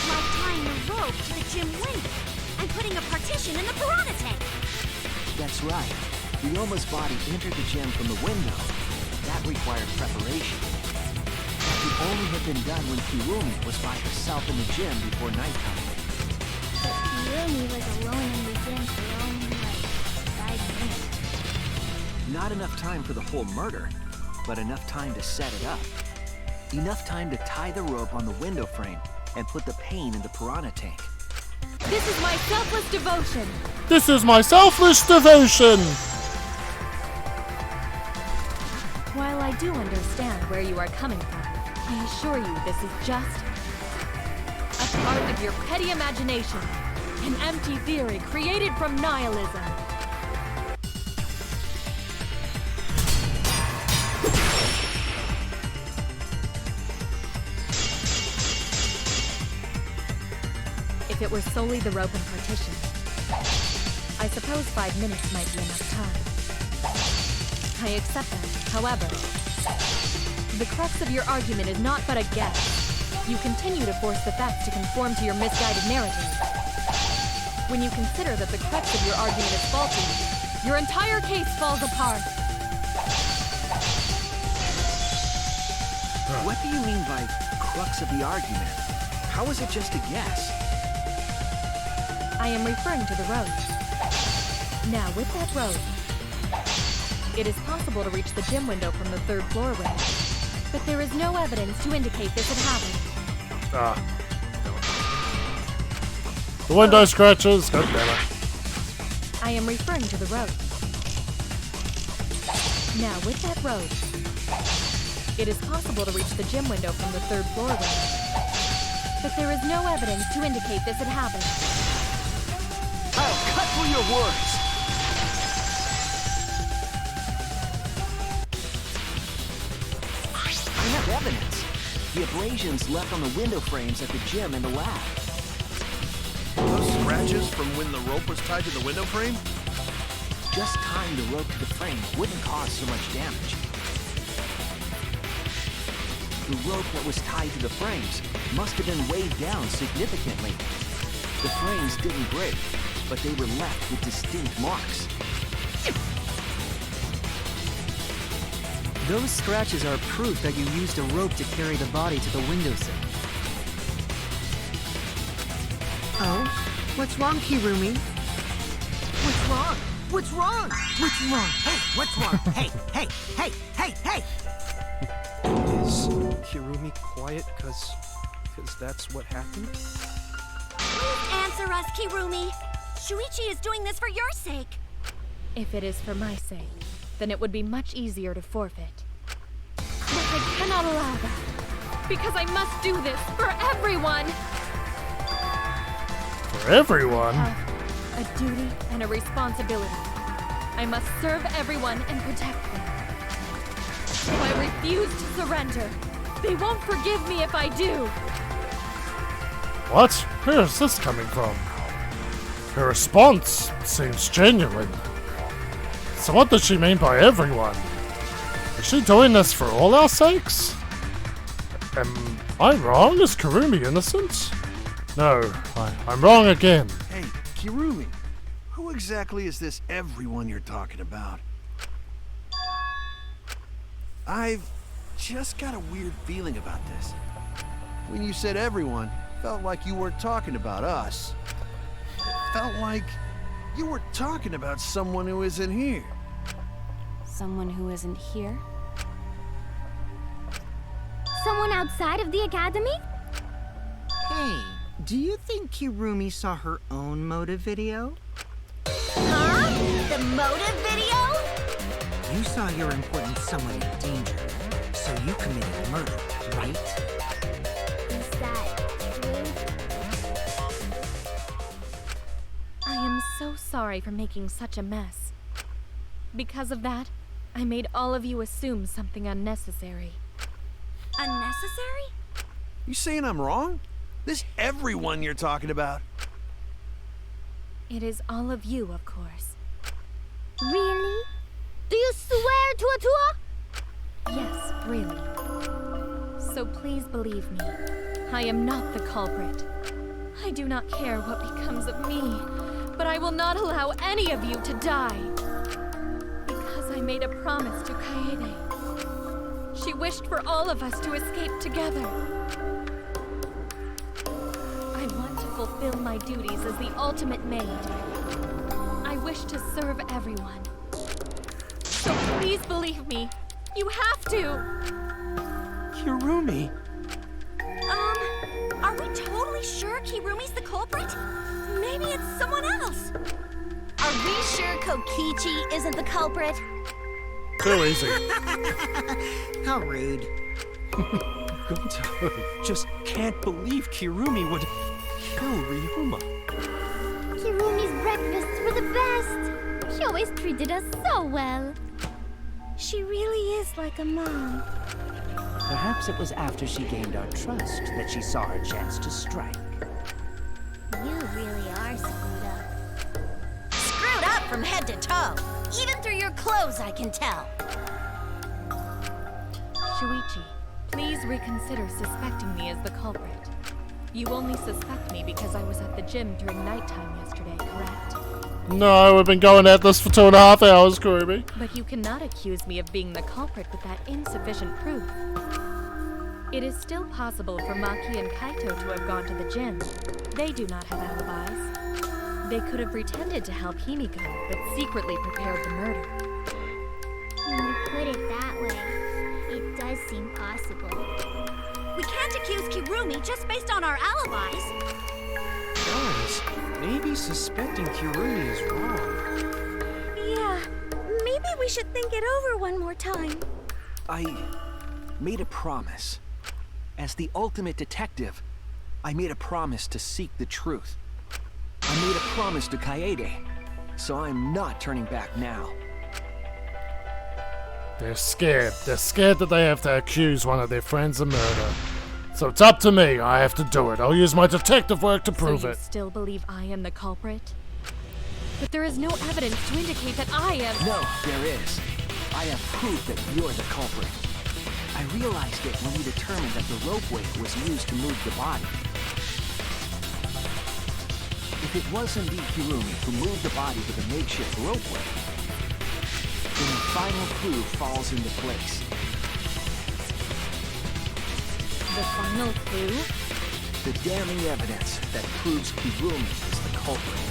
Like tying a rope to the gym window and putting a partition in the piranha tank. That's right. Ryoma's body entered the gym from the window. That required preparation. That could only have been done when Kurumi was by herself in the gym before nighttime. But Kurumi was alone in the gym for only like 5 minutes. Not enough time for the whole murder, but enough time to set it up. Enough time to tie the rope on the window frame and put the pain in the piranha tank. This is my selfless devotion. This is my selfless devotion. While I do understand where you are coming from, I assure you this is just a part of your petty imagination, an empty theory created from nihilism. If it were solely the rope and partition, I suppose 5 minutes might be enough time. I accept that. However, the crux of your argument is not but a guess. You continue to force the facts to conform to your misguided narrative. When you consider that the crux of your argument is faulty, your entire case falls apart. What do you mean by crux of the argument? How is it just a guess? I am referring to the road. Now, with that road, it is possible to reach the gym window from the 3rd floor window, but there is no evidence to indicate this had happened. The window scratches. God damn it. I am referring to the road. Now, with that road, it is possible to reach the gym window from the 3rd floor window, but there is no evidence to indicate this had happened. I'll cut through your words! I have evidence. The abrasions left on the window frames at the gym and the lab. Those scratches from when the rope was tied to the window frame? Just tying the rope to the frame wouldn't cause so much damage. The rope that was tied to the frames must have been weighed down significantly. The frames didn't break, but they were left with distinct marks. Those scratches are proof that you used a rope to carry the body to the windowsill. Oh? What's wrong, Kirumi? What's wrong? What's wrong? What's wrong? Hey, what's wrong? Hey! Is Kirumi quiet because that's what happened? Please answer us, Kirumi. Shuichi is doing this for your sake. If it is for my sake, then it would be much easier to forfeit. But I cannot allow that, because I must do this for everyone. For everyone? A duty and a responsibility. I must serve everyone and protect them. So I refuse to surrender. They won't forgive me if I do. What? Where is this coming from? Her response seems genuine. So what does she mean by everyone? Is she doing this for all our sakes? Am I wrong? Is Kirumi innocent? No, I'm wrong again. Hey, Kirumi, who exactly is this everyone you're talking about? I've just got a weird feeling about this. When you said everyone, felt like you weren't talking about us. It felt like you were talking about someone who isn't here. Someone who isn't here? Someone outside of the academy? Hey, do you think Kirumi saw her own motive video? Huh? The motive video? You saw your important someone in danger, so you committed murder, right? Is that true? I am so sorry for making such a mess. Because of that, I made all of you assume something unnecessary. Unnecessary? You saying I'm wrong? This everyone you're talking about? It is all of you, of course. Really? Do you swear to a tour? Yes, really. So please believe me. I am not the culprit. I do not care what becomes of me, but I will not allow any of you to die. Because I made a promise to Kaede. She wished for all of us to escape together. I want to fulfill my duties as the ultimate maid. I wish to serve everyone. So please believe me. You have to! Kirumi! Are we totally sure Kirumi's the culprit? Maybe it's someone else. Are we sure Kokichi isn't the culprit? Too easy. How rude. Just can't believe Kirumi would kill Ryoma. Kirumi's breakfasts were the best. She always treated us so well. She really is like a mom. Perhaps it was after she gained our trust that she saw her chance to strike. You really are screwed up. Screwed up from head to toe. Even through your clothes, I can tell. Shuichi, please reconsider suspecting me as the culprit. You only suspect me because I was at the gym during nighttime yesterday, correct? No, we've been going at this for 2.5 hours, Kirumi. But you cannot accuse me of being the culprit with that insufficient proof. It is still possible for Maki and Kaito to have gone to the gym. They do not have alibis. They could have pretended to help Himiko, but secretly prepared the murder. When you put it that way, it does seem possible. We can't accuse Kirumi just based on our alibis. Guys, maybe suspecting Kirumi is wrong. Yeah, maybe we should think it over one more time. I made a promise. As the ultimate detective, I made a promise to seek the truth. I made a promise to Kaede, so I'm not turning back now. They're scared. They're scared that they have to accuse one of their friends of murder. So it's up to me. I have to do it. I'll use my detective work to prove So you it. still believe I am the culprit? But there is no evidence to indicate that I am. No, there is. I have proof that you're the culprit. I realized it when we determined that the ropeway was used to move the body. If it was indeed Kirumi who moved the body with a makeshift ropeway, then the final clue falls into place. The final clue? The damning evidence that proves Kirumi is the culprit.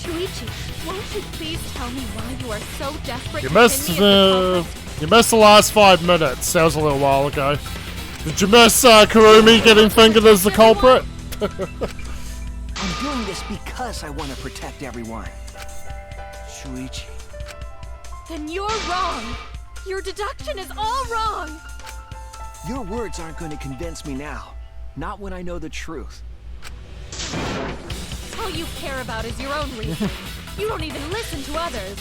Shuichi, won't you please tell me why you are so desperate You to missed pin me as the culprit? You missed the last 5 minutes. That was a little while ago. Did you miss Kirumi getting fingered as the culprit? I'm doing this because I want to protect everyone. Shuichi. Then you're wrong. Your deduction is all wrong. Your words aren't going to convince me now. Not when I know the truth. All you care about is your own reason. You don't even listen to others.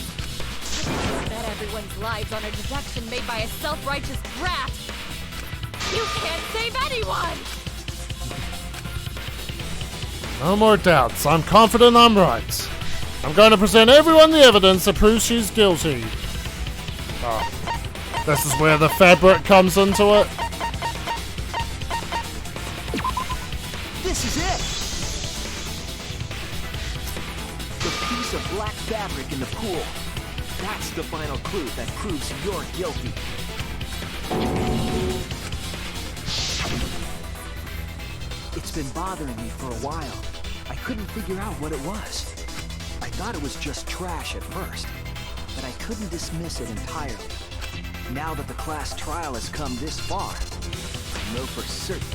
You bet everyone's lives on a deduction made by a self-righteous brat. You can't save anyone! No more doubts. I'm confident I'm right. I'm going to present everyone the evidence that proves she's guilty. Oh. This is where the fabric comes into it. This is it! The piece of black fabric in the pool. That's the final clue that proves you're guilty. It's been bothering me for a while. I couldn't figure out what it was. I thought it was just trash at first, but I couldn't dismiss it entirely. Now that the class trial has come this far, I know for certain.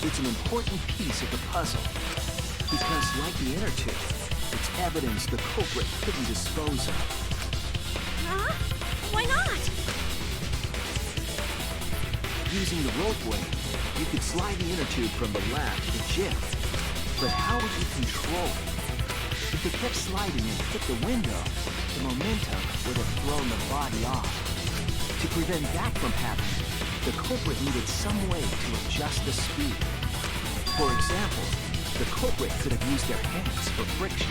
It's an important piece of the puzzle, because like the inner tube, it's evidence the culprit couldn't dispose of. Huh? Why not? Using the ropeway, you could slide the inner tube from the lab to the gym. But how would you control it? If it kept sliding and hit the window, the momentum would have thrown the body off. To prevent that from happening, the culprit needed some way to adjust the speed. For example, the culprit could have used their hands for friction.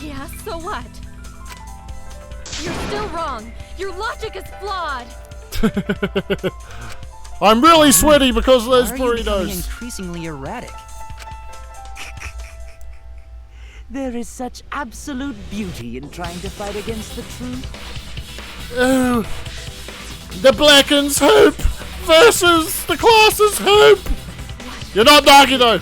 Yeah, so what? You're still wrong. Your logic is flawed. I'm really sweaty because of those Why are you becoming burritos. increasingly erratic? There is such absolute beauty in trying to fight against the truth. Oh, the Blacken's hope versus the class's hope. You're not Nagito.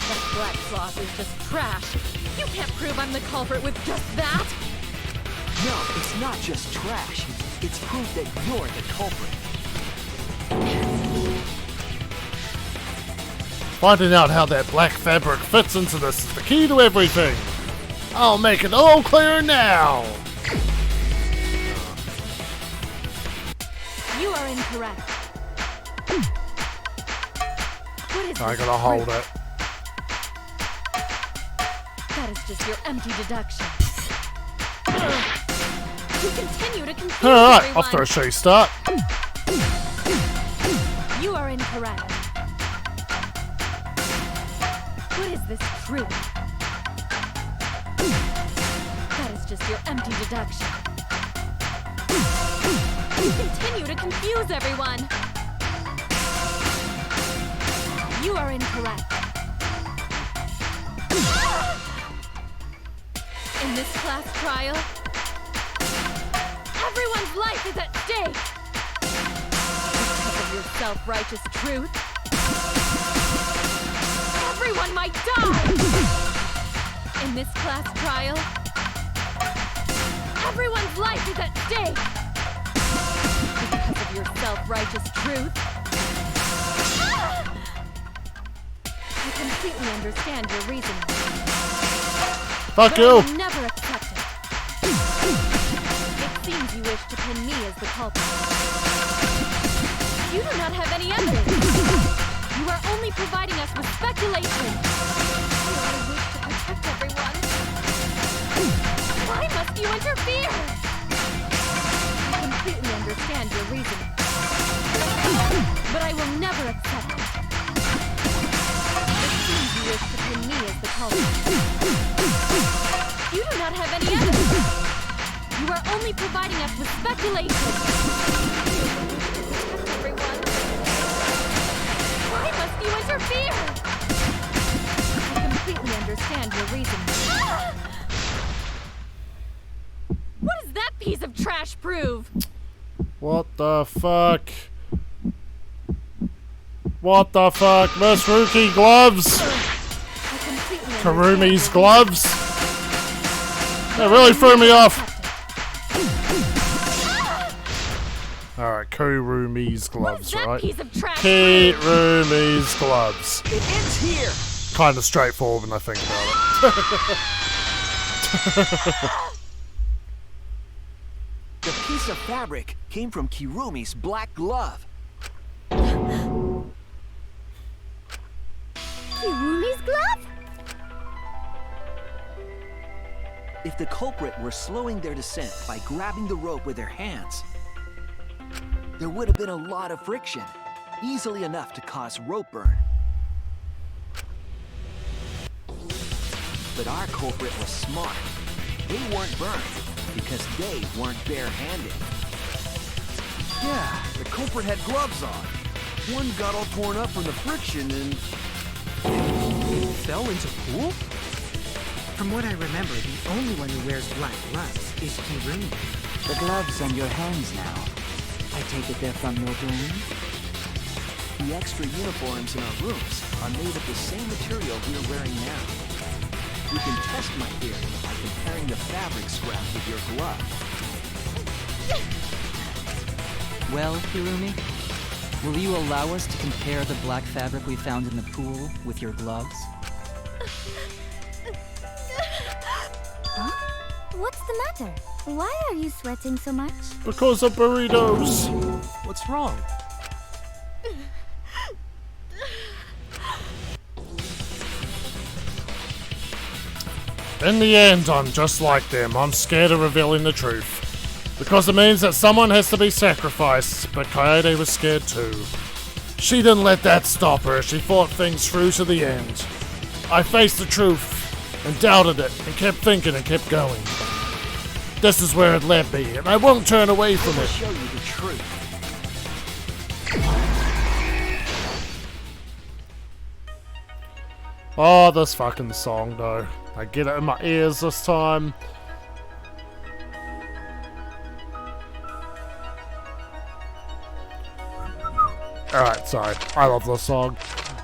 That black cloth is just trash. You can't prove I'm the culprit with just that. No, it's not just trash. It's proof that you're the culprit. Finding out how that black fabric fits into this is the key to everything. I'll make it all clear now. You are incorrect. What is I this gotta hold proof? it. That is just your empty deduction. You continue to confuse Alright, everyone. off to a show start. You are incorrect. What is this truth? That is just your empty deduction. You continue to confuse everyone. You are incorrect. In this class trial, everyone's life is at stake. Because of your self-righteous truth, everyone might die. In this class trial, everyone's life is at stake. Because of your self-righteous truth, I completely understand your reasoning. Fuck but you! I will never accept it. It seems you wish to pin me as the culprit. You do not have any evidence. You are only providing us with speculation. You only wish to protect everyone. Why must you interfere? I completely understand your reasoning. But I will never accept it. It seems you wish to pin me as the culprit. You do not have any evidence. You are only providing us with speculation. Everyone. Why must you interfere? I completely understand your reasoning. What does that piece of trash prove? What the fuck? What the fuck? Miss Ruki gloves? Karumi's gloves? That really threw me off. Alright, Kurumi's gloves, right? Kurumi's gloves. It ends here. Kind of straightforward when I think about it. The piece of fabric came from Kirumi's black glove. Kirumi's glove? If the culprit were slowing their descent by grabbing the rope with their hands, there would have been a lot of friction, easily enough to cause rope burn. But our culprit was smart. They weren't burned because they weren't bare-handed. Yeah, the culprit had gloves on. One got all torn up from the friction and... it fell into the pool? From what I remember, the only one who wears black gloves is Kirumi. The gloves on your hands now. I take it they're from your dorm? The extra uniforms in our rooms are made of the same material we're wearing now. You can test my theory by comparing the fabric scrap with your glove. Well, Kirumi, will you allow us to compare the black fabric we found in the pool with your gloves? Huh? What's the matter? Why are you sweating so much? Because of burritos. What's wrong? In the end, I'm just like them. I'm scared of revealing the truth. Because it means that someone has to be sacrificed, but Kaede was scared too. She didn't let that stop her. She fought things through to the end. I faced the truth, and doubted it, and kept thinking and kept going. This is where it led me, and I won't turn away from I will it. show you the truth. Oh, this fucking song though. I get it in my ears this time. Alright, sorry. I love this song.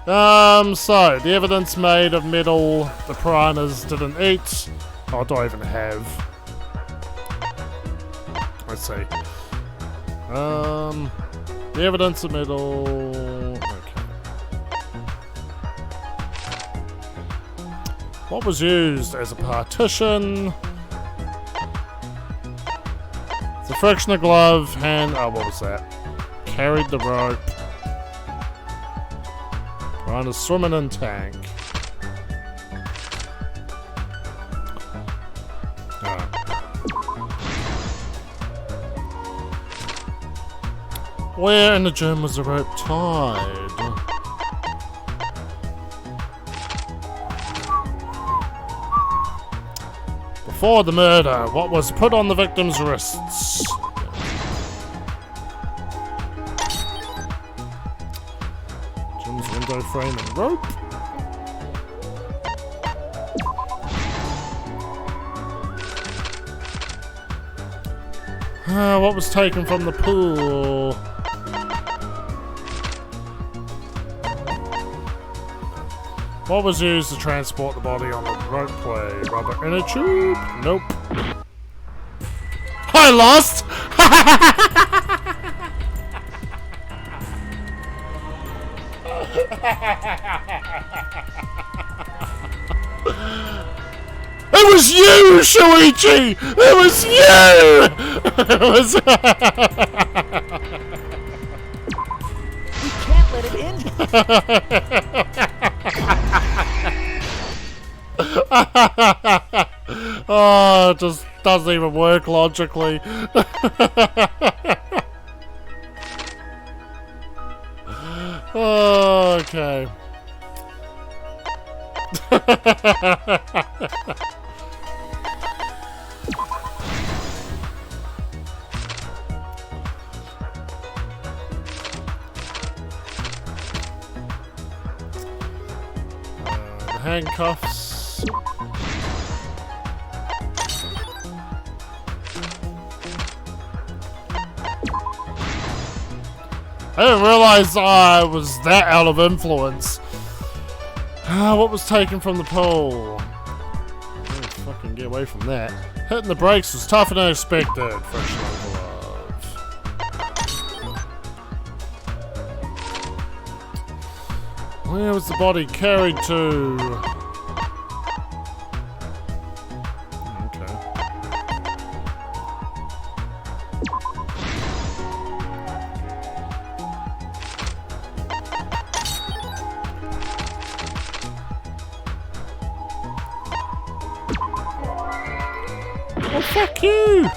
So, the evidence made of metal the piranhas didn't eat. Oh, do I even have? Let's see. The evidence of metal... Okay. What was used as a partition? The frictional glove, hand... Oh, what was that? Carried the rope. Piranha swimming in tank. Alright. Where in the gym was the rope tied? Before the murder, what was put on the victim's wrists? Gym's window frame and rope. What was taken from the pool? What was used to transport the body on the ropeway? Rubber inner tube? Nope. I lost! It was you, Shuichi! It was you! It was... We can't let it end. Oh, it just doesn't even work logically. Oh, okay. The handcuffs. I didn't realize I was that out of influence. What was taken from the pole? Oh, fucking get away from that. Hitting the brakes was tougher than expected. Fresh glove. Where was the body carried to? Fuck you!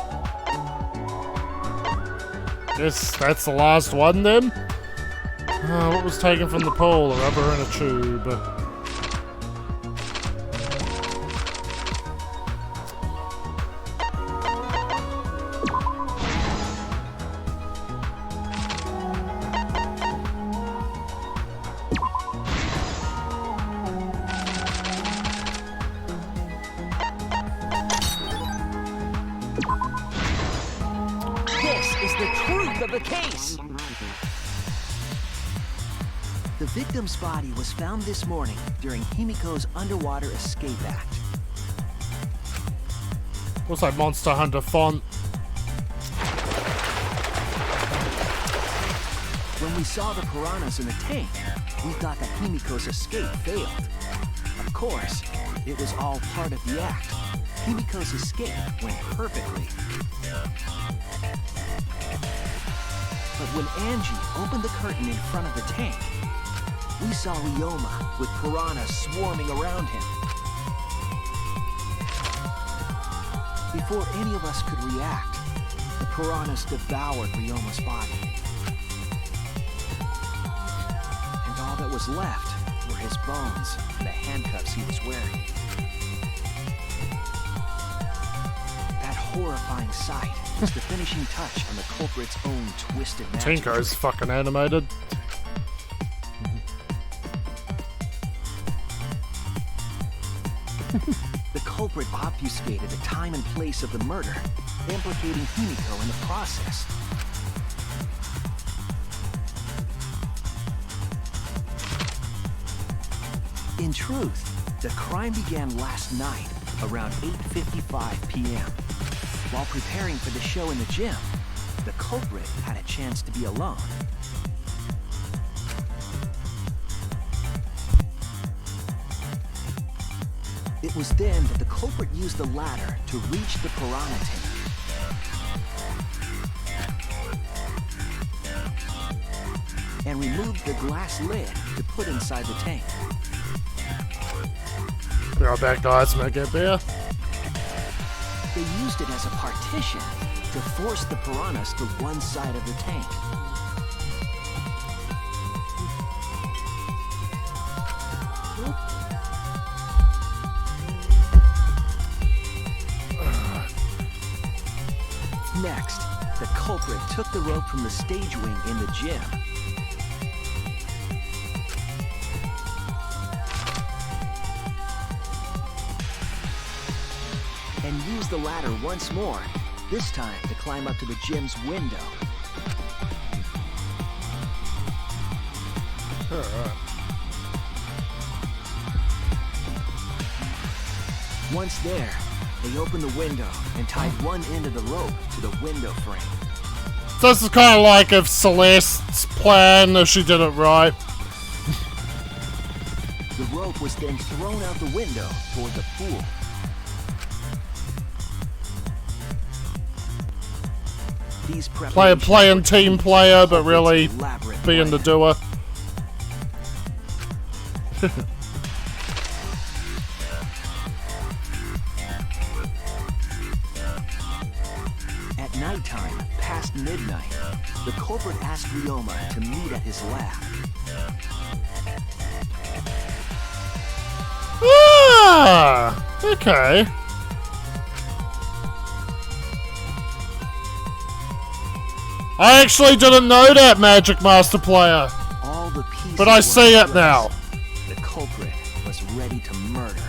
Yes, that's the last one then? What was taken from the pole? A rubber in a tube. The victim's body was found this morning during Himiko's underwater escape act. What's that Monster Hunter font? When we saw the piranhas in the tank, we thought that Himiko's escape failed. Of course, it was all part of the act. Himiko's escape went perfectly. But when Angie opened the curtain in front of the tank, we saw Ryoma with piranhas swarming around him. Before any of us could react, the piranhas devoured Ryoma's body. And all that was left were his bones and the handcuffs he was wearing. That horrifying sight was the finishing touch on the culprit's own twisted magic. Tinko's fucking animated. The culprit obfuscated the time and place of the murder, implicating Himiko in the process. In truth, the crime began last night around 8:55 p.m. While preparing for the show in the gym, the culprit had a chance to be alone. It was then that the culprit used the ladder to reach the piranha tank. And removed the glass lid to put inside the tank. Be right back, guys. Make it beer. They used it as a partition to force the piranhas to one side of the tank. Next, the culprit took the rope from the stage wing in the gym. And used the ladder once more this time to climb up to the gym's window. Once there, they opened the window and tied one end of the rope to the window frame. So this is kind of like if Celeste's plan, if she did it right. The rope was then thrown out the window toward the pool. These Playing team player, but really being the doer. At nighttime, past midnight, the culprit asked Ryoma to meet at his lab. Ah, okay. I actually didn't know that, Magic Master Player. All the pieces but I see it now. The culprit was ready to murder.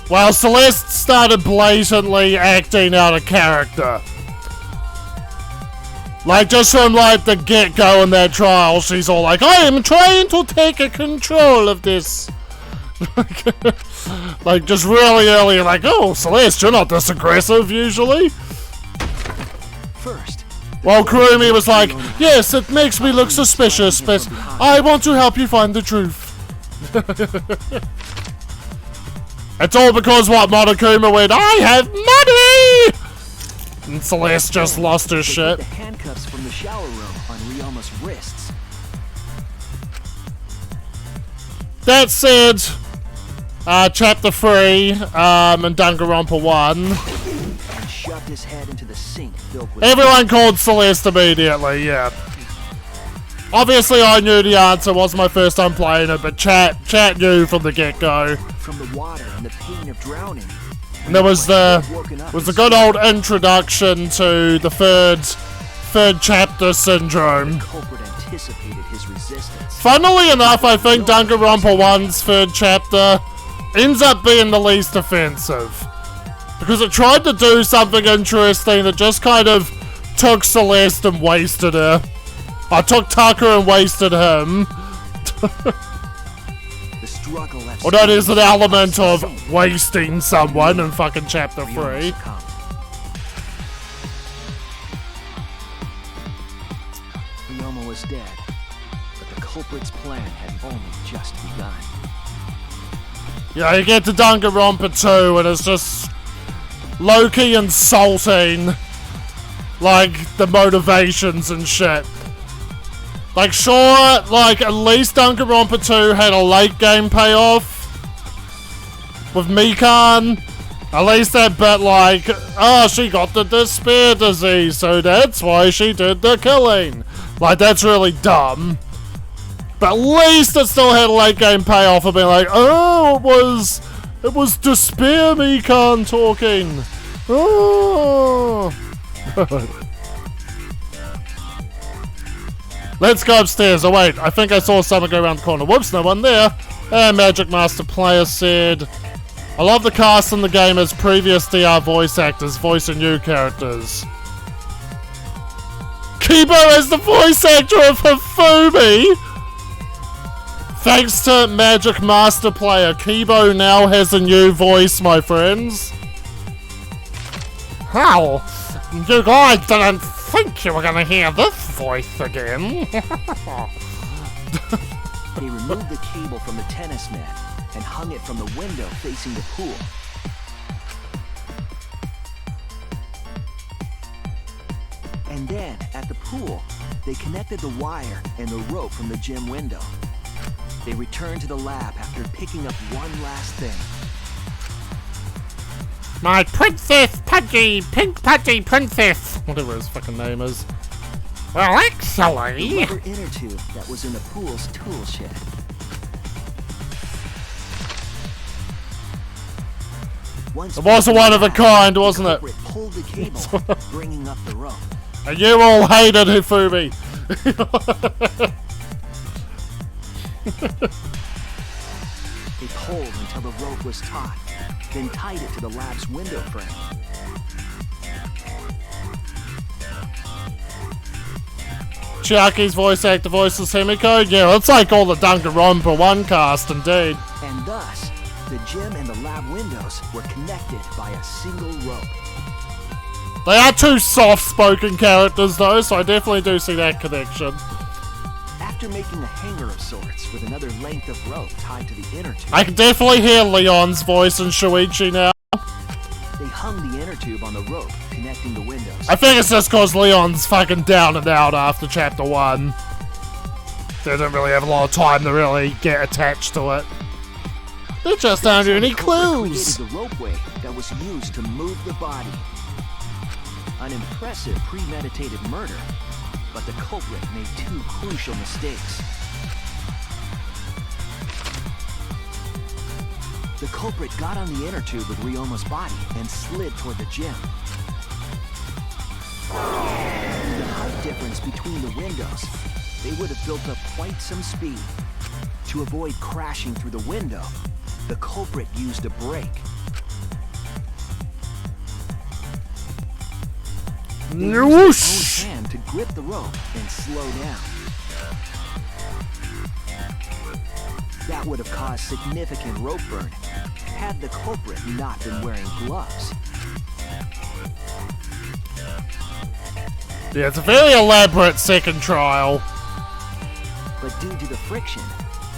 Well, Celeste started blatantly acting out of character. Like, just from, like, the get-go in that trial, she's all like, I am trying to take control of this. Like, just really early, like, oh, Celeste, you're not this aggressive, usually. First, while Kurumi was like, yes, it makes me look suspicious, but I want to help you find the truth. It's all because what Monokuma went, I have money! And Celeste just lost her shit. The handcuffs from the shower room on Ryoma's wrists. That said, Chapter 3 and Danganronpa 1. And shoved his head into the sink filled with... Everyone called Celeste immediately, yeah. Obviously I knew the answer, wasn't my first time playing it, but chat knew from the get-go. From the water and the pain of drowning. And there was the good old introduction to the third chapter syndrome. The culprit anticipated his resistance. Funnily enough, I think Danganronpa 1's third chapter ends up being the least offensive. Because it tried to do something interesting that just kind of took Celeste and wasted her. I took Tucker and wasted him. Although there's an element of wasting someone in fucking chapter 3. Ryoma was dead, but the culprit's plan had only just begun. Yeah, you get to Danganronpa 2 and it's just low-key insulting, like, the motivations and shit. Like, sure, like, at least Danganronpa 2 had a late game payoff with Mikan. At least that bit, like, oh, she got the despair disease, so that's why she did the killing. Like, that's really dumb. But at least it still had a late game payoff of being like, oh, it was despair Mikan talking. Oh. Let's go upstairs. Oh wait, I think I saw someone go around the corner. Whoops, no one there. And Magic Master Player said, I love the cast in the game as previous DR voice actors voicing new characters. Kibo as the voice actor of Hifumi! Thanks to Magic Master Player, Kibo now has a new voice, my friends. How? You guys didn't think you were gonna hear this voice again. They removed the cable from the tennis net and hung it from the window facing the pool. And then, at the pool, they connected the wire and the rope from the gym window. They returned to the lab after picking up one last thing. My princess, pudgy, pink pudgy princess, whatever his fucking name is. Well, actually, the rubber inner tube that was in the pool's tool shed. It wasn't one of a kind, wasn't it? Pulled the cable, bringing up the rope. And you all hated Hifumi. They pulled until the rope was taut, then tied it to the lab's window frame. Chiaki's voice actor voices Himiko. Yeah, it's like all the Danganronpa 1 cast, indeed. And thus, the gym and the lab windows were connected by a single rope. They are two soft-spoken characters, though, so I definitely do see that connection. After making a hanger of sorts with another length of rope tied to the inner tube, I can definitely hear Leon's voice in Shuichi now. they hung the inner tube on the rope connecting the windows. I think it's just cause Leon's fucking down and out after chapter 1. They didn't really have a lot of time to really get attached to it. There just aren't any clues. Created the ropeway that was used to move the body. An impressive premeditated murder, but the culprit made two crucial mistakes. The culprit got on the inner tube with Ryoma's body and slid toward the gym. The height difference between the windows, they would have built up quite some speed. To avoid crashing through the window, the culprit used a brake. They used his own hand to grip the rope and slow down. That would have caused significant rope burn had the culprit not been wearing gloves. Yeah, it's a very elaborate second trial. But due to the friction,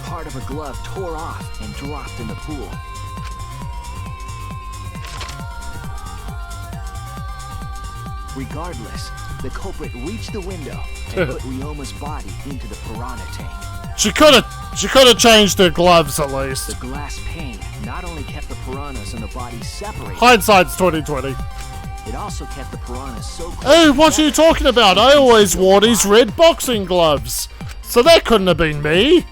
part of her glove tore off and dropped in the pool. Regardless, the culprit reached the window and put Ryoma's body into the piranha tank. She could have changed her gloves at least. The glass pane not only kept the piranhas and the body separated. Hindsight's 2020. It also kept the piranhas so close. Hey, what are you talking about? I always wore these red boxing gloves. So that couldn't have been me.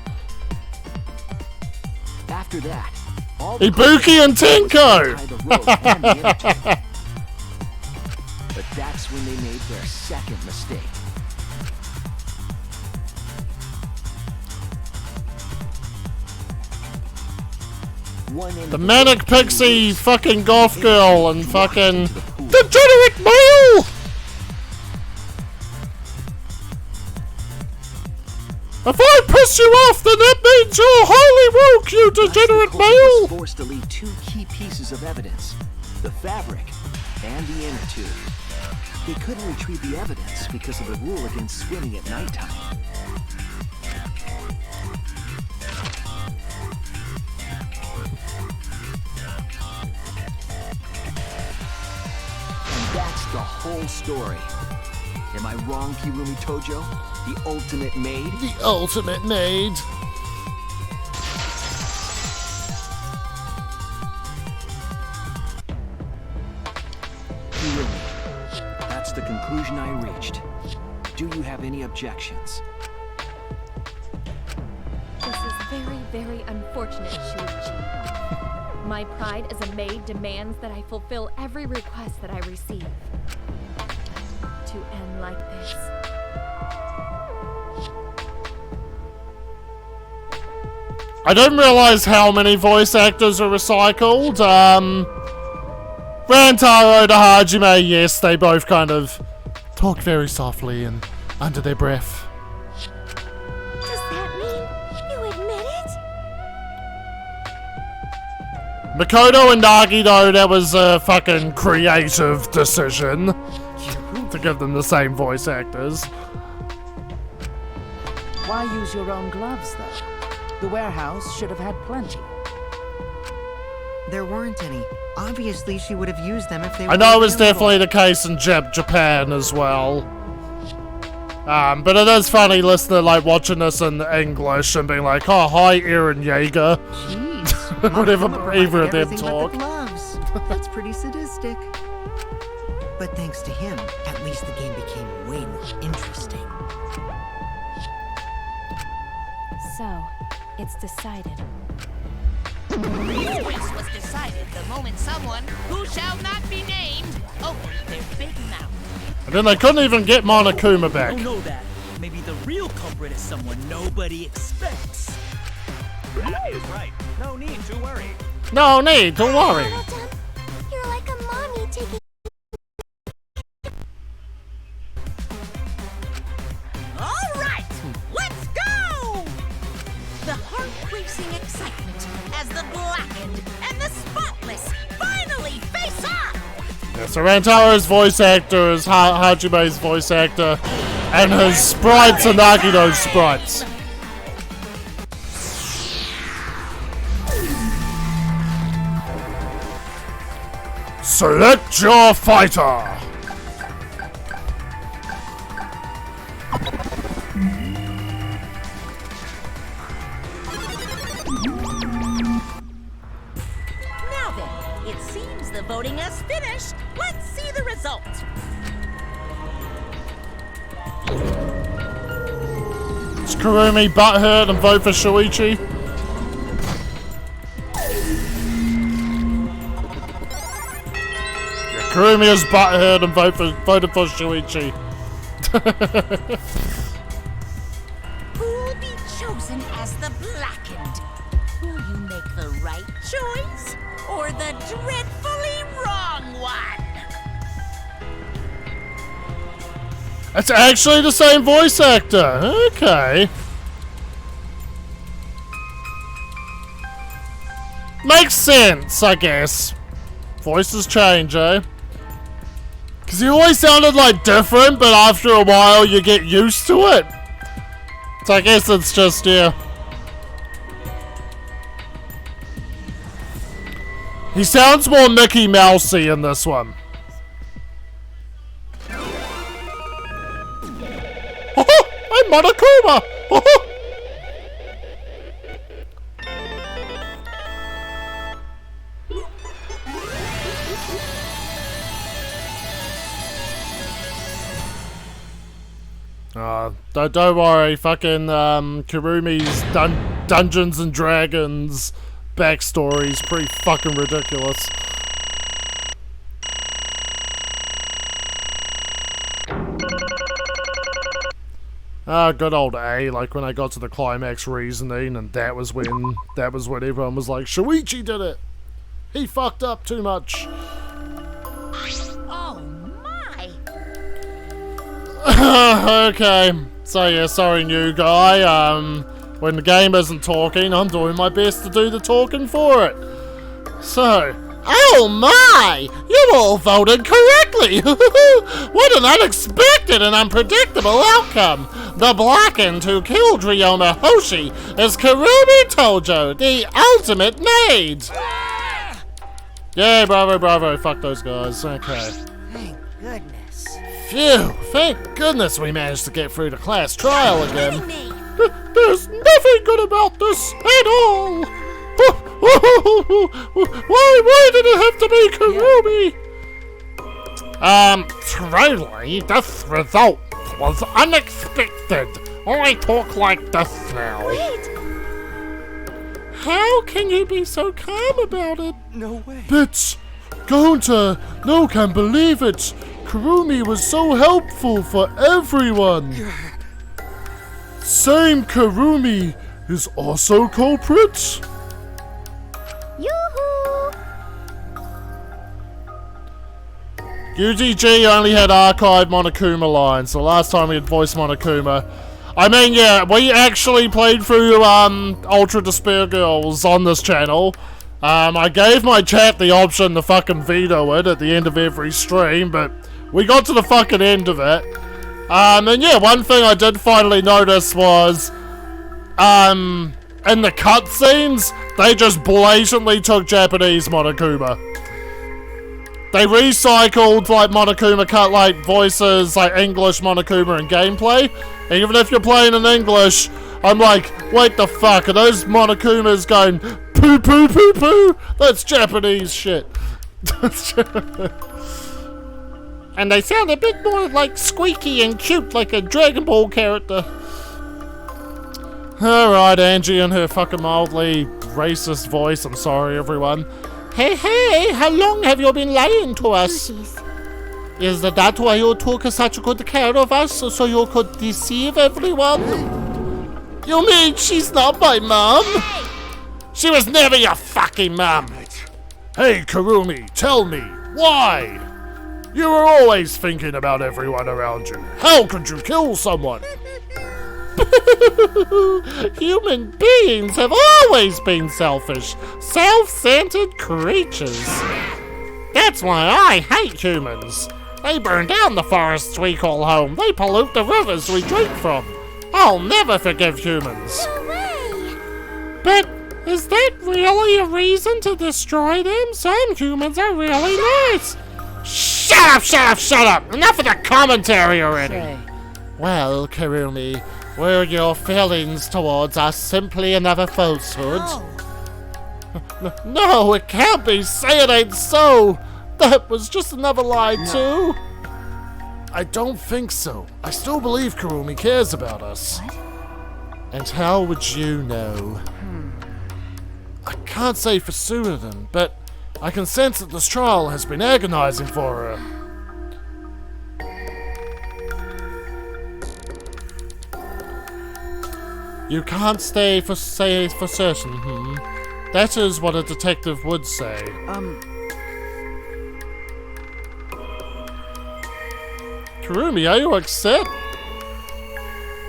After that, all the Ibuki and Tenko! But that's when they made their second mistake. The manic pixie fucking goth girl and fucking degenerate male! If I piss you off, then that means you're highly woke, you degenerate male! Was forced to leave two key pieces of evidence: the fabric and the inner tube. They couldn't retrieve the evidence because of the rule against swimming at nighttime. And that's the whole story. Am I wrong, Kirumi Tojo? The ultimate maid? The ultimate maid. Kirumi, that's the conclusion I reached. Do you have any objections? This is very, very unfortunate, Shuichi. My pride as a maid demands that I fulfill every request that I receive. To end like this. I didn't realize how many voice actors are recycled. Rantaro to Hajime, yes, they both kind of talk very softly and under their breath. Does that mean you admit it? Makoto and Nagi, though, that was a fucking creative decision to give them the same voice actors. Why use your own gloves, though? The warehouse should have had plenty. There weren't any. Obviously, she would have used them if they were I know it was available. definitely the case in Japan as well. But it is funny listening, like, watching this in English and being like, oh, hi, Eren Yeager. Jeez. Whatever either of them Everything but the talk. gloves. That's pretty sadistic. But thanks to him, at least the game became way more interesting. So, it's decided. This race was decided the moment someone, who shall not be named, opened their big mouth. And then they couldn't even get Monokuma back. I don't know that. Maybe the real culprit is someone nobody expects. Daddy is right. No need to worry. No need to worry. You're like a mommy taking. All right, let's go! The heart-racing excitement as the blackened and the spotless finally face off! Yeah, so Rantaro's voice actor is Hajime's voice actor, and his sprites are Nagino's sprites. Select your fighter! Now then, it seems the voting has finished. Let's see the result. Is Kurumi butthurt and vote for Shuichi? Yeah, Kurumi is butthurt and voted for Shuichi. Who'll be chosen as the blackened? Will you make the right choice or the dreadfully wrong one? It's actually the same voice actor. Okay. Makes sense, I guess. Voices change, eh? Because he always sounded like different, but after a while you get used to it. So I guess it's just, yeah. He sounds more Mickey Mousey in this one. I'm Monokuma! Don't worry, fucking Kurumi's Dungeons and Dragons backstory's pretty fucking ridiculous. Good old A, like when I got to the climax reasoning, and that was when everyone was like, Shuichi did it! He fucked up too much. Oh my! Okay, so yeah, sorry new guy, when the game isn't talking, I'm doing my best to do the talking for it. So, oh my! You all voted correctly! What an unexpected and unpredictable outcome! The blackened who killed Ryoma Hoshi is Kurumi Tojo, the ultimate maid! Yeah, bravo, fuck those guys, okay. Thank goodness. Phew, thank goodness we managed to get through the class trial again. There's nothing good about this at all! Why did it have to be Kurumi? Truly, this result was unexpected. I talk like this now. Wait! How can you be so calm about it? No way. But, Gonta, no can believe it. Kurumi was so helpful for everyone. Same Kurumi is also culprit? Yoo-hoo! UDG only had archived Monokuma lines, the last time we had voiced Monokuma. I mean, yeah, we actually played through Ultra Despair Girls on this channel. I gave my chat the option to fucking veto it at the end of every stream, but we got to the fucking end of it. And yeah, one thing I did finally notice was, in the cutscenes, they just blatantly took Japanese Monokuma. They recycled, like, Monokuma cut, like, voices, like, English Monokuma and gameplay. And even if you're playing in English, I'm like, wait the fuck, are those Monokumas going, poo poo poo poo? That's Japanese shit. And they sound a bit more, like, squeaky and cute, like a Dragon Ball character. Alright, Angie and her fucking mildly racist voice, I'm sorry everyone. Hey, how long have you been lying to us? Is that why you took such good care of us, so you could deceive everyone? You mean she's not my mom? Hey, She was never your fucking mum! Hey, Kurumi, tell me, why? You were always thinking about everyone around you. How could you kill someone? Human beings have always been selfish, self-centered creatures. That's why I hate humans. They burn down the forests we call home. They pollute the rivers we drink from. I'll never forgive humans. No way! But is that really a reason to destroy them? Some humans are really nice. Shut up, shut up, shut up! Enough of the commentary already. Say, Well, Kurumi, were your feelings towards us simply another falsehood? No, it can't be. Say it ain't so. That was just another lie, too. I don't think so. I still believe Kurumi cares about us. What? And how would you know? I can't say for certain, but I can sense that this trial has been agonizing for her. You can't say for certain, That is what a detective would say. Kurumi, are you upset?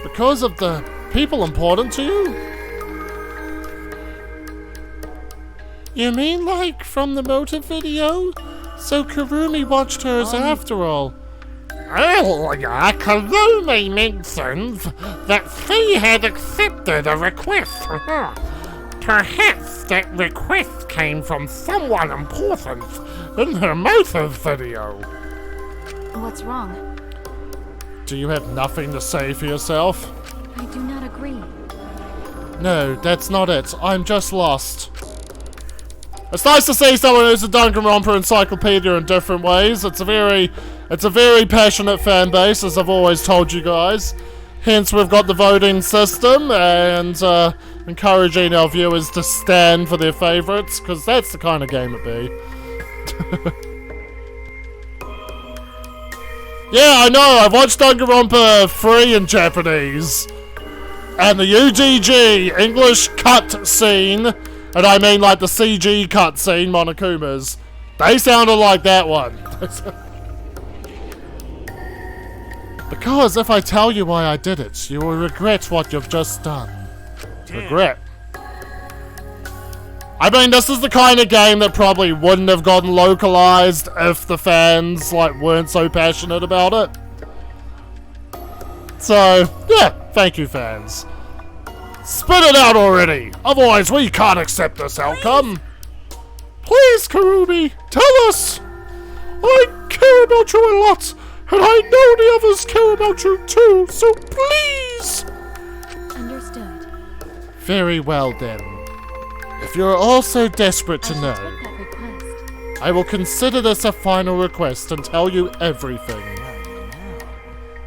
Because of the people important to you? You mean like from the motive video? So Kurumi watched hers after all. Earlier, Kurumi mentioned that she had accepted a request from her. Perhaps that request came from someone important in her motive video. What's wrong? Do you have nothing to say for yourself? I do not agree. No, that's not it. I'm just lost. It's nice to see someone who's a Danganronpa encyclopedia in different ways. It's a very passionate fan base, as I've always told you guys. Hence, we've got the voting system and encouraging our viewers to stand for their favourites, because that's the kind of game it be. Yeah, I know. I've watched Danganronpa 3 in Japanese, and the UGG English cut scene. And I mean like the CG cutscene, Monokuma's. They sounded like that one. Because if I tell you why I did it, you will regret what you've just done. Regret. I mean, this is the kind of game that probably wouldn't have gotten localized if the fans, weren't so passionate about it. So, yeah, thank you, fans. Spit it out already! Otherwise, we can't accept this outcome! Please, Kurumi, tell us! I care about you a lot, and I know the others care about you too, so please! Understood. Very well, then. If you're all so desperate to know, Take that request. I will consider this a final request and tell you everything.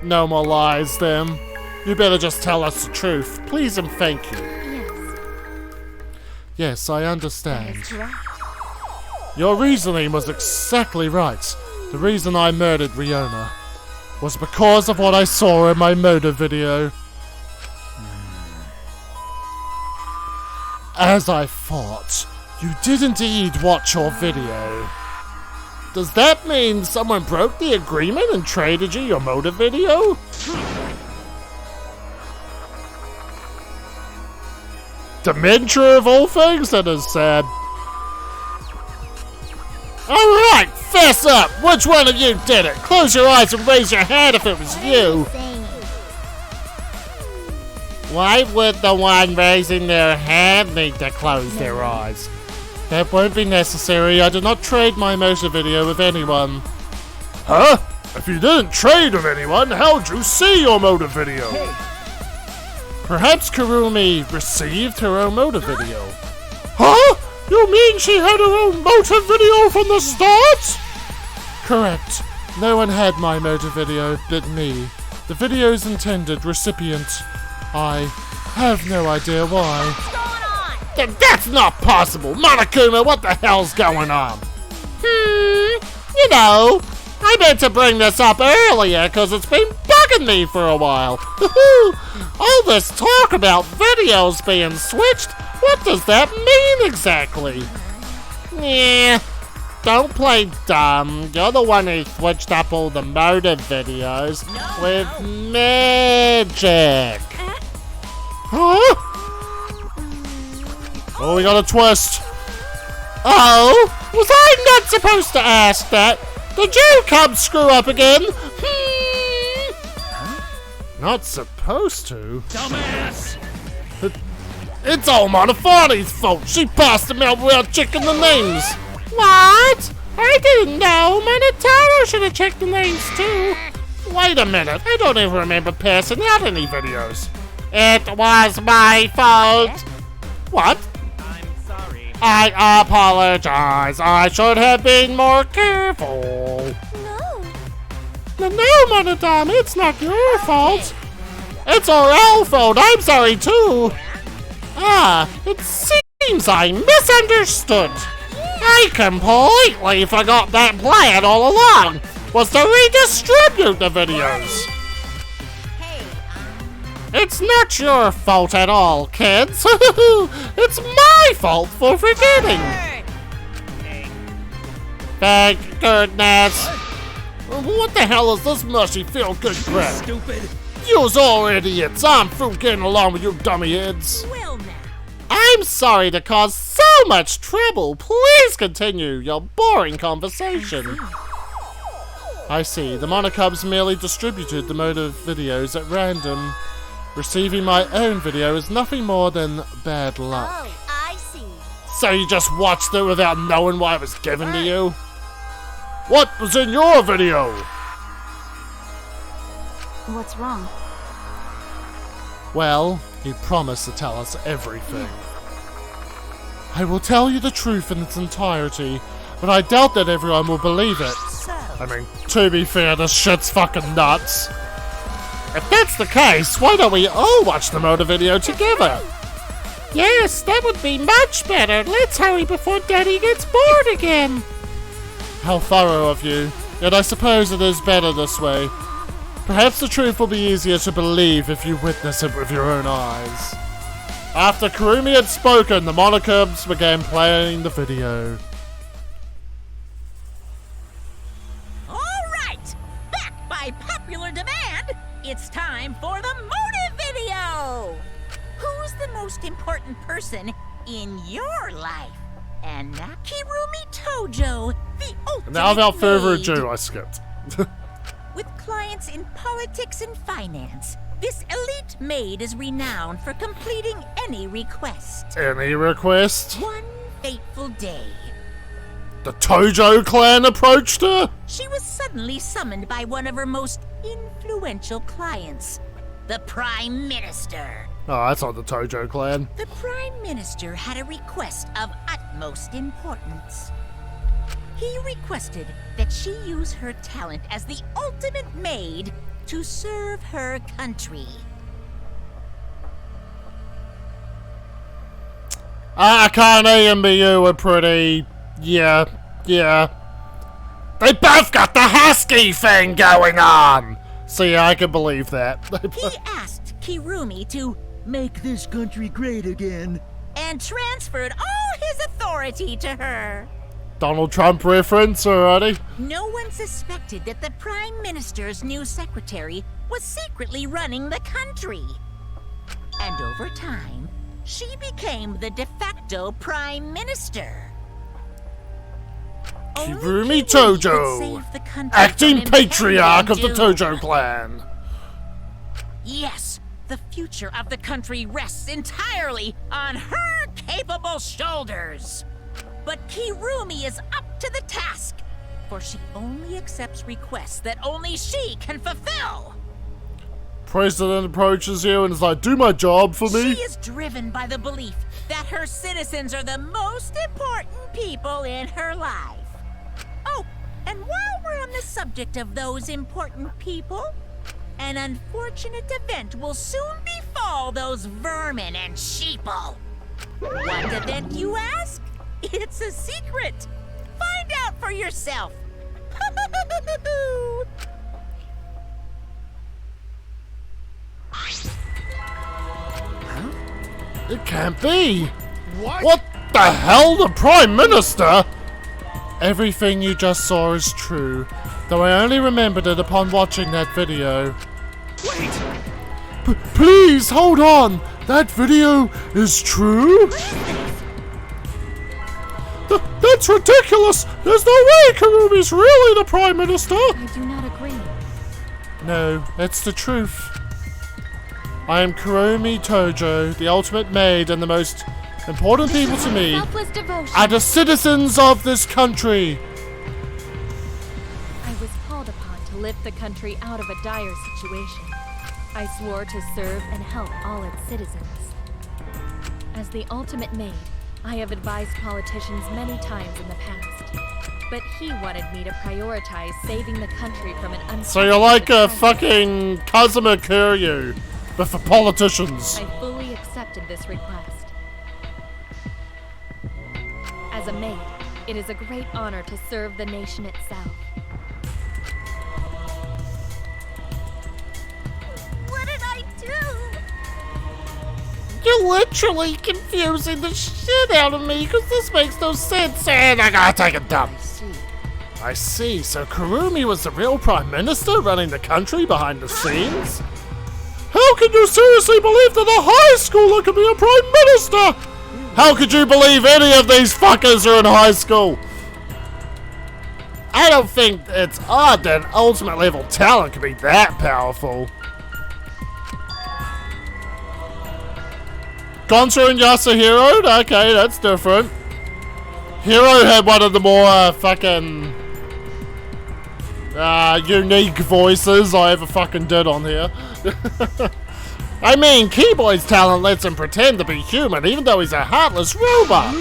No more lies, then. You better just tell us the truth, please and thank you. Yes. Yes, I understand. That is correct. Your reasoning was exactly right. The reason I murdered Ryoma was because of what I saw in my motive video. As I thought, you did indeed watch your video. Does that mean someone broke the agreement and traded you your motive video? Dementia of all things? That is sad. Alright, fess up! Which one of you did it? Close your eyes and raise your hand if it was you! Why would the one raising their hand need to close their eyes? That won't be necessary. I did not trade my motive video with anyone. Huh? If you didn't trade with anyone, how'd you see your motive video? Perhaps Kurumi received her own motive video. Huh? You mean she had her own motive video from the start? Correct. No one had my motive video but me. The video's intended recipient. I have no idea why. That's not possible! Monokuma, what the hell's going on? You know, I meant to bring this up earlier because it's been bugging me for a while. All this talk about videos being switched, What does that mean exactly? Yeah, don't play dumb. You're the one who switched up all the motive videos with magic. Huh? Oh, we got a twist. Oh, was I not supposed to ask that? Did you come screw up again? Not supposed to? Dumbass! It's all Montefiori's fault. She passed him out without checking the names. What? I didn't know. Monotaro should have checked the names too. Wait a minute. I don't even remember passing out any videos. It was my fault. What? I'm sorry. I apologize. I should have been more careful. No, Monodama, it's not your fault. It's our fault. I'm sorry too. It seems I misunderstood. I completely forgot that plan all along was to redistribute the videos. It's not your fault at all, kids. It's my fault for forgetting. Thank goodness. What the hell is this mushy feel-good crap? Stupid. You's all idiots. I'm through getting along with you dummy heads. Well now. I'm sorry to cause so much trouble. Please continue your boring conversation. I see. The Monocubs merely distributed the motive videos at random. Receiving my own video is nothing more than bad luck. Oh, I see. So you just watched it without knowing why it was given to you? What was in your video? What's wrong? Well, you promised to tell us everything. I will tell you the truth in its entirety, but I doubt that everyone will believe it. I mean, to be fair, this shit's fucking nuts. If that's the case, why don't we all watch the motor video together? Yes, that would be much better. Let's hurry before Daddy gets bored again. How thorough of you. Yet I suppose it is better this way. Perhaps the truth will be easier to believe if you witness it with your own eyes. After Kurumi had spoken, the Monocubs began playing the video. All right, back by popular demand, it's time for the motive video. Who's the most important person in your life? And not Kirumi Tojo, the ultimate Now, without further maid. ado, I skipped. With clients in politics and finance, this elite maid is renowned for completing any request. Any request? One fateful day, The Tojo clan approached her? she was suddenly summoned by one of her most influential clients, the Prime Minister. Oh, that's not the Tojo clan. The Prime Minister had a request of utmost importance. He requested that she use her talent as the ultimate maid to serve her country. Akane and Miyu were pretty... Yeah. They both got the husky thing going on! So yeah, I can believe that. He asked Kirumi to Make this country great again. and transferred all his authority to her. Donald Trump reference already? No one suspected that the Prime Minister's new secretary was secretly running the country. And over time, she became the de facto Prime Minister. Kirumi Tojo, acting patriarch of the Tojo clan. Yes, the future of the country rests entirely on her capable shoulders. But Kirumi is up to the task, for she only accepts requests that only she can fulfill. President approaches you and is like, do my job for me? She is driven by the belief that her citizens are the most important people in her life. Oh, and while we're on the subject of those important people, an unfortunate event will soon befall those vermin and sheeple. What event, you ask? It's a secret. Find out for yourself. It can't be. What the hell? The Prime Minister? Everything you just saw is true, though I only remembered it upon watching that video. Wait! Please, hold on! That video is true? That's ridiculous! There's no way Kurumi's really the Prime Minister! I do not agree. No, it's the truth. I am Kurumi Tojo, the ultimate maid, and the most important people to me Selfless devotion. are the citizens of this country. I was called upon to lift the country out of a dire situation. I swore to serve and help all its citizens. As the ultimate maid, I have advised politicians many times in the past. But he wanted me to prioritize saving the country from an unprecedented So you're like a crisis. fucking Kazuma Kiryu, but for politicians. I fully accepted this request. As a maid, it is a great honor to serve the nation itself. What did I do? You're literally confusing the shit out of me, because this makes no sense, and I gotta take a dump. I see. So Kurumi was the real Prime Minister running the country behind the scenes? How can you seriously believe that a high schooler could be a Prime Minister? How could you believe any of these fuckers are in high school? I don't think it's odd that ultimate level talent could be that powerful. Gonzo and Yasuhiro? Okay, that's different. Hiro had one of the more fucking unique voices I ever fucking did on here. I mean, Keyboy's talent lets him pretend to be human, even though he's a heartless robot.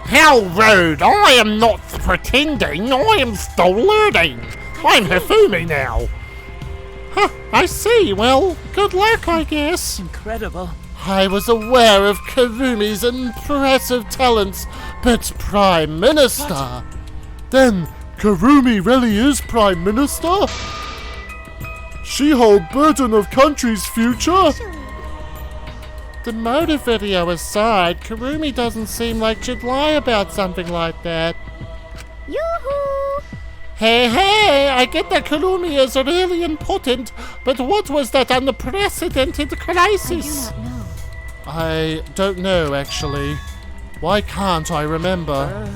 How rude! I am not pretending, I am still learning. I'm Hifumi now. Huh, I see. Well, good luck, I guess. Incredible. I was aware of Kurumi's impressive talents, but Prime Minister? What? Then Kurumi really is Prime Minister? She holds burden of country's future? The motive video aside, Kurumi doesn't seem like she'd lie about something like that. Yoo-hoo! Hey, I get that Kurumi is really important, but what was that unprecedented crisis? I do not know. I don't know, actually. Why can't I remember?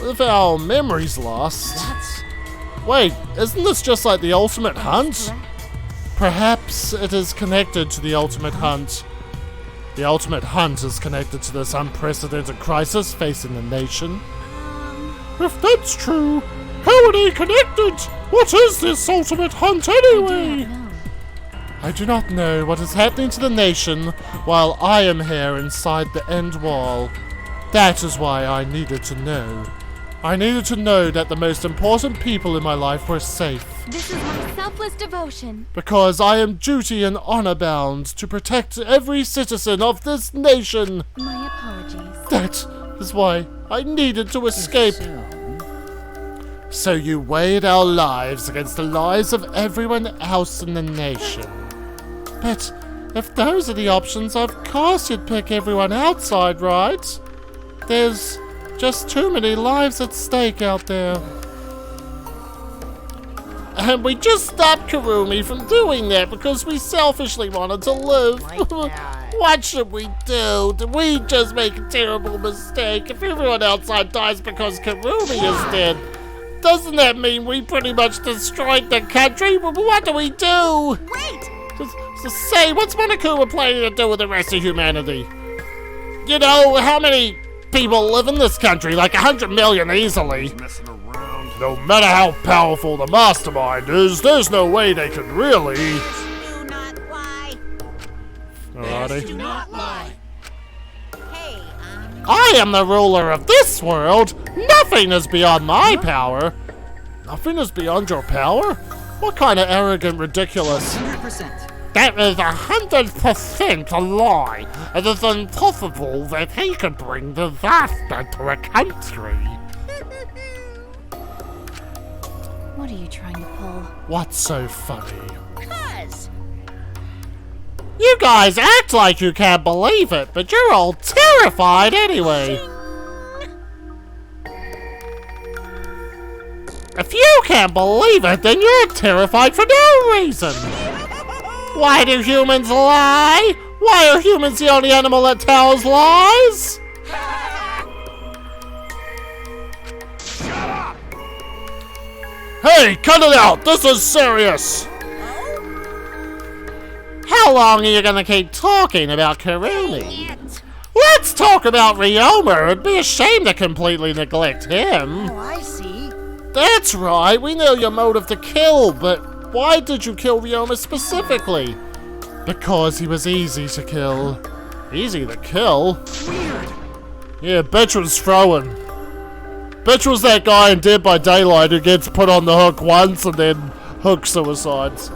With our memories lost. Wait, isn't this just like the Ultimate Hunt? Perhaps it is connected to the Ultimate Hunt. The Ultimate Hunt is connected to this unprecedented crisis facing the nation. If that's true, how are they connected? What is this Ultimate Hunt anyway? I do not know what is happening to the nation while I am here inside the end wall. That is why I needed to know. I needed to know that the most important people in my life were safe. This is my selfless devotion. Because I am duty and honor bound to protect every citizen of this nation. My apologies. That is why I needed to escape. So you weighed our lives against the lives of everyone else in the nation. But if those are the options, of course you'd pick everyone outside, right? There's just too many lives at stake out there. And we just stopped Kurumi from doing that because we selfishly wanted to live. What should we do? Did we just make a terrible mistake? If everyone outside dies because Kurumi is dead, doesn't that mean we pretty much destroyed the country? What do we do? Wait! Just say, what's Monokuma planning to do with the rest of humanity? You know, how many people live in this country? Like 100 million easily. No matter how powerful the mastermind is, there's no way they could really. Do not lie. Alrighty. Do not lie. Hey, I am the ruler of this world. Nothing is beyond my power. Nothing is beyond your power? What kind of arrogant, ridiculous? 100%. That is 100% a lie. It is impossible that he could bring disaster to a country. What are you trying to pull? What's so funny? cuz. You You guys act like you can't believe it, but you're all terrified anyway. If you can't believe it, then you're terrified for no reason. Why do humans lie? Why are humans the only animal that tells lies? Hey, cut it out! This is serious! How long are you gonna keep talking about Karumi? Let's talk about Ryoma. It'd be a shame to completely neglect him. Oh, I see. That's right, we know your motive to kill, but why did you kill Ryoma specifically? Because he was easy to kill. Easy to kill? Weird. Yeah, bitch was throwing. Bitch was that guy in Dead by Daylight who gets put on the hook once and then hook suicides.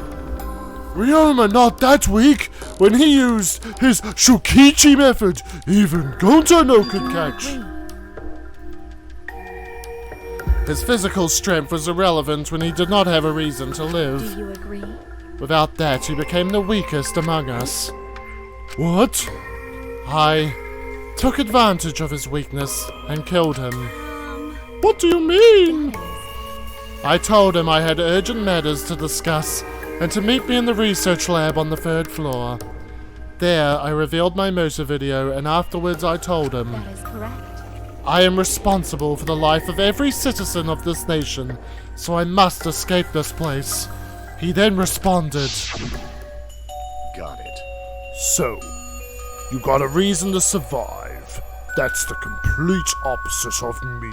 Ryoma not that weak. When he used his Shukichi method, even Gonta no could catch. His physical strength was irrelevant when he did not have a reason to live. Do you agree? Without that, he became the weakest among us. What? I took advantage of his weakness and killed him. What do you mean? I told him I had urgent matters to discuss and to meet me in the research lab on the 3rd floor. There, I revealed my motor video, and afterwards I told him, That is correct. I am responsible for the life of every citizen of this nation, so I must escape this place. He then responded, Got it. So, you got a reason to survive. That's the complete opposite of me.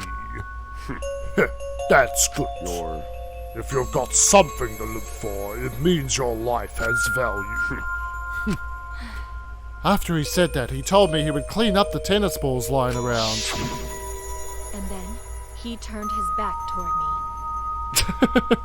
That's good. If you've got something to live for, it means your life has value. After he said that, he told me he would clean up the tennis balls lying around. And then he turned his back toward me.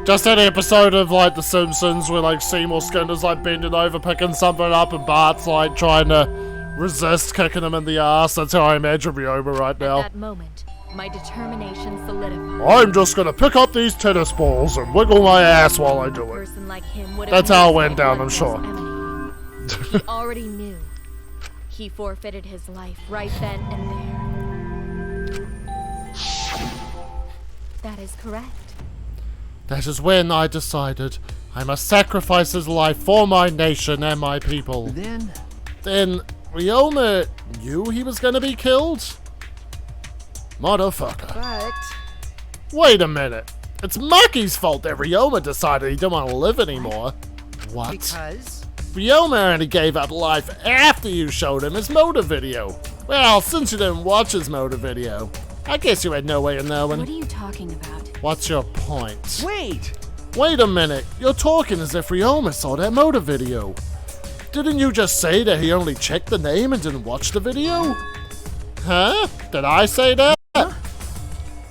Just an episode of like The Simpsons where like Seymour Skinner's like bending over picking something up and Bart's like trying to resist kicking him in the ass. That's how I imagine Ryoma right now. At that moment, my determination solidified. I'm just gonna pick up these tennis balls and wiggle my ass while I do A it. person like him would have That's how it missed went my down, I'm blood sure. emanating. He already knew. He forfeited his life right then and there. That is correct. That is when I decided I must sacrifice his life for my nation and my people. Then Ryoma knew he was gonna be killed? Motherfucker. But Wait a minute. It's Maki's fault that Ryoma decided he didn't want to live anymore. What? because Ryoma only gave up life after you showed him his motive video. Well, since you didn't watch his motive video, I guess you had no way of knowing. What are you talking about? What's your point? Wait a minute. You're talking as if Ryoma saw that motive video. Didn't you just say that he only checked the name and didn't watch the video? Huh? Did I say that?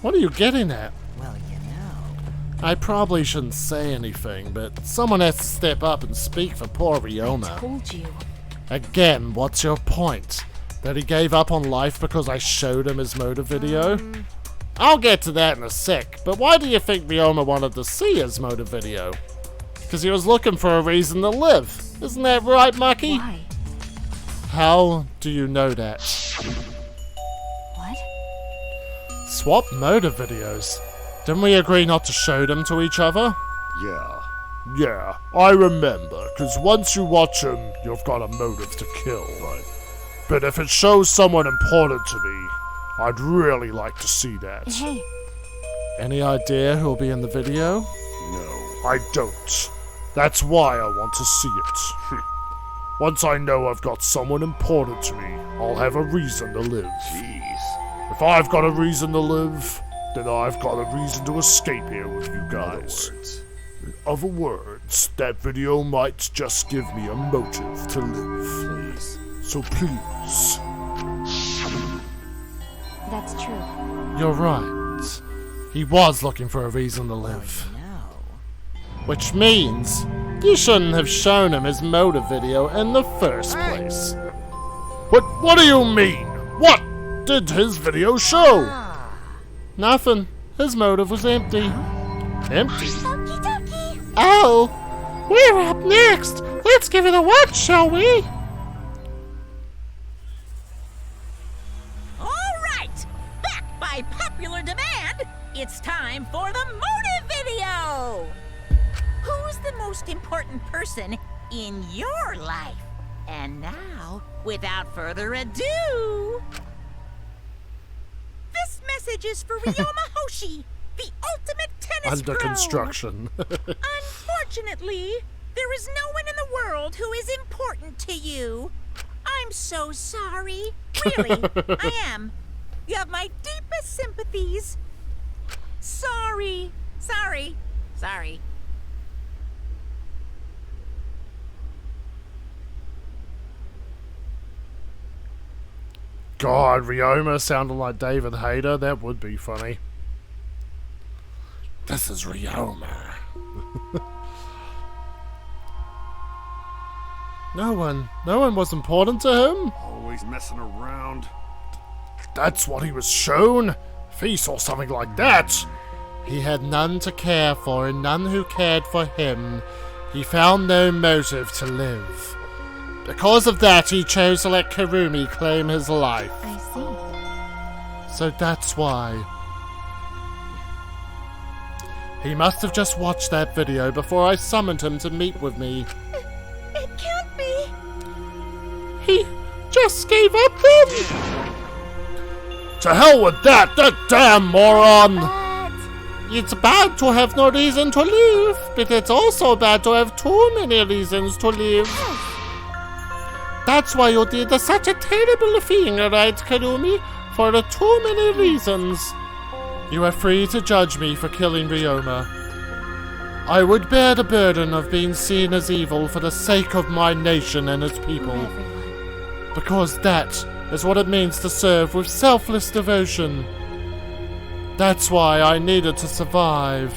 What are you getting at? well, you know. I probably shouldn't say anything, but someone has to step up and speak for poor Ryoma. Told you. Again, what's your point? That he gave up on life because I showed him his motive video? I'll get to that in a sec, but why do you think Ryoma wanted to see his motive video? Because he was looking for a reason to live. Isn't that right, Maki? Why? How do you know that? What? Swap motive videos. Didn't we agree not to show them to each other? Yeah, I remember, because once you watch them, you've got a motive to kill. But if it shows someone important to me, I'd really like to see that. Hey. Any idea who'll be in the video? No, I don't. That's why I want to see it. Once I know I've got someone important to me, I'll have a reason to live. If I've got a reason to live, then I've got a reason to escape here with you guys. In other words, that video might just give me a motive to live. So please. That's true. You're right. He was looking for a reason to live. Which means you shouldn't have shown him his motive video in the first place. What do you mean? What did his video show? Nothing. His motive was empty. Empty? Oh! We're up next! Let's give it a watch, shall we? All right! Back by popular demand, it's time for the motive video! Who's the most important person in your life? And now, without further ado, this message is for Ryoma Hoshi, the ultimate tennis Under pro. construction. Unfortunately, there is no one in the world who is important to you. I'm so sorry. Really, I am. You have my deepest sympathies. Sorry. Sorry. Sorry. God, Ryoma sounding like David Hayter, that would be funny. This is Ryoma. No one was important to him? Always messing around. That's what he was shown. If he saw something like that, he had none to care for and none who cared for him. He found no motive to live. Because of that, he chose to let Kurumi claim his life. I see. So that's why. He must have just watched that video before I summoned him to meet with me. It can't be. He just gave up then? To hell with that damn moron! It's bad to have no reason to live, but it's also bad to have too many reasons to live. That's why you did such a terrible thing, right, Kurumi? For too many reasons. You are free to judge me for killing Ryoma. I would bear the burden of being seen as evil for the sake of my nation and its people. Because that is what it means to serve with selfless devotion. That's why I needed to survive.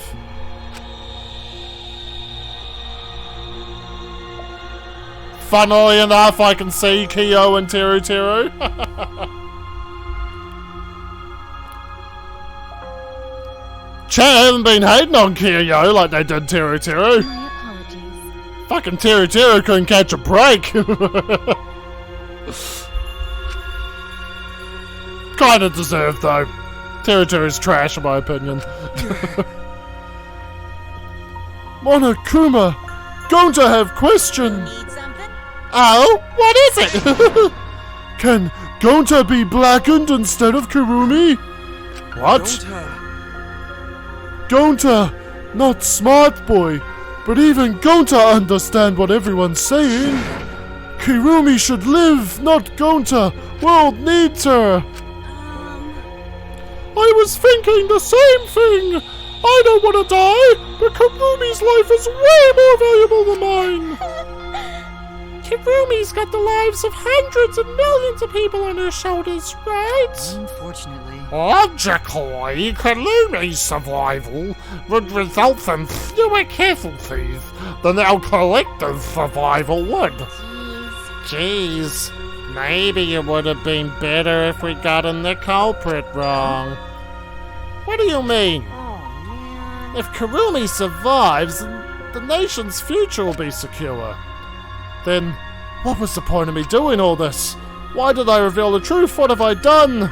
Funnily enough, I can see Kyo and Teru. Chat haven't been hating on Kyo like they did Teru. My apologies. Fucking Teru couldn't catch a break. Kinda deserved though. Teru's trash in my opinion. Monokuma, going to have question. Need something? Oh, what is it? Can Gonta be blackened instead of Kurumi? What? Gonta, not smart boy, but even Gonta understand what everyone's saying. Kurumi should live, not Gonta. World needs her. I was thinking the same thing. I don't want to die, but Kurumi's life is way more valuable than mine. Kurumi's got the lives of hundreds and millions of people on her shoulders, right? Unfortunately. Logically, Kurumi's survival would result in fewer casualties than our collective survival would. Jeez, maybe it would have been better if we gotten the culprit wrong. What do you mean? If Kurumi survives, the nation's future will be secure. Then, what was the point of me doing all this? Why did I reveal the truth? What have I done?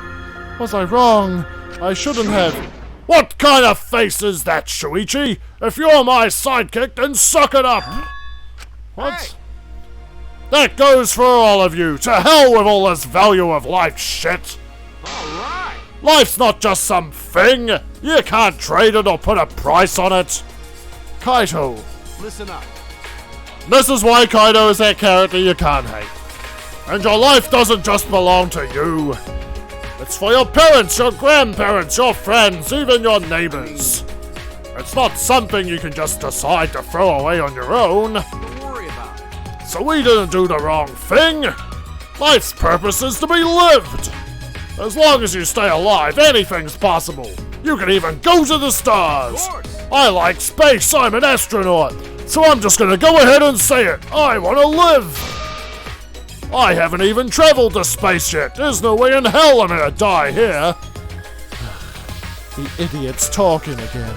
Was I wrong? I shouldn't have. What kind of face is that, Shuichi? If you're my sidekick, then suck it up! What? Hey. That goes for all of you! To hell with all this value of life shit! Alright! Life's not just some thing! You can't trade it or put a price on it! Kaito. Listen up. This is why Kaito is that character you can't hate. And your life doesn't just belong to you. It's for your parents, your grandparents, your friends, even your neighbors. It's not something you can just decide to throw away on your own. Don't worry about it. So we didn't do the wrong thing. Life's purpose is to be lived. As long as you stay alive, anything's possible. You can even go to the stars. Of course. I like space, I'm an astronaut. So I'm just gonna go ahead and say it. I wanna live. I haven't even traveled to space yet. There's no way in hell I'm gonna die here. The idiot's talking again.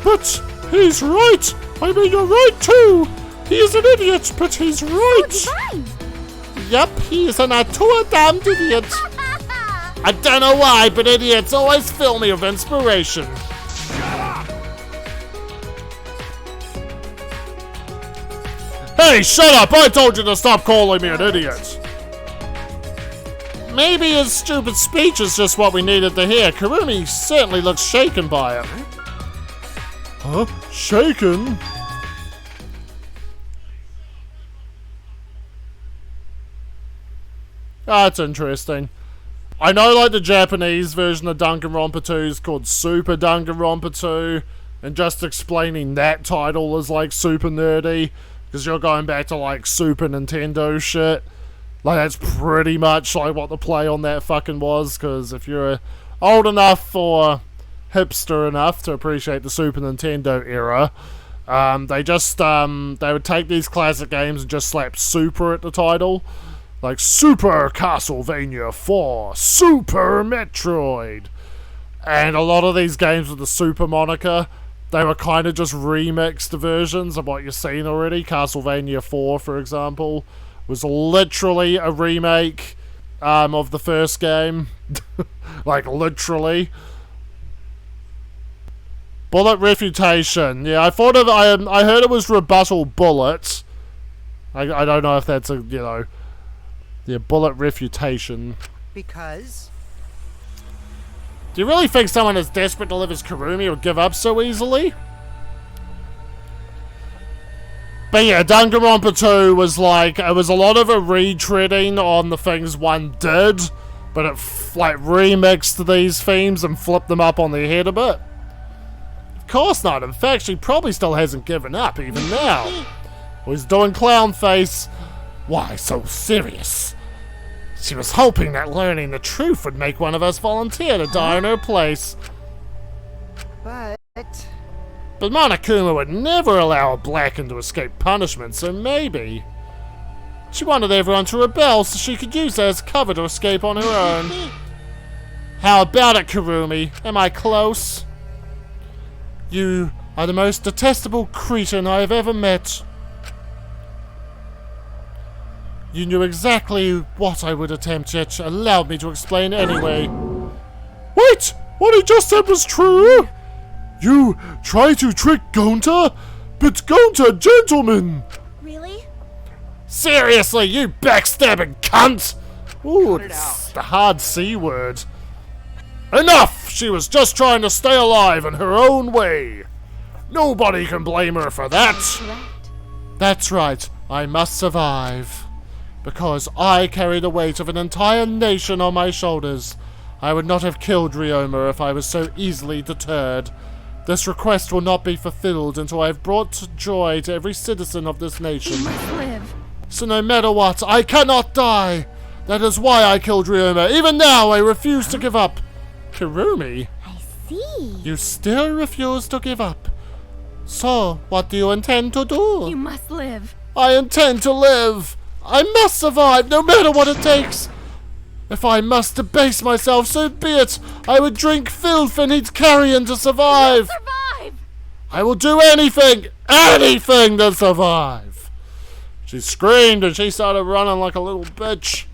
But he's right. I mean, you're right too. He is an idiot, but he's right. Fine. Yep, he is an utter damned idiot. I don't know why, but idiots always fill me with inspiration. Hey, shut up! I told you to stop calling me an idiot. Maybe his stupid speech is just what we needed to hear. Kurumi certainly looks shaken by it. Huh? Shaken? That's interesting. I know, like, the Japanese version of Danganronpa 2 is called Super Danganronpa 2, and just explaining that title is, like, super nerdy, because you're going back to, like, Super Nintendo shit. Like, that's pretty much, like, what the play on that fucking was, because if you're old enough or hipster enough to appreciate the Super Nintendo era, they just, they would take these classic games and just slap Super at the title. Like Super Castlevania 4, Super Metroid. And a lot of these games with the Super moniker, they were kind of just remixed versions of what you've seen already. Castlevania 4, for example, was literally a remake of the first game. Like, literally. Bullet Refutation. Yeah, I thought of... I heard it was Rebuttal Bullet. I don't know if that's a, you know... Yeah, Bullet Refutation. Because? Do you really think someone as desperate to live as Kurumi would give up so easily? But yeah, Danganronpa 2 was like, it was a lot of a retreading on the things one did, but it like remixed these themes and flipped them up on their head a bit. Of course not. In fact, she probably still hasn't given up even now. He's doing clown face. Why so serious? She was hoping that learning the truth would make one of us volunteer to die in her place. But Monokuma would never allow a Blacken to escape punishment, so maybe... She wanted everyone to rebel so she could use that as cover to escape on her own. How about it, Kurumi? Am I close? You are the most detestable cretin I have ever met. You knew exactly what I would attempt, yet allowed me to explain anyway. Wait! What he just said was true! You try to trick Gonta? But Gonta, gentleman! Really? Seriously, you backstabbing cunt! Ooh, it's the hard C word. Enough! She was just trying to stay alive in her own way. Nobody can blame her for that. That's right, I must survive. Because I carry the weight of an entire nation on my shoulders. I would not have killed Ryoma if I was so easily deterred. This request will not be fulfilled until I have brought joy to every citizen of this nation. You must live. So no matter what, I cannot die! That is why I killed Ryoma. Even now, I refuse to give up. Kurumi? I see. You still refuse to give up. So, what do you intend to do? You must live. I intend to live! I must survive, no matter what it takes! If I must debase myself, so be it! I would drink filth and eat carrion to survive! Survive! I will do anything to survive! She screamed and she started running like a little bitch.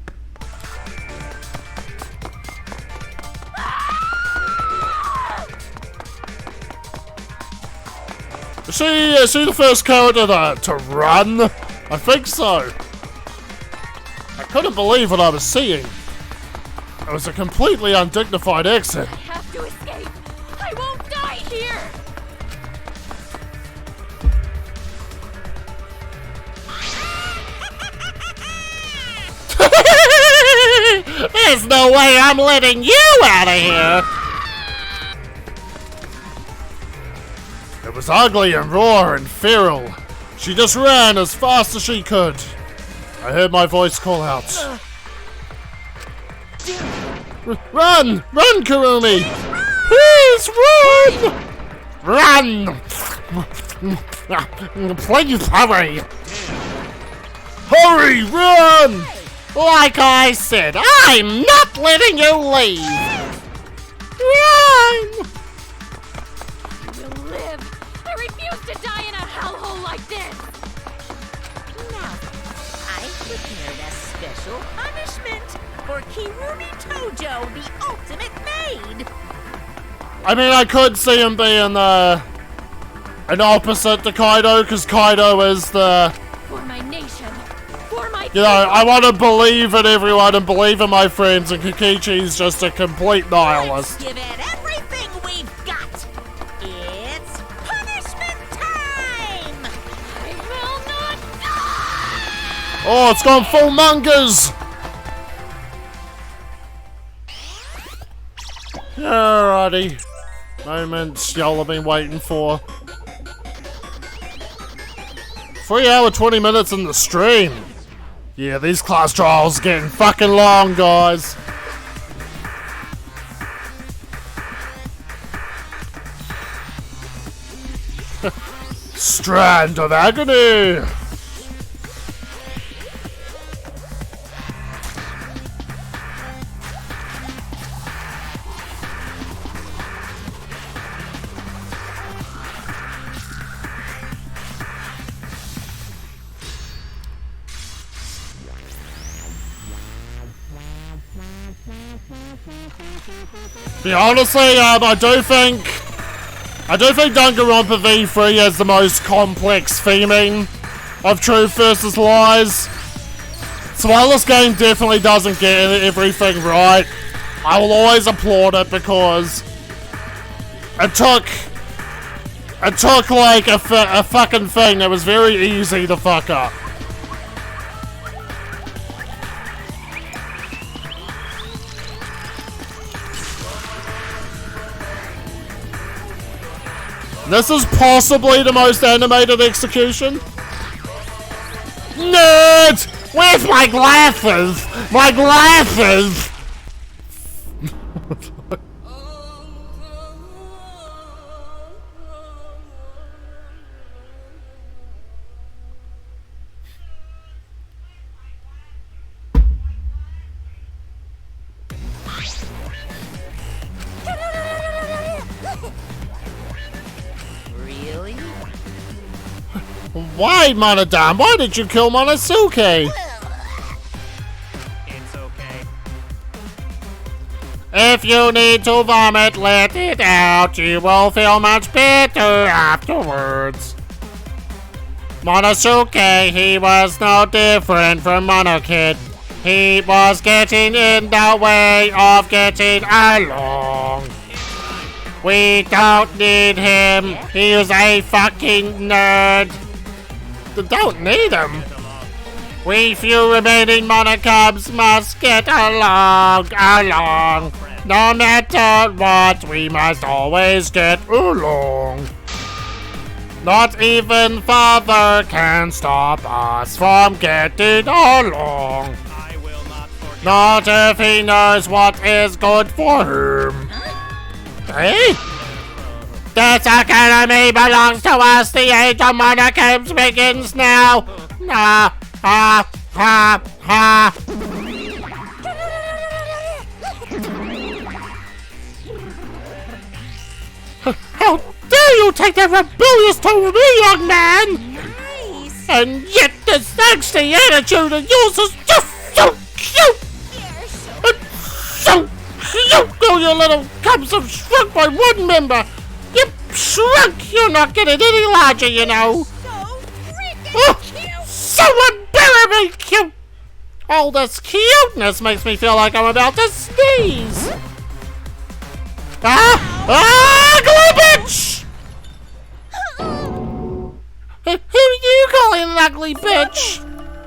Is she the first character to run? I think so. I couldn't believe what I was seeing. It was a completely undignified exit. I have to escape. I won't die here. There's no way I'm letting you out of here. It was ugly and raw and feral. She just ran as fast as she could. I heard my voice call out. Run! Run, Kurumi! Please, run! Run! Please, hurry! Hurry, run! Like I said, I'm not letting you leave! Run! You will live. I refuse to die in a hellhole. this! Now, I've prepared a special punishment for Kirumi Tojo, the ultimate maid! I mean, I could see him being an opposite to Kaido, because Kaido is the... For my nation. For my You know, I want to believe in everyone and believe in my friends, and Kikichi's just a complete nihilist. Give it everything we've got! It's punishment time! I will not die! Oh, it's gone full mongers! Alrighty. Moments y'all have been waiting for. 3 hour 20 minutes in the stream. Yeah, these class trials are getting fucking long, guys. Strand of Agony. Yeah, honestly, I do think Danganronpa V3 has the most complex theming of truth versus lies. So while this game definitely doesn't get everything right, I will always applaud it because it took like a fucking thing that was very easy to fuck up. This is possibly the most animated execution. Nerd! Where's my glasses? My glasses! Really? Why, Monodam? Why did you kill Monosuke? It's okay. If you need to vomit, let it out. You will feel much better afterwards. Monosuke, he was no different from Monokid. He was getting in the way of getting along. We don't need him. He's a fucking nerd. Don't need him. We few remaining monocubs must get along. No matter what, we must always get along. Not even Father can stop us from getting along. Not if he knows what is good for him. Hey? This academy belongs to us. The age of monocubs begins now. Ha ha ha ha. How dare you take that rebellious tone with me, young man? Nice. And yet this angsty attitude of yours is just so cute. So cute. Oh, you little cubs have shrunk by one member. Yep, shrunk. You're not getting any larger, you know. So freaking cute. So unbearably cute. All this cuteness makes me feel like I'm about to sneeze. Ugly bitch! Who are you calling an ugly bitch?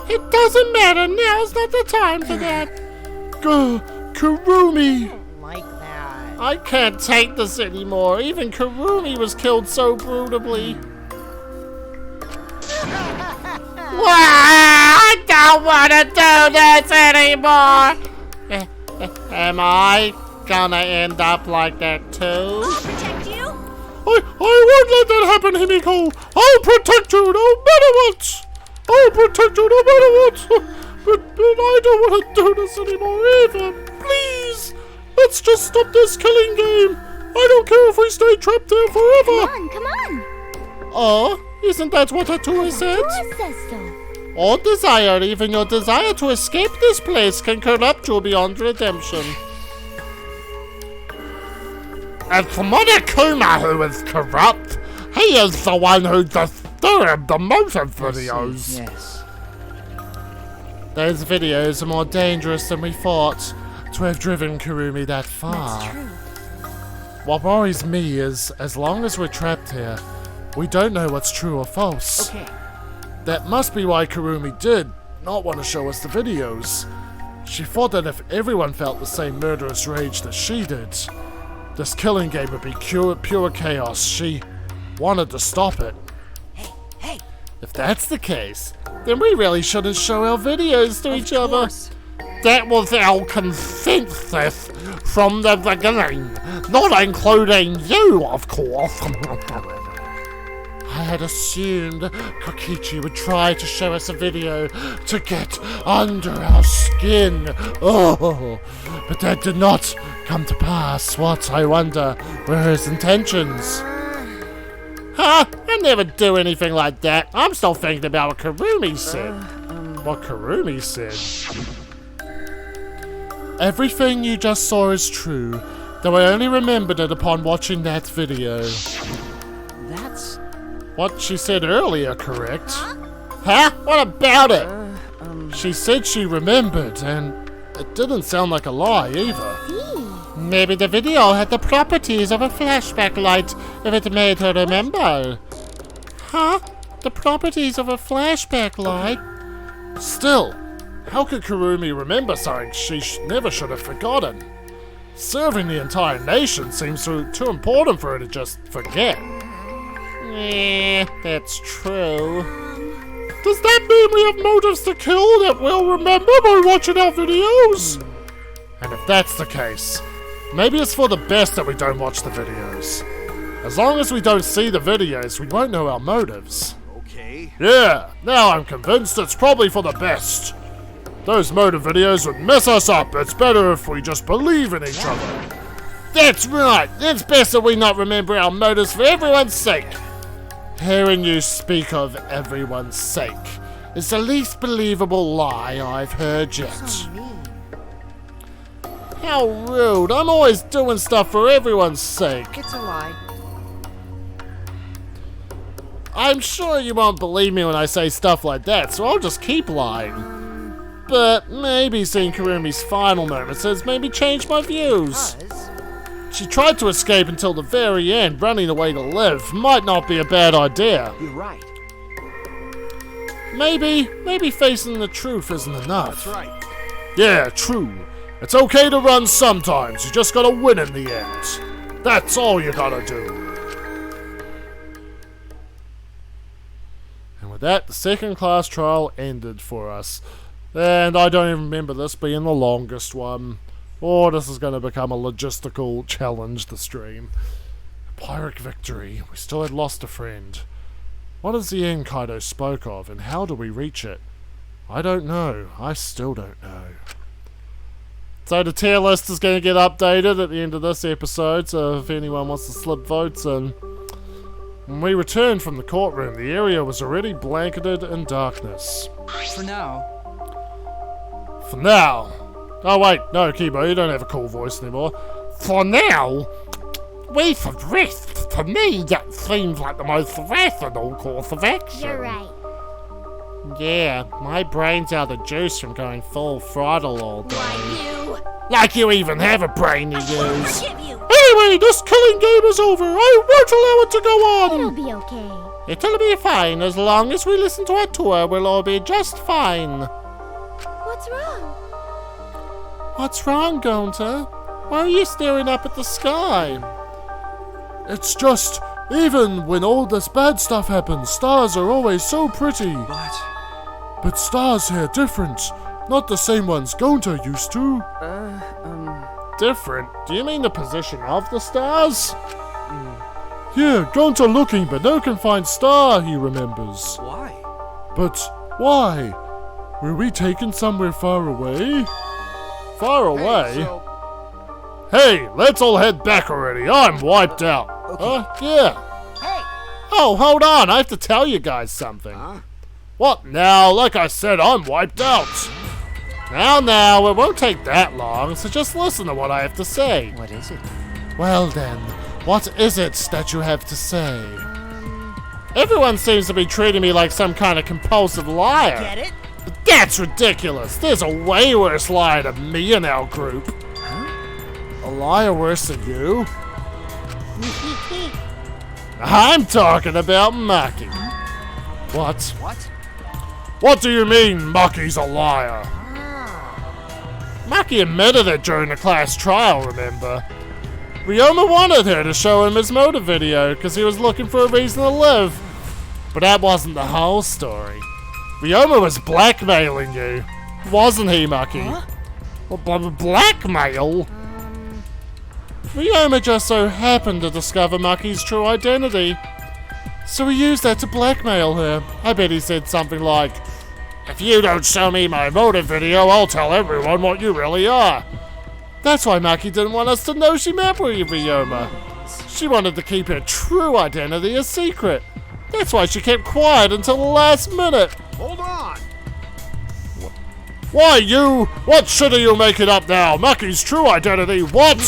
It doesn't matter. Now's not the time for that. Kirumi. Like that. I can't take this anymore. Even Kirumi was killed so brutally. I don't want to do this anymore. Am I gonna end up like that too? I'll protect you. I won't let that happen, Himiko. I'll protect you no matter what. I'll protect you no matter what. But I don't want to do this anymore either. Please, let's just stop this killing game. I don't care if we stay trapped there forever. Come on. Oh, isn't that what Atua said? Atua says so. All desire, even your desire to escape this place, can corrupt you beyond redemption. It's Monokuma who is corrupt. He is the one who disturbed the motive videos. Yes. Those videos are more dangerous than we thought to have driven Kurumi that far. That's true. What worries me is, as long as we're trapped here, we don't know what's true or false. Okay. That must be why Kurumi did not want to show us the videos. She thought that if everyone felt the same murderous rage that she did, this killing game would be pure chaos. She wanted to stop it. Hey! If that's the case, then we really shouldn't show our videos to each other. That was our consensus from the beginning, not including you, of course. I had assumed Kokichi would try to show us a video to get under our skin. Oh, but that did not come to pass. What, I wonder, were his intentions? Huh? I never do anything like that. I'm still thinking about what Kurumi said. What Kurumi said? Everything you just saw is true, though I only remembered it upon watching that video. That's... What she said earlier, correct? Huh? What about it? She said she remembered, and it didn't sound like a lie either. Maybe the video had the properties of a flashback light if it made her remember. Huh? The properties of a flashback light? Still, how could Kurumi remember something she never should have forgotten? Serving the entire nation seems too important for her to just forget. That's true. Does that mean we have motives to kill that we'll remember by watching our videos? And if that's the case, maybe it's for the best that we don't watch the videos. As long as we don't see the videos, we won't know our motives. Okay. Yeah, now I'm convinced it's probably for the best. Those motive videos would mess us up. It's better if we just believe in each other. That's right. It's best that we not remember our motives for everyone's sake. Hearing you speak of everyone's sake is the least believable lie I've heard yet. How rude. I'm always doing stuff for everyone's sake. It's a lie. I'm sure you won't believe me when I say stuff like that, so I'll just keep lying. But maybe seeing Kurumi's final moments has maybe changed my views. She tried to escape until the very end. Running away to live might not be a bad idea. You're right. Maybe facing the truth isn't enough. That's right. Yeah, true. It's okay to run sometimes. You just gotta win in the end. That's all you gotta do. And with that, the second class trial ended for us. And I don't even remember this being the longest one. Or this is going to become a logistical challenge, the stream. Pyrrhic victory. We still had lost a friend. What is the end Kaido spoke of, and how do we reach it? I don't know. I still don't know. So the tier list is going to get updated at the end of this episode, so if anyone wants to slip votes in. When we returned from the courtroom, the area was already blanketed in darkness. For now. For now. Oh wait, no, Kibo, you don't have a cool voice anymore. For now? We for rest. To me, that seems like the most rational course of action. You're right. Yeah, my brain's out of juice from going full throttle all day. Why, you... Like you even have a brain to use. Forgive you. Anyway, this killing game is over. I won't allow it to go on. It'll be okay. It'll be fine. As long as we listen to our tour, we'll all be just fine. What's wrong? What's wrong, Gonta? Why are you staring up at the sky? It's just, even when all this bad stuff happens, stars are always so pretty. But stars here are different. Not the same ones Gonta used to. Different? Do you mean the position of the stars? Yeah, Gonta looking, but no can find star, he remembers. Why? But why? Were we taken somewhere far away? Far away? Hey, let's all head back already. I'm wiped out. Okay. Yeah. Hey, Oh, hold on, I have to tell you guys something. Huh? What now? Like I said, I'm wiped out. Now, it won't take that long, so just listen to what I have to say. What is it? Well then, what is it that you have to say? Everyone seems to be treating me like some kind of compulsive liar. Get it? But that's ridiculous. There's a way worse liar than me in our group. Huh? A liar worse than you? I'm talking about Maki. What? What? What do you mean Maki's a liar? Maki admitted it during the class trial, remember? Ryoma wanted her to show him his motive video because he was looking for a reason to live. But that wasn't the whole story. Ryoma was blackmailing you. Wasn't he, Maki? Huh? Well, blackmail? Ryoma just so happened to discover Maki's true identity. So he used that to blackmail her. I bet he said something like, "If you don't show me my motive video, I'll tell everyone what you really are." That's why Maki didn't want us to know she met Ryoma. She wanted to keep her true identity a secret. That's why she kept quiet until the last minute. Hold on! Why you? What shit are you making up now? Maki's true identity, what?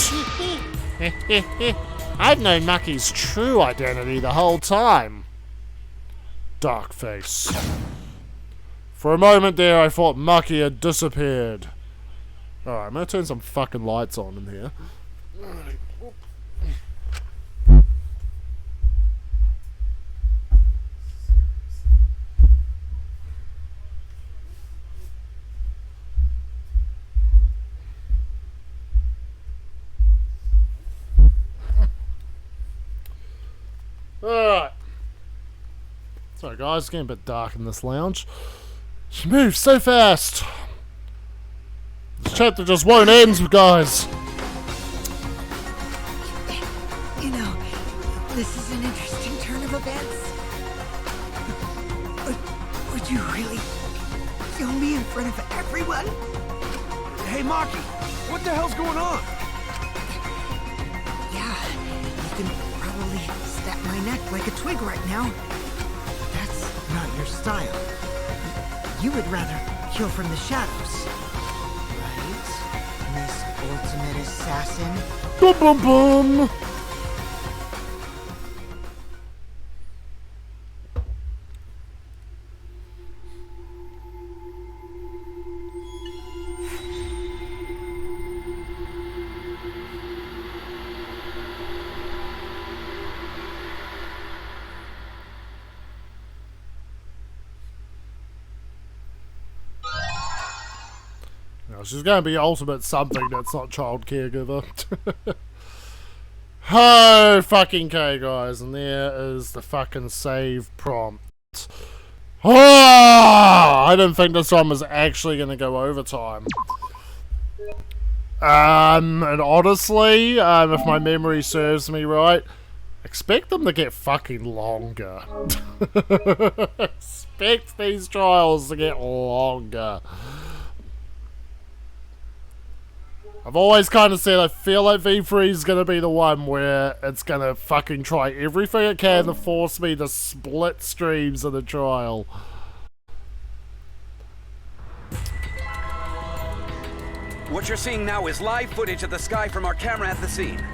I've known Maki's true identity the whole time. Dark face. For a moment there, I thought Maki had disappeared. Alright, I'm gonna turn some fucking lights on in here. Alright. Sorry guys, it's getting a bit dark in this lounge. She moves so fast. This chapter just won't end, guys. You know, this is an interesting turn of events. Would you really kill me in front of everyone? Hey, Maki, what the hell's going on? Yeah, you can probably snap my neck like a twig right now. That's not your style. You would rather kill from the shadows, right, Miss Ultimate Assassin? Boom, boom, boom. She's going to be ultimate something that's not child caregiver. Oh, fucking K, guys. And there is the fucking save prompt. Oh, I didn't think this one was actually going to go overtime. And honestly, if my memory serves me right, expect them to get fucking longer. Expect these trials to get longer. I've always kind of said I feel like V3 is going to be the one where it's going to fucking try everything it can to force me to split streams of the trial. What you're seeing now is live footage of the sky from our camera at the scene.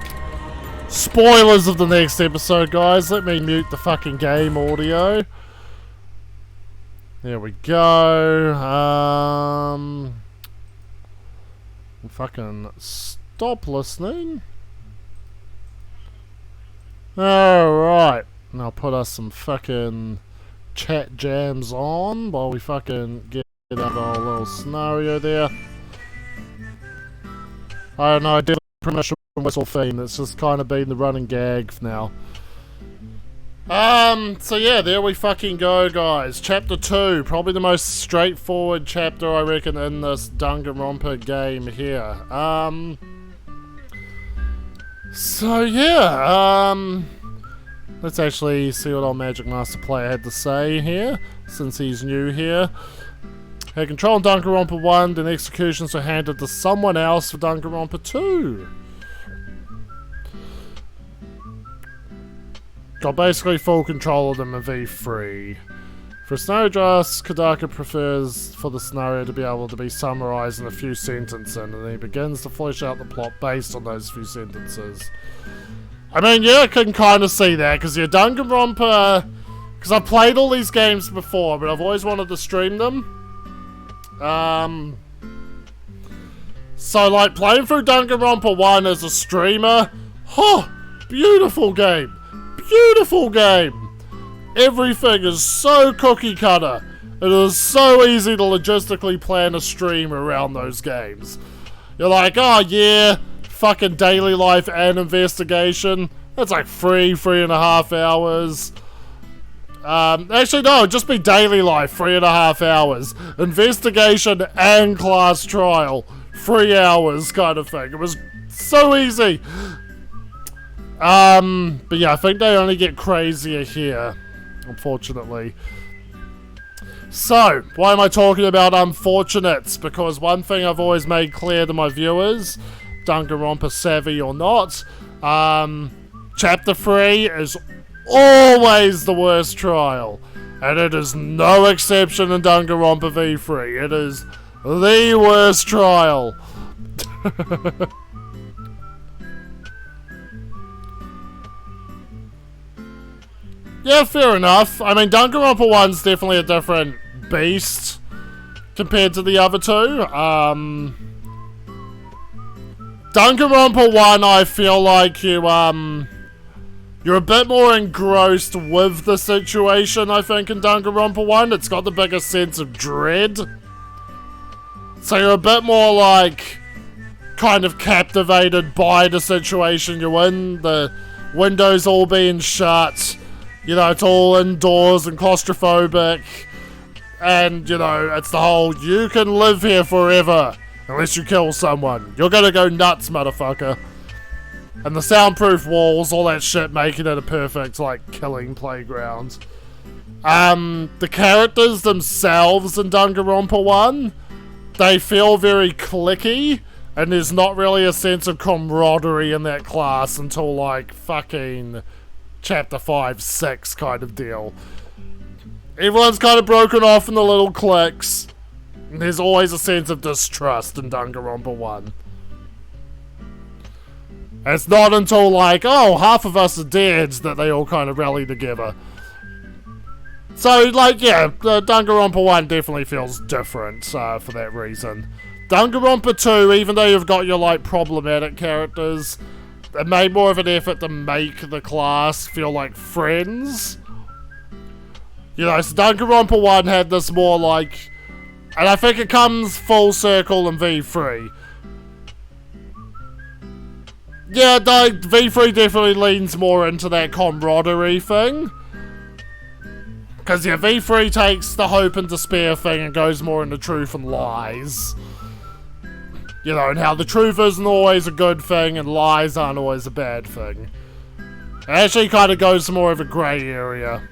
Spoilers of the next episode, guys. Let me mute the fucking game audio. There we go. Fucking stop listening. Alright. And I'll put us some fucking chat jams on while we fucking get out of our little scenario there. I don't know, I did a promotion whistle theme. It's just kind of been the running gag now. So yeah, there we fucking go, guys. Chapter 2, probably the most straightforward chapter, I reckon, in this Danganronpa game here. So yeah, let's actually see what our Magic Master player had to say here, since he's new here. Had control in Danganronpa 1, then executions were handed to someone else for Danganronpa 2. got basically full control of them in V3. For a scenario draft, Kodaka prefers for the scenario to be able to be summarized in a few sentences, and then he begins to flesh out the plot based on those few sentences. I mean, yeah, I can kind of see that, because Danganronpa... Because I've played all these games before, but I've always wanted to stream them. So, like, playing through Danganronpa 1 as a streamer... beautiful game! Beautiful game! Everything is so cookie cutter. It is so easy to logistically plan a stream around those games. You're like, oh yeah, fucking daily life and investigation. That's like 3.5 hours. Actually no, just be daily life, 3.5 hours. Investigation and class trial, 3 hours kind of thing. It was so easy. But yeah, I think they only get crazier here, unfortunately. So, why am I talking about unfortunates? Because one thing I've always made clear to my viewers, Danganronpa savvy or not, Chapter 3 is always the worst trial. And it is no exception in Danganronpa V3. It is the worst trial. Yeah, fair enough. I mean, Danganronpa 1's definitely a different beast compared to the other two. Danganronpa 1, I feel like you're a bit more engrossed with the situation, I think, in Danganronpa 1. It's got the biggest sense of dread. So you're a bit more, like, kind of captivated by the situation you're in. The windows all being shut. You know, it's all indoors and claustrophobic. And, you know, it's the whole, you can live here forever unless you kill someone. You're gonna go nuts, motherfucker. And the soundproof walls, all that shit, making it a perfect, like, killing playground. The characters themselves in Danganronpa 1, they feel very cliquey, and there's not really a sense of camaraderie in that class until, like, fucking Chapter 5, 6 kind of deal. Everyone's kind of broken off in the little cliques. And there's always a sense of distrust in Danganronpa 1. And it's not until like, oh, half of us are dead that they all kind of rally together. So, like, yeah, Danganronpa 1 definitely feels different for that reason. Danganronpa 2, even though you've got your, like, problematic characters, it made more of an effort to make the class feel like friends. You know, so Danganronpa 1 had this more like... And I think it comes full circle in V3. Yeah, V3 definitely leans more into that camaraderie thing. Because, yeah, V3 takes the hope and despair thing and goes more into truth and lies. You know, and how the truth isn't always a good thing and lies aren't always a bad thing. It actually kind of goes to more of a grey area.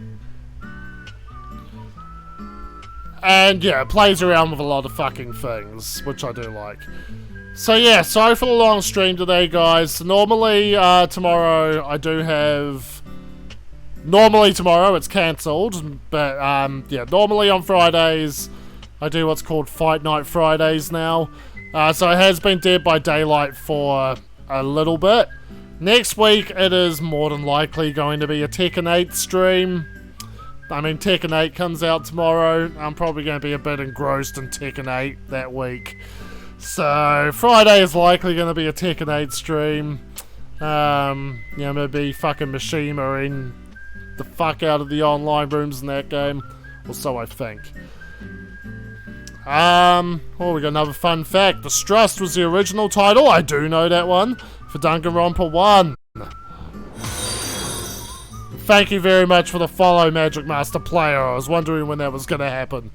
And yeah, it plays around with a lot of fucking things, which I do like. So yeah, sorry for the long stream today, guys. Normally, tomorrow I do have... Normally tomorrow it's cancelled, but yeah, normally on Fridays I do what's called Fight Night Fridays now. So it has been Dead by Daylight for a little bit. Next week, it is more than likely going to be a Tekken 8 stream. I mean, Tekken 8 comes out tomorrow. I'm probably going to be a bit engrossed in Tekken 8 that week. So, Friday is likely going to be a Tekken 8 stream. Yeah, I'm going to be fucking Mishima-ing the fuck out of the online rooms in that game. Or so I think. Oh, we got another fun fact. Distrust was the original title. I do know that one. For Danganronpa 1. Thank you very much for the follow, Magic Master Player. I was wondering when that was going to happen.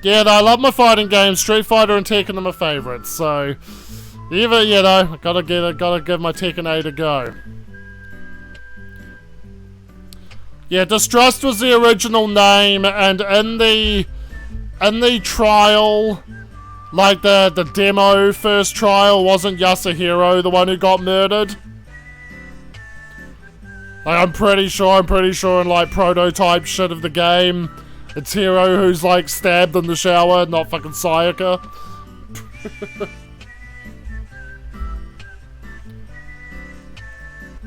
Yeah, no, I love my fighting games. Street Fighter and Tekken are my favourites. So, either, you know, gotta give my Tekken 8 a go. Yeah, Distrust was the original name, and in the trial, Like the demo first trial wasn't Yasuhiro the one who got murdered? Like, I'm pretty sure in like prototype shit of the game, it's Hiro who's like stabbed in the shower, not fucking Sayaka.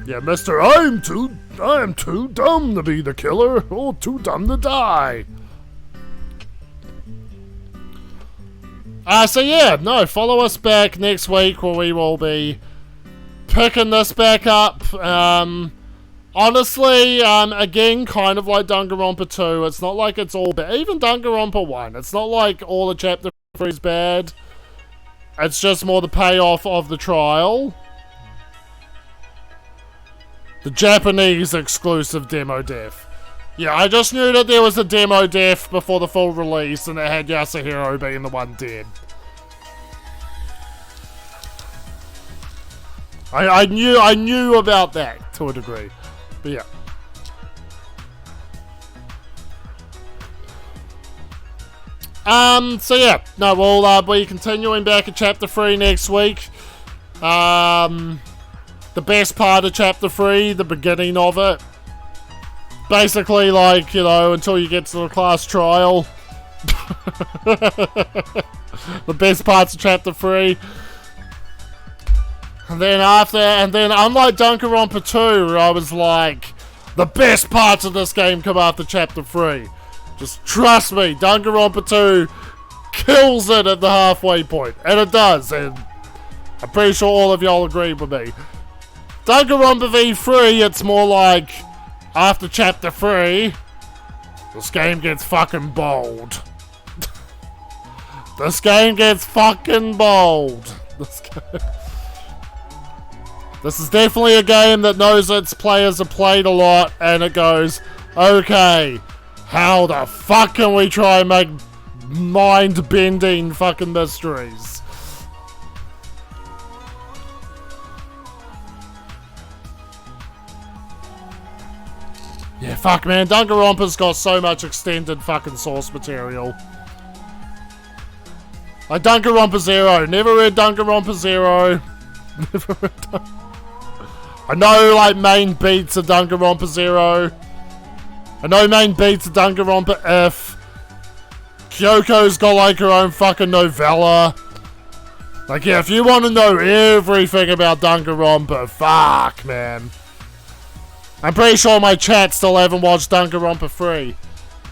Yeah, mister, I am too dumb to be the killer, or too dumb to die. So yeah, no, follow us back next week where we will be picking this back up. Honestly, again, kind of like Danganronpa 2, it's not like it's all bad. Even Danganronpa 1, it's not like all the chapter 3 is bad. It's just more the payoff of the trial. The Japanese exclusive demo def. Yeah, I just knew that there was a demo def before the full release, and it had Yasuhiro being the one dead. I knew about that to a degree, but yeah. So yeah, no, we'll be continuing back at chapter 3 next week. The best part of chapter 3, the beginning of it. Basically, like, you know, until you get to the class trial. The best parts of chapter 3. And then unlike Danganronpa 2, where I was like, the best parts of this game come after chapter 3. Just trust me, Danganronpa 2 kills it at the halfway point. And it does, and I'm pretty sure all of y'all agree with me. Danganronpa V3, it's more like, after chapter 3, this game gets fucking bold. This game gets fucking bold. This is definitely a game that knows its players have played a lot, and it goes, okay, how the fuck can we try and make mind-bending fucking mysteries? Yeah, fuck, man. Danganronpa's got so much extended fucking source material. Like Danganronpa 0. Never read Danganronpa 0. Never read I know, like, main beats of Danganronpa 0. I know main beats of Danganronpa F. Kyoko's got, like, her own fucking novella. Like, yeah, if you want to know everything about Danganronpa, fuck, man. I'm pretty sure my chat still haven't watched Danganronpa 3.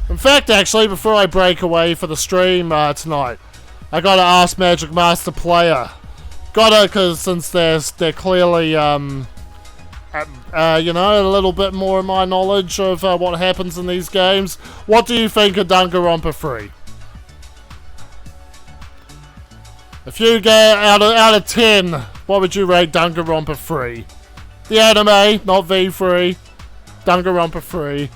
In fact, actually, before I break away for the stream tonight, I gotta ask Magic Master Player. Gotta, because since they're clearly, you know, a little bit more of my knowledge of what happens in these games. What do you think of Danganronpa 3? If you get out of 10, what would you rate Danganronpa 3? The anime, not V3. Danganronpa 3.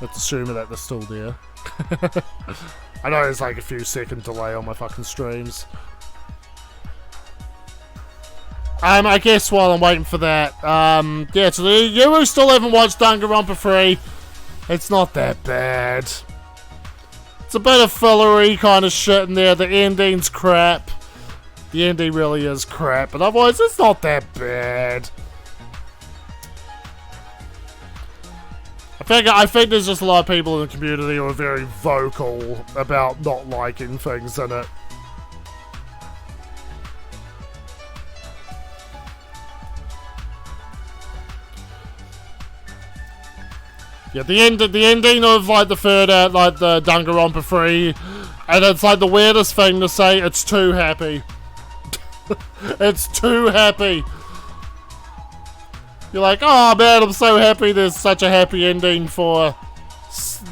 Let's assume that they're still there. I know there's like a few second delay on my fucking streams. I guess while I'm waiting for that, yeah, so you who still haven't watched Danganronpa 3, it's not that bad. It's a bit of fillery kind of shit in there. The ending's crap. The ending really is crap, but otherwise it's not that bad. I think there's just a lot of people in the community who are very vocal about not liking things in it. Yeah, the ending of like the third act, like the Danganronpa 3, and it's like the weirdest thing to say. It's too happy. It's too happy. You're like, oh man, I'm so happy there's such a happy ending for,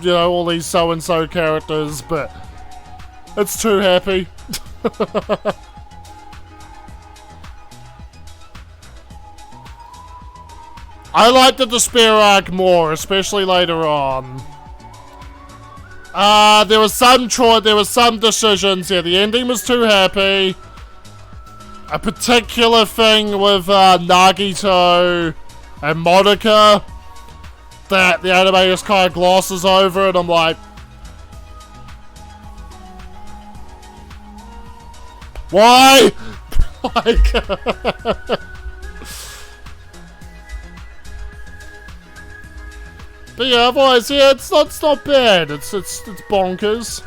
you know, all these so-and-so characters, but it's too happy. I like the despair arc more, especially later on. There was some decisions. Yeah, the ending was too happy. A particular thing with Nagito and Monica that the anime just kind of glosses over, and I'm like, Why? Like, but yeah, otherwise, yeah, it's not bad. It's bonkers.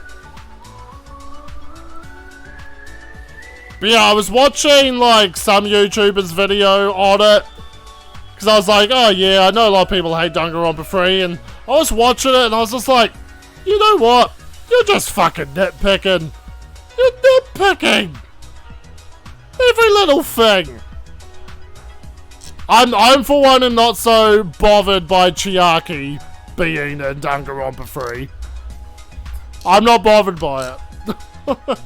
But yeah, I was watching like some YouTuber's video on it because I was like, oh yeah, I know a lot of people hate Danganronpa 3, and I was watching it and I was just like, you know what? You're just fucking nitpicking. You're nitpicking every little thing. I'm for one and not so bothered by Chiaki being in Danganronpa 3. I'm not bothered by it.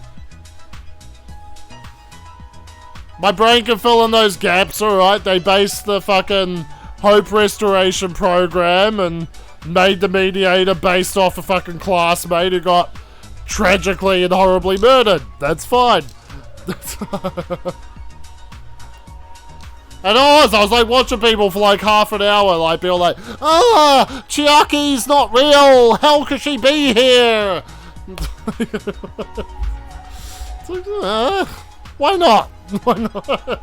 My brain can fill in those gaps, alright? They based the fucking Hope Restoration program and made the mediator based off a fucking classmate who got tragically and horribly murdered. That's fine. And I was like watching people for like half an hour, like being like, ah, Chiaki's not real, how could she be here? It's like, why not? Why not?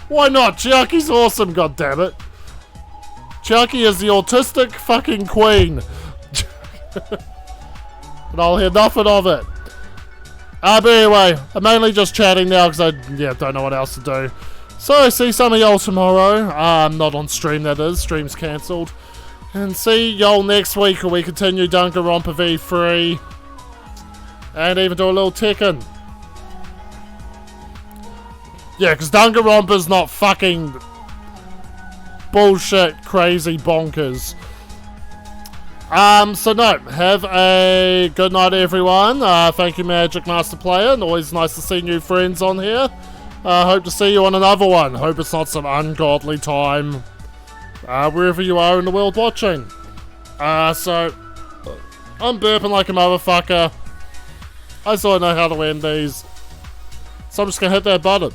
Why not? Chiaki's awesome, goddammit. Chiaki is the autistic fucking queen. And I'll hear nothing of it. But anyway, I'm mainly just chatting now because I don't know what else to do. So, see some of y'all tomorrow. Not on stream, that is. Stream's cancelled. And see y'all next week when we continue Danganronpa V3. And even do a little Tekken. Yeah, because Danganronpa's not fucking bullshit, crazy bonkers. So no, have a good night everyone. Thank you Magic Master Player, and always nice to see new friends on here. Hope to see you on another one. Hope it's not some ungodly time wherever you are in the world watching. So I'm burping like a motherfucker. I sort of know how to end these, so I'm just gonna hit that button.